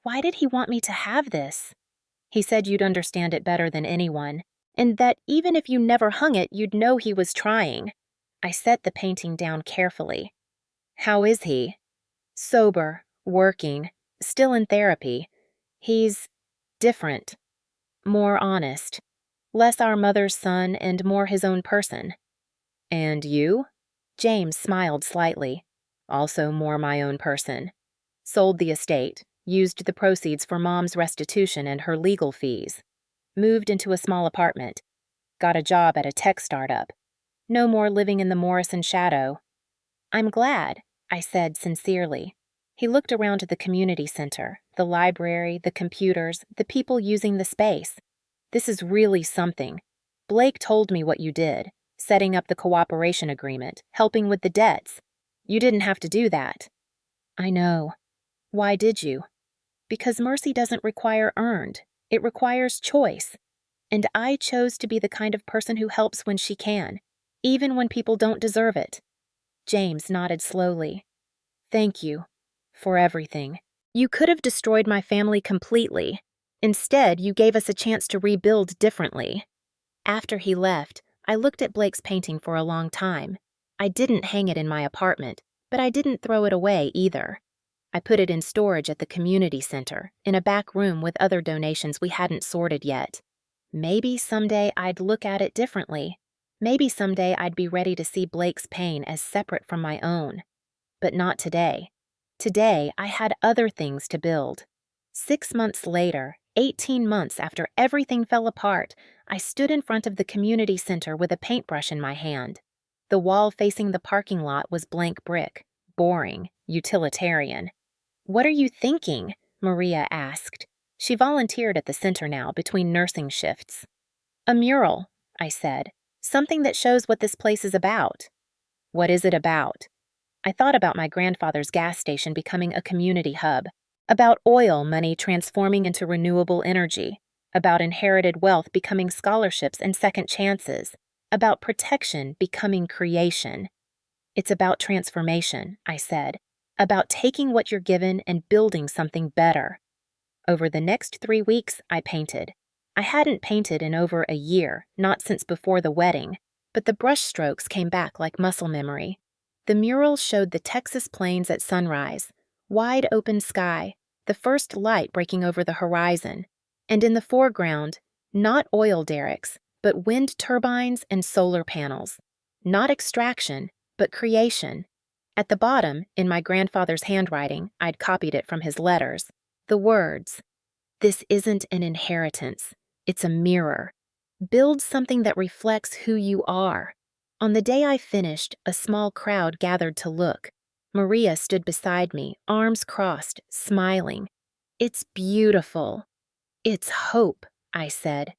Why did he want me to have this? He said you'd understand it better than anyone, and that even if you never hung it, you'd know he was trying. I set the painting down carefully. How is he? Sober, working, still in therapy. He's different, more honest, less our mother's son and more his own person. And you? James smiled slightly. Also more my own person. Sold the estate, used the proceeds for Mom's restitution and her legal fees. Moved into a small apartment. Got a job at a tech startup. No more living in the Morrison shadow. I'm glad, I said sincerely. He looked around at the community center, the library, the computers, the people using the space. This is really something. Blake told me what you did, setting up the cooperation agreement, helping with the debts. You didn't have to do that. I know. Why did you? Because mercy doesn't require earned. It requires choice. And I chose to be the kind of person who helps when she can, even when people don't deserve it. James nodded slowly. Thank you. For everything. You could have destroyed my family completely. Instead, you gave us a chance to rebuild differently. After he left, I looked at Blake's painting for a long time. I didn't hang it in my apartment, but I didn't throw it away either. I put it in storage at the community center, in a back room with other donations we hadn't sorted yet. Maybe someday I'd look at it differently. Maybe someday I'd be ready to see Blake's pain as separate from my own. But not today. Today, I had other things to build. 6 months later, 18 months after everything fell apart, I stood in front of the community center with a paintbrush in my hand. The wall facing the parking lot was blank brick, boring, utilitarian. "What are you thinking?" Maria asked. She volunteered at the center now, between nursing shifts. "A mural," I said. "Something that shows what this place is about." "What is it about?" I thought about my grandfather's gas station becoming a community hub, about oil money transforming into renewable energy, about inherited wealth becoming scholarships and second chances, about protection becoming creation. "It's about transformation," I said, "about taking what you're given and building something better." Over the next 3 weeks, I painted. I hadn't painted in over a year, not since before the wedding, but the brushstrokes came back like muscle memory. The mural showed the Texas plains at sunrise, wide open sky, the first light breaking over the horizon, and in the foreground, not oil derricks, but wind turbines and solar panels. Not extraction, but creation. At the bottom, in my grandfather's handwriting, I'd copied it from his letters, the words, "This isn't an inheritance, it's a mirror. Build something that reflects who you are." On the day I finished, a small crowd gathered to look. Maria stood beside me, arms crossed, smiling. "It's beautiful." "It's hope," I said.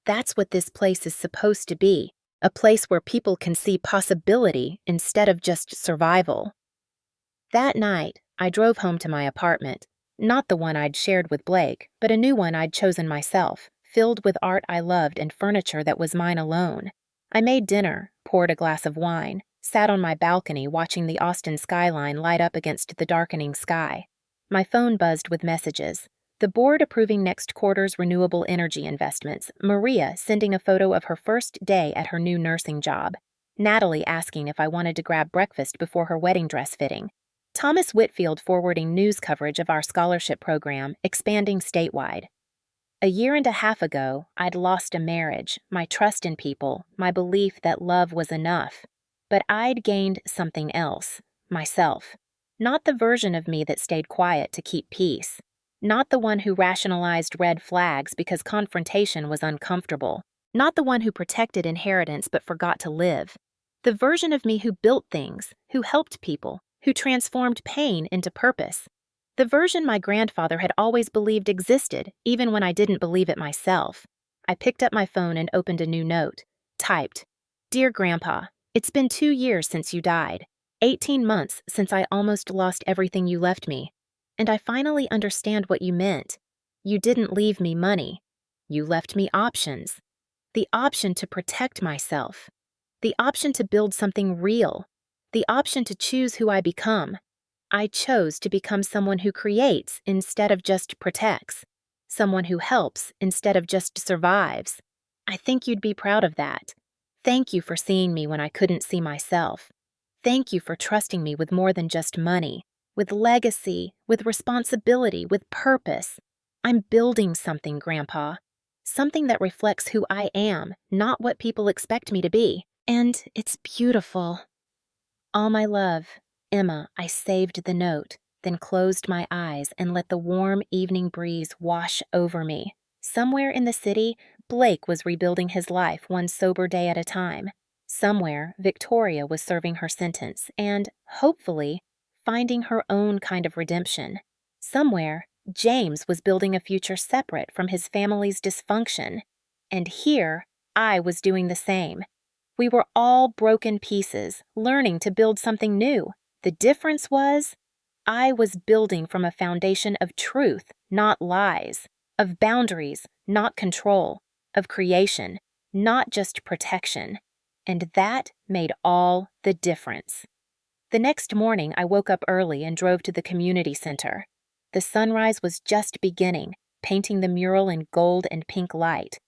"That's what this place is supposed to be, a place where people can see possibility instead of just survival." That night, I drove home to my apartment, not the one I'd shared with Blake, but a new one I'd chosen myself, filled with art I loved and furniture that was mine alone. I made dinner, poured a glass of wine, sat on my balcony watching the Austin skyline light up against the darkening sky. My phone buzzed with messages. The board approving next quarter's renewable energy investments, Maria sending a photo of her first day at her new nursing job, Natalie asking if I wanted to grab breakfast before her wedding dress fitting, Thomas Whitfield forwarding news coverage of our scholarship program, expanding statewide. A year and a half ago, I'd lost a marriage, my trust in people, my belief that love was enough. But I'd gained something else, myself. Not the version of me that stayed quiet to keep peace. Not the one who rationalized red flags because confrontation was uncomfortable. Not the one who protected inheritance but forgot to live. The version of me who built things, who helped people, who transformed pain into purpose. The version my grandfather had always believed existed, even when I didn't believe it myself. I picked up my phone and opened a new note. Typed, "Dear Grandpa, it's been 2 years since you died. 18 months since I almost lost everything you left me. And I finally understand what you meant. You didn't leave me money. You left me options. The option to protect myself. The option to build something real. The option to choose who I become. I chose to become someone who creates instead of just protects, someone who helps instead of just survives. I think you'd be proud of that. Thank you for seeing me when I couldn't see myself. Thank you for trusting me with more than just money, with legacy, with responsibility, with purpose. I'm building something, Grandpa. Something that reflects who I am, not what people expect me to be. And it's beautiful. All my love, Emma." I saved the note, then closed my eyes and let the warm evening breeze wash over me. Somewhere in the city, Blake was rebuilding his life one sober day at a time. Somewhere, Victoria was serving her sentence and, hopefully, finding her own kind of redemption. Somewhere, James was building a future separate from his family's dysfunction. And here, I was doing the same. We were all broken pieces, learning to build something new. The difference was, I was building from a foundation of truth, not lies, of boundaries, not control, of creation, not just protection. And that made all the difference. The next morning, I woke up early and drove to the community center. The sunrise was just beginning, painting the mural in gold and pink light.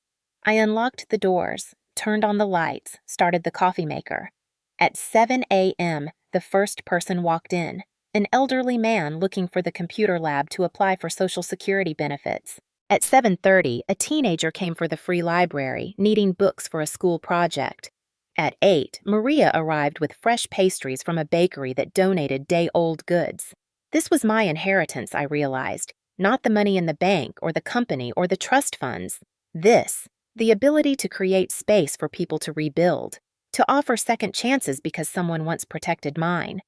I unlocked the doors, turned on the lights, started the coffee maker. At 7 a.m., the first person walked in, an elderly man looking for the computer lab to apply for Social Security benefits. At 7:30, a teenager came for the free library, needing books for a school project. At 8, Maria arrived with fresh pastries from a bakery that donated day-old goods. This was my inheritance, I realized. Not the money in the bank or the company or the trust funds. This, the ability to create space for people to rebuild, to offer second chances because someone once protected mine,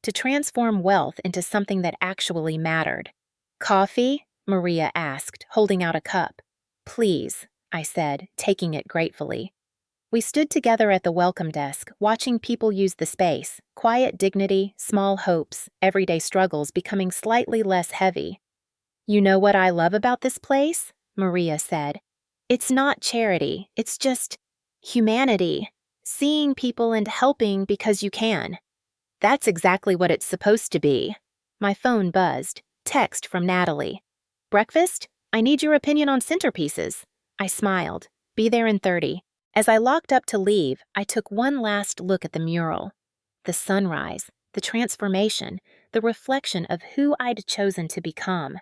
to transform wealth into something that actually mattered. Coffee? Maria asked, holding out a cup. Please, I said, taking it gratefully. We stood together at the welcome desk, watching people use the space, quiet dignity, small hopes, everyday struggles becoming slightly less heavy. You know what I love about this place? Maria said. It's not charity, it's just humanity. Seeing people and helping because you can. That's exactly what it's supposed to be. My phone buzzed. Text from Natalie. Breakfast? I need your opinion on centerpieces. I smiled. Be there in 30. As I locked up to leave, I took one last look at the mural. The sunrise, the transformation, the reflection of who I'd chosen to become.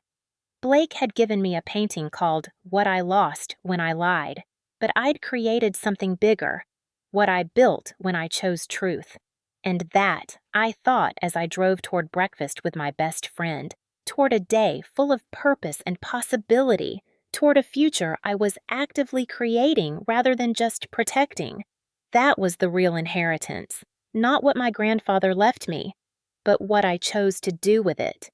Blake had given me a painting called What I Lost When I Lied, but I'd created something bigger, what I built when I chose truth. And that, I thought as I drove toward breakfast with my best friend, toward a day full of purpose and possibility, toward a future I was actively creating rather than just protecting. That was the real inheritance, not what my grandfather left me, but what I chose to do with it.